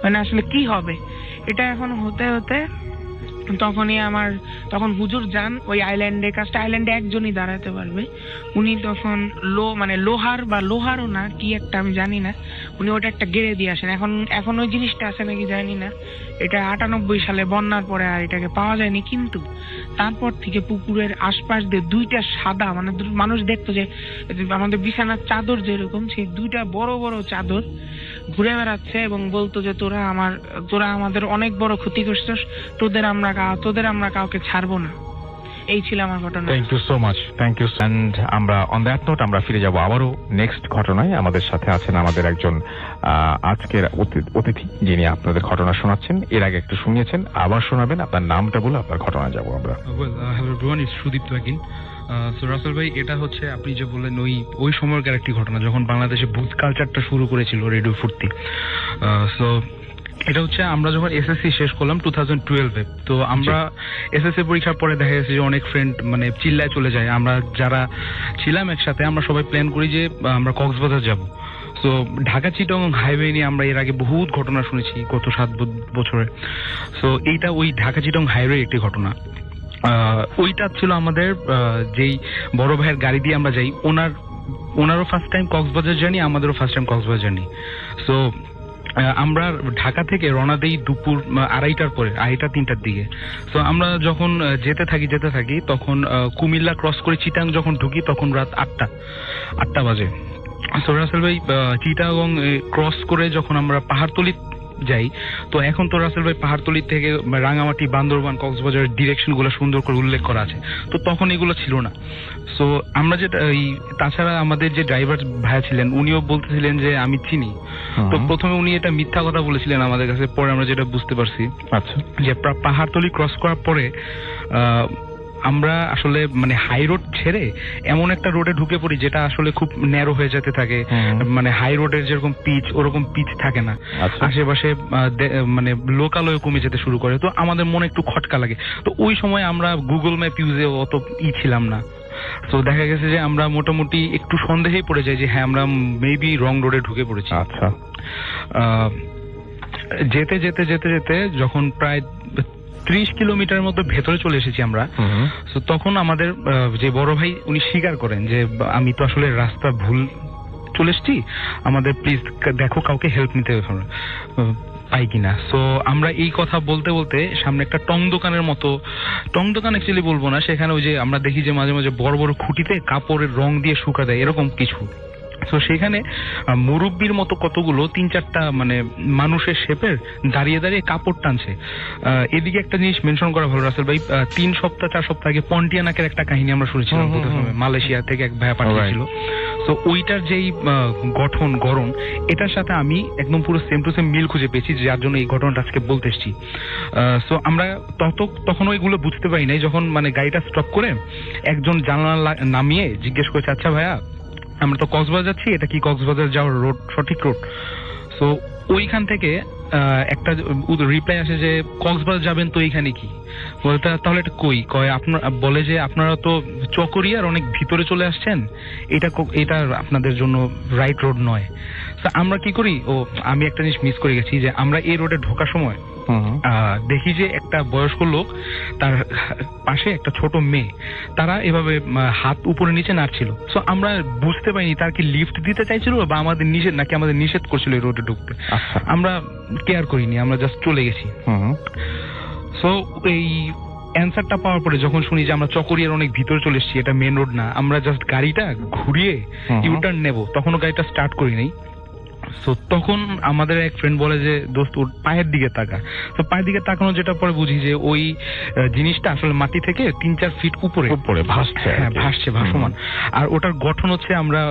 মানে আসলে কি হবে এটা। এখন হতে হতে তখন হুজুর যান ওই আইল্যান্ডের কাছটা, আইল্যান্ডে একজনই দাঁড়াতে পারবে, উনি তখন লোহারও না কি একটা আমি জানি না, উনি ওটা একটা গেড়ে দিয়ে আসেন। এখন ওই জিনিসটা আছে নাকি জানি না, এটা 98 সালে বন্যার পরে আর এটাকে পাওয়া যায়নি, কিন্তু তারপর থেকে পুকুরের আশপাশ দিয়ে 2টা সাদা, মানে মানুষ দেখতো যে আমাদের বিছানার চাদর যেরকম, সেই 2টা বড় বড় চাদর ঘুরে বেড়াচ্ছে, এবং বলতো যে তোরা আমাদের অনেক বড় ক্ষতি করছিস, তোদের আমরা কাউকে ছাড়বো না। এই ছিল আমার ঘটনা। Thank you so much, thank you. And আমরা অন দ্যাট নোট আমরা ফিরে যাব আবারও নেক্সট ঘটনায়। আমাদের সাথে আছেন আমাদের একজন আজকের অতিথি যিনি আপনাদের ঘটনা শোনাচ্ছেন। এর আগে একটু শুনিয়েছেন, আবার শোনাবেন। আপনার নামটা বলে আপনার ঘটনায় যাব আমরা। হ্যালো এভরিওয়ান, ইটস সুদীপ তুয়াকিন। সো রাসেল ভাই, এটা হচ্ছে আপনি যে বললেন ওই সময়কার একটি ঘটনা যখন বাংলাদেশে বুথ কালচারটা শুরু করেছিল রেডিও ফুর্তি। সো এটা হচ্ছে আমরা যখন এসএসসি শেষ করলাম 2012-এ, তো আমরা এসএসসি পরীক্ষার পরে দেখা গেছে যে অনেক ফ্রেন্ড মানে চিল্লায় চলে যায়। আমরা যারা ছিলাম একসাথে আমরা সবাই প্ল্যান করি যে আমরা কক্সবাজার যাব। তো ঢাকা চিটাগং হাইওয়ে নিয়ে আমরা এর আগে বহুত ঘটনা শুনেছি গত 7 বছরে। সো এইটা ওই ঢাকা চিটাগং হাইওয়ে একটি ঘটনা। ওইটা ছিল আমাদের যেই বড় ভাইয়ের গাড়ি দিয়ে আমরা যাই, ওনারও ফার্স্ট টাইম কক্সবাজার জার্নি, আমাদেরও first time Cox's Bazar journey. So আমরা ঢাকা থেকে রওনা দেই দুপুর 2:30টার পরে, 2:30-3টার দিকে। তো আমরা যখন যেতে থাকি তখন কুমিল্লা ক্রস করে চিটাং যখন ঢুকি তখন রাত 8টা বাজে। তো রাসেল ভাই, চিটাগং ক্রস করে যখন আমরা পাহাড়তলি যাই, তো এখন তো রাসেল ভাই পাহাড়তলি থেকে রাঙামাটি, বান্দরবান, কক্সবাজারের ডিরেকশন গুলো সুন্দর করে উল্লেখ করা আছে, তো তখন এগুলো ছিল না। সো আমরা যেটা তাছাড়া আমাদের যে ড্রাইভার ভাইয়া ছিলেন উনিও বলতেছিলেন যে আমি চিনি। তো প্রথমে উনি এটা মিথ্যা কথা বলেছিলেন আমাদের কাছে, পরে আমরা যেটা বুঝতে পারছি যে পাহাড়তলি ক্রস করার পরে আমরা আসলে মানে হাই রোড ছেড়ে এমন একটা রোডে ঢুকে পড়ি যেটা আসলে খুব ন্যারো হয়ে যেতে থাকে। মানে হাই রোডের যেরকম পিচ ওরকম পিচ থাকে না, আশেপাশে মানে লোকালয় কমে যেতে শুরু করে। তো আমাদের মনে একটু খটকা লাগে। তো ওই সময় আমরা গুগল ম্যাপ ইউজে অত ছিলাম না। তো দেখা গেছে যে আমরা মোটামুটি একটু সন্দেহেই পড়ে যাই যে হ্যাঁ আমরা মেবি রং রোডে ঢুকে পড়েছি। আচ্ছা, যেতে যেতে যেতে যেতে যখন প্রায় 30 কিলোমিটার মতো ভেতরে চলে এসেছি আমরা, তো তখন আমাদের যে বড় ভাই উনি স্বীকার করেন যে আমি তো আসলে রাস্তা ভুল চলে এসেছি, আমাদের প্লিজ দেখো কাউকে হেল্প নিতে পাই কিনা। সো আমরা এই কথা বলতে বলতে সামনে একটা টং দোকানের মতো, টং দোকান অ্যাকচুয়ালি বলবো না, সেখানে ওই যে আমরা দেখি যে মাঝে মাঝে বড় বড় খুঁটিতে কাপড়ের রং দিয়ে শুকা দেয় এরকম কিছু। তো সেখানে মুরব্বির মতো কতগুলো 3-4টা মানে মানুষের শেপের দাঁড়িয়ে দাঁড়িয়ে কাপড় টানছে। এদিকে একটা জিনিস মেনশন করা ভালো রাসেল ভাই, 3-4 সপ্তাহ আগে পন্টিয়ানাকের একটা কাহিনী আমরা শুনেছিলাম, মালয়েশিয়া থেকে এক ভাইয়া পাঠিয়েছিল। তো ওইটার যেই গঠন গড়ন এটার সাথে আমি একদম পুরো সেম টু সেম মিল খুঁজে পেয়েছি, যার জন্য এই ঘটনাটা আজকে বলতে এসেছি। সো আমরা তখন ওইগুলো বুঝতে পারি নাই, যখন মানে গাড়িটা স্টপ করে একজন জানালা নামিয়ে জিজ্ঞেস করেছে, আচ্ছা ভাইয়া আমরা তো কক্সবাজার যাচ্ছি, এটা কি কক্সবাজার যাওয়ার রোড, সঠিক রোড? সো ওইখান থেকে একটা রিপ্লাই আসে যে কক্সবাজার যাবেন তো এইখানে কি বলতে, তাহলে এটা কই কয় আপনার বলে যে আপনারা তো চকরিয়ার অনেক ভিতরে চলে আসছেন, এটা আপনাদের জন্য রাইট রোড নয়। আমরা কি করি, আমি একটা জিনিস মিস করে গেছি যে আমরা এই রোডে ঢোকার সময় দেখি যে একটা বয়স্ক লোক, তার পাশে একটা ছোট মেয়ে, তারা এভাবে হাত উপরে নিচে নাড়ছিল। সো আমরা বুঝতে পারিনি তার কি লিফট দিতে চাইছিল বা আমাদের নিষেধ করছিল এই রোডে ঢুকতে। আমরা কেয়ার করিনি, আমরা জাস্ট চলে গেছি। সো এই অ্যান্সারটা পাওয়ার পরে যখন শুনি যে আমরা চকরিয়ার অনেক ভিতরে চলে এসেছি, এটা মেন রোড না, আমরা জাস্ট গাড়িটা ঘুরিয়ে ইউটার্ন নেব, তখনও গাড়িটা স্টার্ট করি নাই। তো তখন আমাদের এক ফ্রেন্ড বলে যে দোস্ত ওর পায়ের দিকে তাকা। তো পায়ের দিকে তাকানো যেটা পরে বুঝি যে ওই জিনিসটা আসলে মাটি থেকে 3-4 ফিট উপরে ভাসছে, ভাসমান। আর ওটার গঠন হচ্ছে আমরা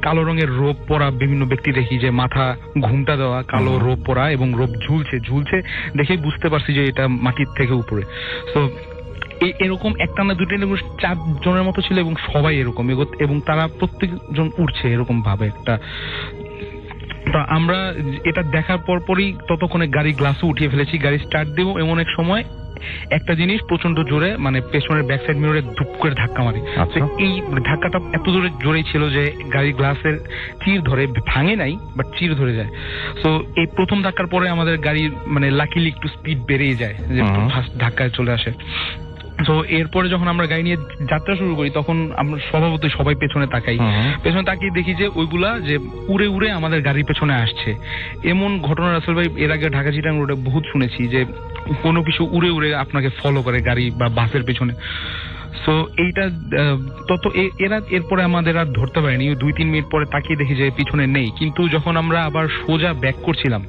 কালো রঙের রোপ পরা বিভিন্ন ব্যক্তি দেখি যে মাথা ঘুমটা দেওয়া, কালো রোপ পরা এবং রোপ ঝুলছে দেখেই বুঝতে পারছি যে এটা মাটির থেকে উপরে। তো এরকম একটা না 2-4 জনের মতো ছিল এবং সবাই এরকম, এবং তারা প্রত্যেকজন উঠছে এরকম ভাবে একটা। তো আমরা এটা দেখার পরই ততক্ষণে গাড়ি গ্লাসও উঠিয়ে ফেলেছি, গাড়ি স্টার্ট দেবো এমন এক সময় একটা জিনিস প্রচন্ড জোরে মানে পেছনের ব্যাক সাইড মিররে ধুপ করে ধাক্কা মারি। এই ধাক্কাটা এত জোরে ছিল যে গাড়ির গ্লাসের চির ধরে, ভাঙে নাই বাট চির ধরে যায়। সো এই প্রথম ধাক্কার পরে আমাদের গাড়ির মানে লাকিলি একটু স্পিড বেড়েই যায়, যে ফার্স্ট ধাক্কায় চলে আসে। তো এরপরে যখন আমরা গাড়ি নিয়ে যাত্রা শুরু করি তখন আমরা স্বভাবতই সবাই পেছনে তাকাই, পেছনে তাকিয়ে দেখি যে ওইগুলা যে উড়ে উড়ে আমাদের গাড়ির পেছনে আসছে। এমন ঘটনা রাসেল ভাই এর আগে ঢাকা চিটাগং রোডে বহুত শুনেছি যে কোনো কিছু উড়ে উড়ে আপনাকে ফলো করে গাড়ি বা বাসের পেছনে। সো এইটা এরপরে আমাদের আর ধরতে পারিনি, 2-3 মিনিট পরে তাকিয়ে দেখি যে পিছনে নেই। কিন্তু যখন আমরা আবার সোজা ব্যাক করছিলাম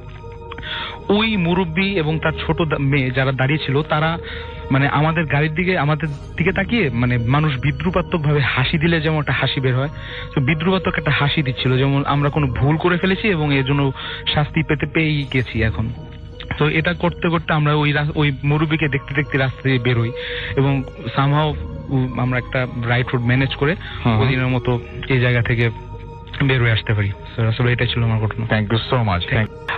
ওই মুরব্বী এবং তার ছোট মেয়ে যারা দাঁড়িয়ে ছিল তারা মানে আমাদের গাড়ির দিকে আমাদের দিকে তাকিয়ে মানে মানুষ বিদ্রুপাত্মক ভাবে হাসি দিলে যেমন একটা হাসি বের হয়, তো বিদ্রুপাত্মক একটা হাসি দিচ্ছিল, যেমন আমরা কোনো ভুল করে ফেলেছি এবং এর জন্য শাস্তি পেয়েই গেছি এখন। তো এটা করতে করতে আমরা ওই মুরব্বীকে দেখতে দেখতে রাস্তায় বেরোই এবং সামহাও আমরা একটা রাইট রুট ম্যানেজ করে ওদিনের মতো এই জায়গা থেকে বের হয়ে আসতে পারি। আসলে এটাই ছিল আমার ঘটনা। Thank you so much.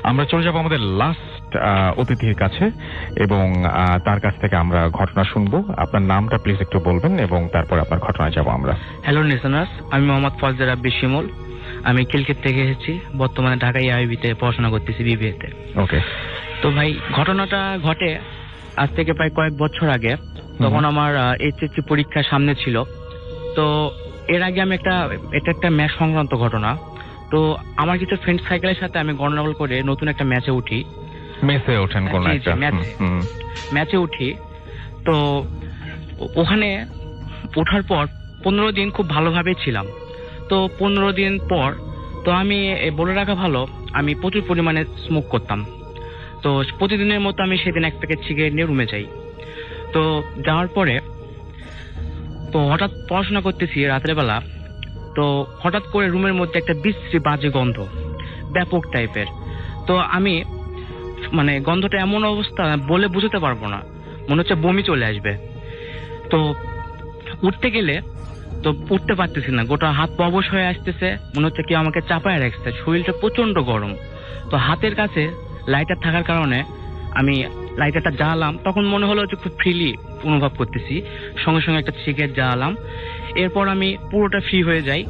আমরা চলে যাবো আমাদের লাস্ট অতিথির কাছে এবং তার কাছ থেকে আমরা ঘটনা শুনবো। আপনার নামটা প্লিজ একটু বলবেন এবং তারপর আপনার ঘটনায় যাবো আমরা। হ্যালো লিসেনার্স, আমি মোহাম্মদ ফজলে রাব্বি শিমুল। আমি খিলক্ষেত থেকে এসেছি, বর্তমানে ঢাকা ইআইবিতে পড়াশোনা করতেছি বিবিএতে। ওকে। তো ভাই ঘটনাটা ঘটে আজ থেকে প্রায় কয়েক বছর আগে। তখন আমার এইচএসসি পরীক্ষা সামনে ছিল। তো এর আগে আমি এটা একটা ম্যাচ সংক্রান্ত ঘটনা। তো আমার কিছু ফ্রেন্ড সাইকেলের সাথে আমি গন্ডগোল করে নতুন একটা ম্যাচে উঠি। ম্যাচে উঠি। তো ওখানে ওঠার পর 15 দিন খুব ভালোভাবে ছিলাম। তো 15 দিন পর তো আমি বলে রাখা ভালো, আমি প্রচুর পরিমাণে স্মোক করতাম। তো প্রতিদিনের মতো আমি সেদিন এক প্যাকেট সিগারেট নিয়ে রুমে যাই। তো যাওয়ার পরে তো হঠাৎ পড়াশোনা করতেছি রাতের বেলা। তো হঠাৎ করে রুমের মধ্যে একটা বিশ্রী বাজে গন্ধ, ব্যাপক টাইপের। তো আমি মানে গন্ধটা এমন অবস্থা বলে বুঝতে পারবো না, মনে হচ্ছে বমি চলে আসবে। তো উঠতে গেলে তো উঠতে পারতেছি না, গোটা হাত পা অবশ হয়ে আসতেছে, মনে হচ্ছে কি আমাকে চাপায় রাখছে, শরীরটা প্রচন্ড গরম। তো হাতের কাছে লাইটার থাকার কারণে আমি লাইটারটা জ্বালাম। তখন মনে হলো যে খুব ফ্রিলি অনুভব করতেছি, সঙ্গে সঙ্গে একটা সিগারেট জ্বালাম। এরপর আমি পুরোটা ফ্রি হয়ে যাই।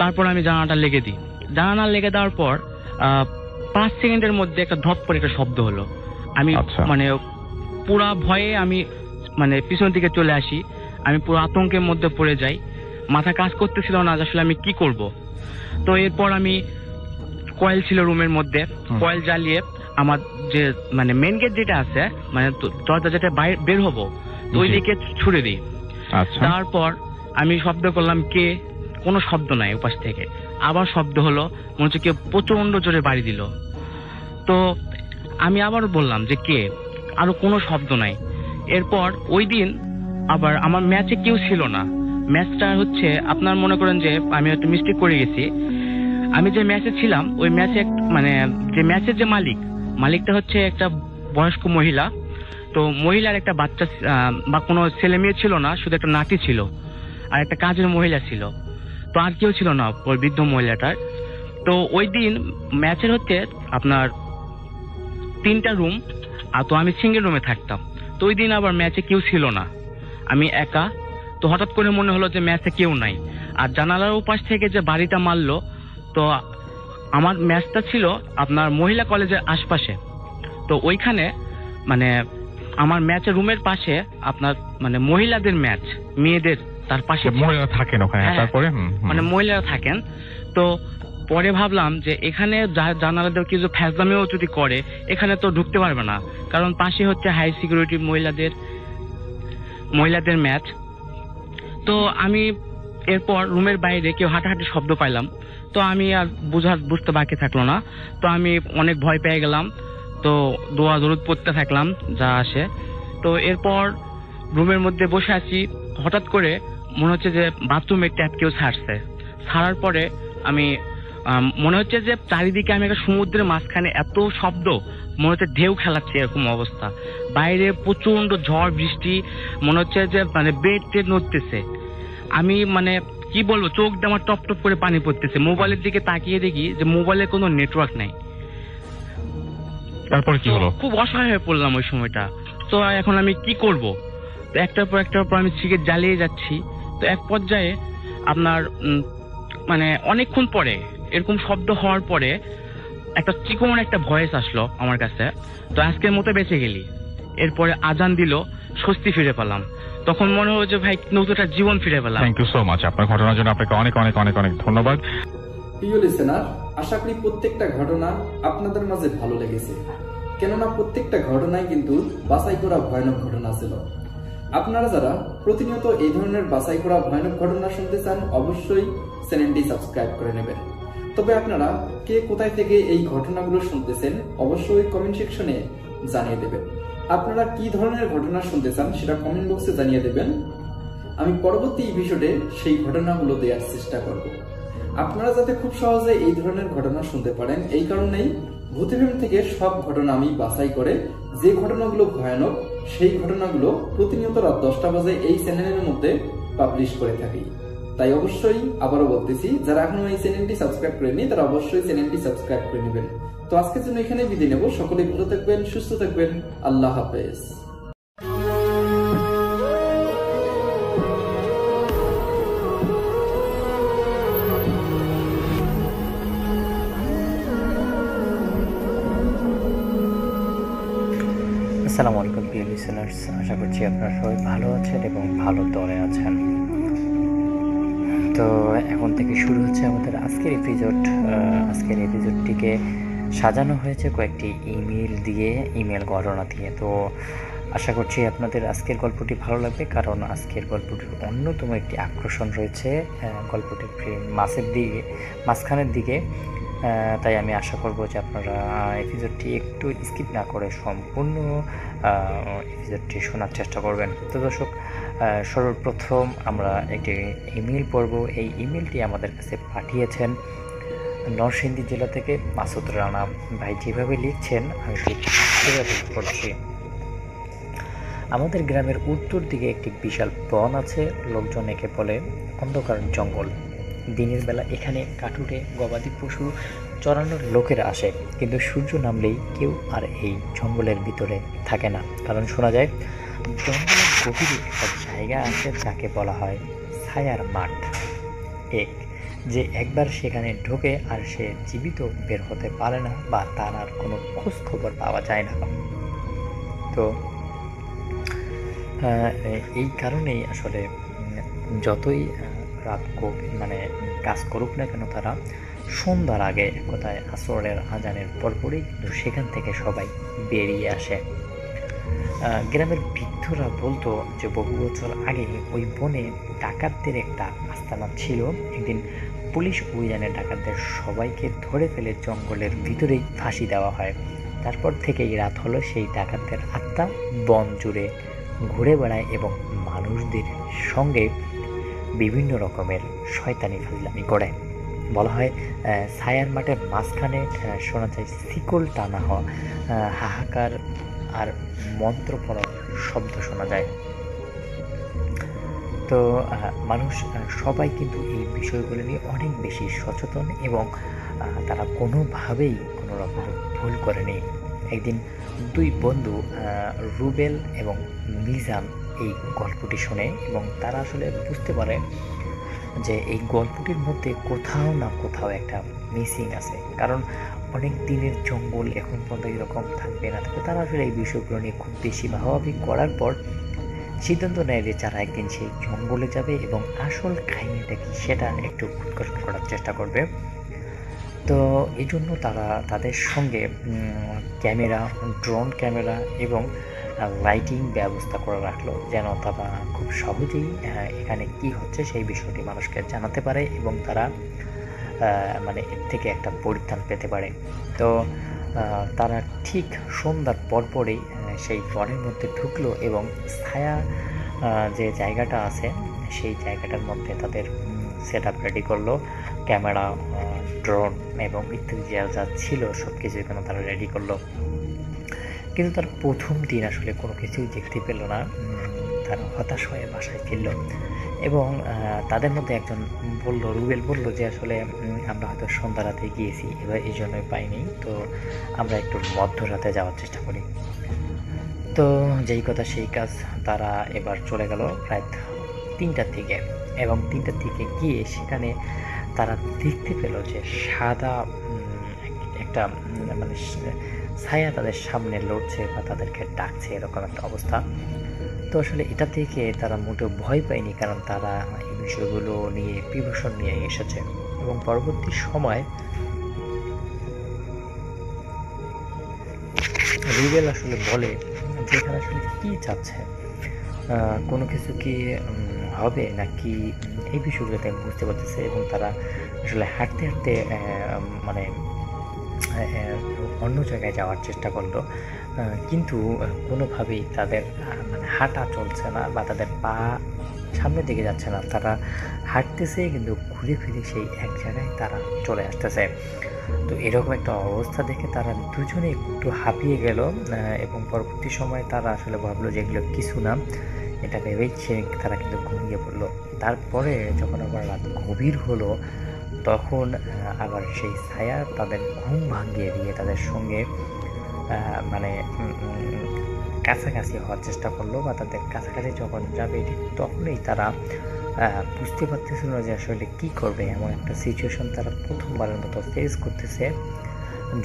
তারপর আমি জানালাটা লেগে দিই। জানালা লেগে দেওয়ার পর 5 সেকেন্ডের মধ্যে একটা ধপ করে একটা শব্দ হলো। আমি মানে পুরা ভয়ে আমি মানে পিছনের দিকে চলে আসি। আমি পুরো আতঙ্কের মধ্যে পড়ে যাই, মাথা কাজ করতেছিল না আসলে আমি কি করব। তো এরপর আমি কয়েল ছিল রুমের মধ্যে, কয়েল জ্বালিয়ে আমার যে মানে মেন গেট যেটা আছে মানে দরজা যেটা বের হবো তো ওই দিকে ছুড়ে দিই। তারপর আমি শব্দ করলাম কে, কোনো শব্দ নাই ওপাশ থেকে। আবার শব্দ হলো, মনে হচ্ছে কেউ প্রচন্ড জোরে বাড়ি দিল। তো আমি আবার বললাম যে কে, আরো কোনো শব্দ নাই। এরপর ওই দিন আবার আমার ম্যাচে কেউ ছিল না। ম্যাচটা হচ্ছে আপনার মনে করেন যে আমি একটা মিস্টেক করে গেছি। আমি যে ম্যাচে ছিলাম ওই ম্যাচে মানে যে ম্যাচের যে মালিকটা হচ্ছে একটা বয়স্ক মহিলা। তো মহিলার একটা বাচ্চা বা কোনো ছেলে মেয়ে ছিল না, শুধু একটা নাতি ছিল আর একটা কাজের মহিলা ছিল। তো আর কেউ ছিল না ওই বৃদ্ধ মহিলাটার। তো ওই দিন ম্যাচের হচ্ছে আপনার 3টা রুম, আর তো আমি সিঙ্গেল রুমে থাকতাম। তো ওই দিন আবার ম্যাচে কেউ ছিল না, আমি একা। তো হঠাৎ করে মনে হলো যে ম্যাচে কেউ নাই। আর জানালার ওপাশ থেকে যে বাড়িটা মারলো, তো আমার ম্যাচটা ছিল আপনার মহিলা কলেজের আশপাশে। তো ওইখানে মানে আমার ম্যাচের রুমের পাশে আপনার মানে মহিলাদের ম্যাচ, মেয়েদের তার পাশে মহিলারা থাকেন ওখানে। তারপরে মানে মহিলারা থাকেন। তো পরে ভাবলাম যে এখানে জানালা দিয়ে কিছু ফ্যাজলামিও যদি করে এখানে তো ঢুকতে পারবে না, কারণ পাশে হচ্ছে হাই সিকিউরিটি মহিলাদের ম্যাচ। তো আমি এরপর রুমের বাইরে কেউ হাঁটাহাঁটি শব্দ পাইলাম। তো আমি আর বুঝতে বাকি থাকলো না। তো আমি অনেক ভয় পেয়ে গেলাম। তো দোয়া দরুদ পড়তে থাকলাম যা আসে। তো এরপর রুমের মধ্যে বসে আছি, হঠাৎ করে মনে হচ্ছে যে বাথরুমের ট্যাপ কেউ ছাড়ার পরে আমি মনে হচ্ছে যে চারিদিকে আমি একটা সমুদ্রের মাঝখানে, এত শব্দ, মনে হচ্ছে ঢেউ খেলাচ্ছে এরকম অবস্থা। বাইরে প্রচন্ড ঝড় বৃষ্টি, মনে হচ্ছে যে মানে বেড টেড নড়তেছে। আমি মানে কি বলবো, চোখ দিয়ে আমার টপ টপ করে পানি পড়তেছে। মোবাইলের দিকে তাকিয়ে দেখি যে মোবাইলে কোনো নেটওয়ার্ক নাই। তারপর কি হলো? খুব অসহায় হয়ে পড়লাম ওই সময়টা। তো এখন আমি কি করব? তো একটার পর আমি সিগারেট জ্বালিয়ে যাচ্ছি। তো এক পর্যায়ে আপনার মানে অনেকক্ষণ পরে এরকম শব্দ হওয়ার পরে একটা চিকন একটা ভয়েস আসলো আমার কাছে, তো আজকের মতো বেঁচে গেলি। এরপরে আজান দিল, স্বস্তি ফিরে পেলাম। তখন মনে হলো যে ভাই নতুন একটা জীবন ফিরে পেলাম। থ্যাংক ইউ সো মাচ আপনার ঘটনার জন্য। আপনাকে অনেক অনেক অনেক অনেক ধন্যবাদ। প্রিয় লিসেনার, আশা করি প্রত্যেকটা ঘটনা আপনাদের মাঝে ভালো লেগেছে, কেননা প্রত্যেকটা ঘটনাই কিন্তু বাছাই করা ভয়ানক ঘটনা ছিল। আপনারা যারা প্রতিনিয়ত এই ধরনের বাছাই করা ভয়ানক ঘটনা শুনতে চান অবশ্যই চ্যানেলটি সাবস্ক্রাইব করে নেবেন। তবে আপনারা কে কোথায় থেকে এই ঘটনাগুলো শুনতেছেন অবশ্যই কমেন্ট সেকশনে জানিয়ে দেবেন। আপনারা কি ধরনের ঘটনা শুনতে চান সেটা কমেন্ট বক্সে জানিয়ে দেবেন। আমি পরবর্তী এপিসোডে সেই ঘটনাগুলো দেওয়ার চেষ্টা করব। আপনারা যাতে খুব সহজে এই ধরনের ঘটনা শুনতে পারেন, এই কারণেই ভূত এফএম থেকে সব ঘটনা আমি বাছাই করে যে ঘটনাগুলো ভয়ানক সেই ঘটনাগুলো প্রতিনিয়ত রাত 10টা বাজে এই চ্যানেলের মধ্যে পাবলিশ করে থাকি। তাই অবশ্যই আবারও বলতেছি, যারা এখনো এই চ্যানেলটি সাবস্ক্রাইব করেনি তারা অবশ্যই চ্যানেলটি সাবস্ক্রাইব করে নেবেন। তো আজকের জন্য এখানে বিদায় নেব। সকলেই ভালো থাকবেন, সুস্থ থাকবেন। আল্লাহ হাফেজ। আসসালামু আলাইকুম প্রিয় লিসেনার্স, আশা করছি আপনারা সবাই ভালো আছেন এবং ভালো দলে আছেন। তো এখন থেকে শুরু হচ্ছে আমাদের আজকের এপিসোড। আজকের এপিসোডটিকে সাজানো হয়েছে কয়েকটি ইমেল ঘটনা দিয়ে। তো আশা করছি আপনাদের আজকের গল্পটি ভালো লাগবে, কারণ আজকের গল্পটির অন্যতম একটি আকর্ষণ রয়েছে গল্পটির মাঝখানের দিকে। তাই আমি আশা করব যে আপনারা এপিসোডটি একটু স্কিপ না করে সম্পূর্ণ এপিসোডটি শোনার চেষ্টা করবেন। তো দর্শক, সর্বপ্রথম আমরা একটি ইমেল পড়ব। এই ইমেলটি আমাদের কাছে পাঠিয়েছেন নরসিংদী জেলা থেকে মাসুদ রানা ভাই। যেভাবে লিখছেন আমি ঠিক সেভাবে পড়ছি। আমাদের গ্রামের উত্তর দিকে একটি বিশাল বন আছে। লোকজন একে বলে অন্ধকার জঙ্গল। দিনের বেলা এখানে কাঠুরে গবাদি পশু চড়ানোর লোকেরা আসে, কিন্তু সূর্য নামলেই কেউ আর এই জঙ্গলের ভিতরে থাকে না। কারণ শোনা যায় জঙ্গলের গভীরে একটা জায়গা আছে যাকে বলা হয় ছায়ার মাঠ। যে একবার সেখানে ঢোকে আর সে জীবিত বের হতে পারে না, বা তার আর কোনো খোঁজ খবর পাওয়া যায় না। তো এই কারণেই আসলে যতই রাত কাজ করুক না কেন, তারা সন্ধ্যার আগে কোথায় আসরের আজানের পরপরই কিন্তু সেখান থেকে সবাই বেরিয়ে আসে। গ্রামের বৃদ্ধরা বলতো যে বহু বছর আগে ওই বনে ডাকাতদের একটা আস্তানা ছিল। একদিন পুলিশ অভিযানে ডাকাতদের সবাইকে ধরে ফেলে জঙ্গলের ভিতরেই ফাঁসি দেওয়া হয়। তারপর থেকেই রাত হলো সেই ডাকাতদের আত্মা বন জুড়ে ঘুরে বেড়ায় এবং মানুষদের সঙ্গে বিভিন্ন রকমের শয়তানি ফাজলামি করে। বলা হয় ছায়ার মাঠের মাঝখানে শোনা যায় শিকল টানা হওয়া, হাহাকার আর মন্ত্র পড়ার শব্দ শোনা যায়। তো মানুষ সবাই কিন্তু এই বিষয়গুলো নিয়ে অনেক বেশি সচেতন এবং তারা কোনোভাবেই কোনো রকম ভুল করেনি। একদিন দুই বন্ধু রুবেল এবং মিজান এই গল্পটি শোনে এবং তারা আসলে বুঝতে পারে যে এই গল্পটির মধ্যে কোথাও না কোথাও একটা মিসিং আছে। কারণ অনেক দিনের জঙ্গল এখন পর্যন্ত এরকম থাকবে না থাকবে, তারা আসলে এই বিষয়গুলো নিয়ে খুব বেশি ভাবাভাবি করার পর সিদ্ধান্ত নেয় যে তারা একদিন সেই জঙ্গলে যাবে এবং আসল কাহিনীটা কি সেটা একটু উৎকর্ষণ করার চেষ্টা করবে। তো এই জন্য তারা তাদের সঙ্গে ক্যামেরা, ড্রোন ক্যামেরা এবং লাইটিং ব্যবস্থা করে রাখলো, যেন তারা খুব সহজেই এখানে কি হচ্ছে সেই বিষয়টি মানুষকে জানাতে পারে এবং তারা এর থেকে একটা পরিত্রাণ পেতে পারে। তো তারা ঠিক সন্ধ্যার পরপরই সেই বনের মধ্যে ঢুকলো এবং ছায়া যে জায়গাটা আছে সেই জায়গাটার মধ্যে তাদের সেট আপ রেডি করলো। ক্যামেরা, ড্রোন এবং ইত্যাদি যা ছিল সব কিছু এখানে তারা রেডি করলো। কিন্তু তার প্রথম দিন আসলে কোনো কিছুই দেখতে পেল না। তারা হতাশ হয়ে বাসায় ফিরল এবং তাদের মধ্যে একজন রুবেল বলল যে আসলে আমরা হয়তো সন্ধ্যা রাতে গিয়েছি, এবার এই জন্যই পাইনি, তো আমরা একটু মধ্যরাতে যাওয়ার চেষ্টা করি। তো যেই কথা সেই কাজ, তারা এবার চলে গেল রাত 3টার দিকে এবং 3টার দিকে গিয়ে সেখানে তারা দেখতে পেল যে সাদা একটা ছায়া তাদের সামনে লড়ছে বা তাদেরকে ডাকছে, এরকম একটা অবস্থা। তো আসলে এটা থেকে তারা মোটেও ভয় পায়নি, কারণ তারা এই বিষয়গুলো নিয়ে প্রিপারেশন নিয়ে এসেছে। এবং পরবর্তী সময় রুবেল আসলে বলে যে এখানে আসলে কি চাচ্ছে, কোনো কিছু কি হবে নাকি, এই বিষয়গুলো তাই বুঝতে পারতেছে। এবং তারা আসলে হাঁটতে হাঁটতে অন্য জায়গায় যাওয়ার চেষ্টা করলো, কিন্তু কোনোভাবেই তাদের মানে হাঁটা চলছে না বা তাদের পা সামনের দিকে যাচ্ছে না। তারা হাঁটতেছে কিন্তু ঘুরে ফিরে সেই এক জায়গায় তারা চলে আসতেছে। তো এরকম একটা অবস্থা দেখে তারা দুজনে একটু হাঁপিয়ে গেল এবং পরবর্তী সময় তারা আসলে ভাবলো যে এগুলো কিছু না, এটা ভেবেই তারা কিন্তু ঘুমিয়ে পড়লো। তারপরে যখন আবার রাত গভীর হলো তখন আবার সেই ছায়া তাদের ঘুম ভাঙিয়ে দিয়ে তাদের সঙ্গে মানে কাছাকাছি হওয়ার চেষ্টা করলো বা তাদের কাছাকাছি যখন যাবে ঠিক তখনই তারা বুঝতে পারতেছিল না যে আসলে কী করবে। এমন একটা সিচুয়েশন তারা প্রথমবারের মতো ফেস করতেছে,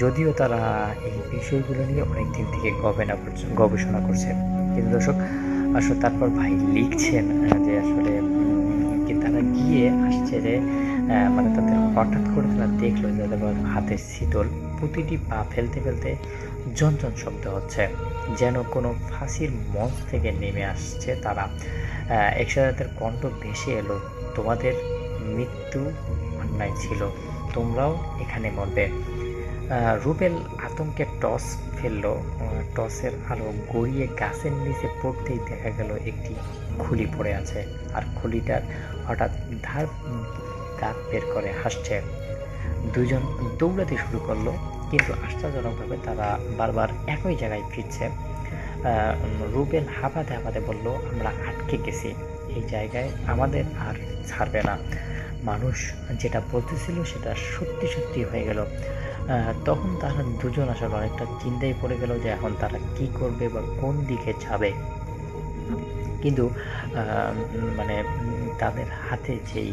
যদিও তারা এই বিষয়গুলো নিয়ে অনেক দিন থেকে গবেষণা করছে। কিন্তু দর্শক আসলে তারপর ভাই লিখছেন যে আসলে কি তারা গিয়ে আসছে যে মানে তাদের হঠাৎ করে তারা দেখলো যে তাদের হাতের শীতল, প্রতিটি পা ফেলতে ফেলতে ঝনঝন শব্দ হচ্ছে, যেন কোনো ফাঁসির মঞ্চ থেকে নেমে আসছে তারা। একসাথে তাদের কণ্ঠ ভেসে এলো, তোমাদের মৃত্যু অন্যায় ছিল, তোমরাও এখানে মরবে। রুবেল আতঙ্কে টস ফেললো, টসের আলো গড়িয়ে গাছের নিচে পড়তেই দেখা গেল একটি খুলি পড়ে আছে, আর খুলিটার হঠাৎ ধার দাঁত বের করে হাসছে। দুজন দৌড়াতে শুরু করলো, কিন্তু আশ্চর্যজনকভাবে তারা বারবার একই জায়গায় ফিরছে। রুবেল হাঁপাতে বলল, আমরা আটকে গেছি, এই জায়গায় আমাদের আর ছাড়বে না। মানুষ যেটা বলতেছিল সেটা সত্যি হয়ে গেল। তখন তারা দুজন আসলে অনেকটা চিন্তায় পড়ে গেল যে এখন তারা কি করবে বা কোন দিকে যাবে। কিন্তু মানে তাদের হাতে যেই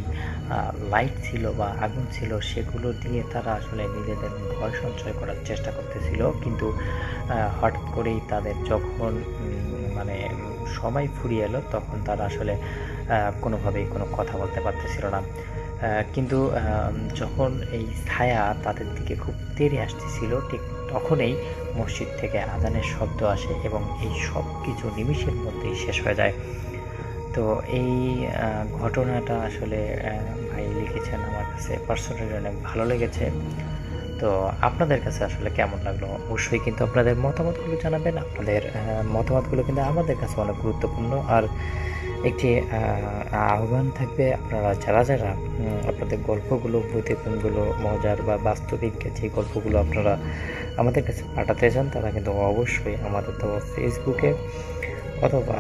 লাইট ছিল বা আগুন ছিল সেগুলো দিয়ে তারা আসলে নিজেদের ভয় সঞ্চয় করার চেষ্টা করতেছিল। কিন্তু হঠাৎ করেই তাদের যখন মানে সময় ফুরিয়ে এলো তখন তারা আসলে কোনোভাবেই কোনো কথা বলতে পারতেছিল না। কিন্তু যখন এই ছায়া তাদের দিকে খুব তেড়ে আসতেছিল ঠিক তখনই মসজিদ থেকে আজানের শব্দ আসে এবং এই সব কিছু নিমিষের মধ্যেই শেষ হয়ে যায়। তো এই ঘটনাটা আসলে ভাই লিখেছেন, আমার কাছে পার্সোনালি অনেক ভালো লেগেছে। তো আপনাদের কাছে আসলে কেমন লাগলো অবশ্যই কিন্তু আপনাদের মতামতগুলো জানাবেন। আপনাদের মতামতগুলো কিন্তু আমাদের কাছে অনেক গুরুত্বপূর্ণ। আর একটি আহ্বান থাকবে, আপনারা যারা আপনাদের গল্পগুলো, প্রতিবেদনগুলো মজার বা বাস্তবিক যে গল্পগুলো আপনারা আমাদের কাছে পাঠাতে চান তারা কিন্তু অবশ্যই আমাদের তো ফেসবুকে অথবা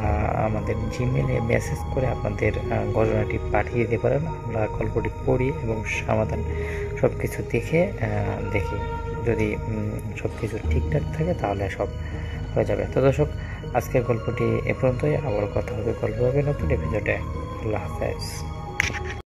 আমাদের জিমেলে মেসেজ করে আপনাদের ঘটনাটি পাঠিয়ে দিতে পারেন। আমরা গল্পটি পড়ি এবং সমাধান সব কিছু দেখি যদি সব কিছু ঠিকঠাক থাকে তাহলে সব হয়ে যাবে। তো দর্শক আজকের গল্পটি এ পর্যন্তই, আবার কথা হবে, গল্প হবে নতুন এপিসোডে। আল্লাহ হাফেজ।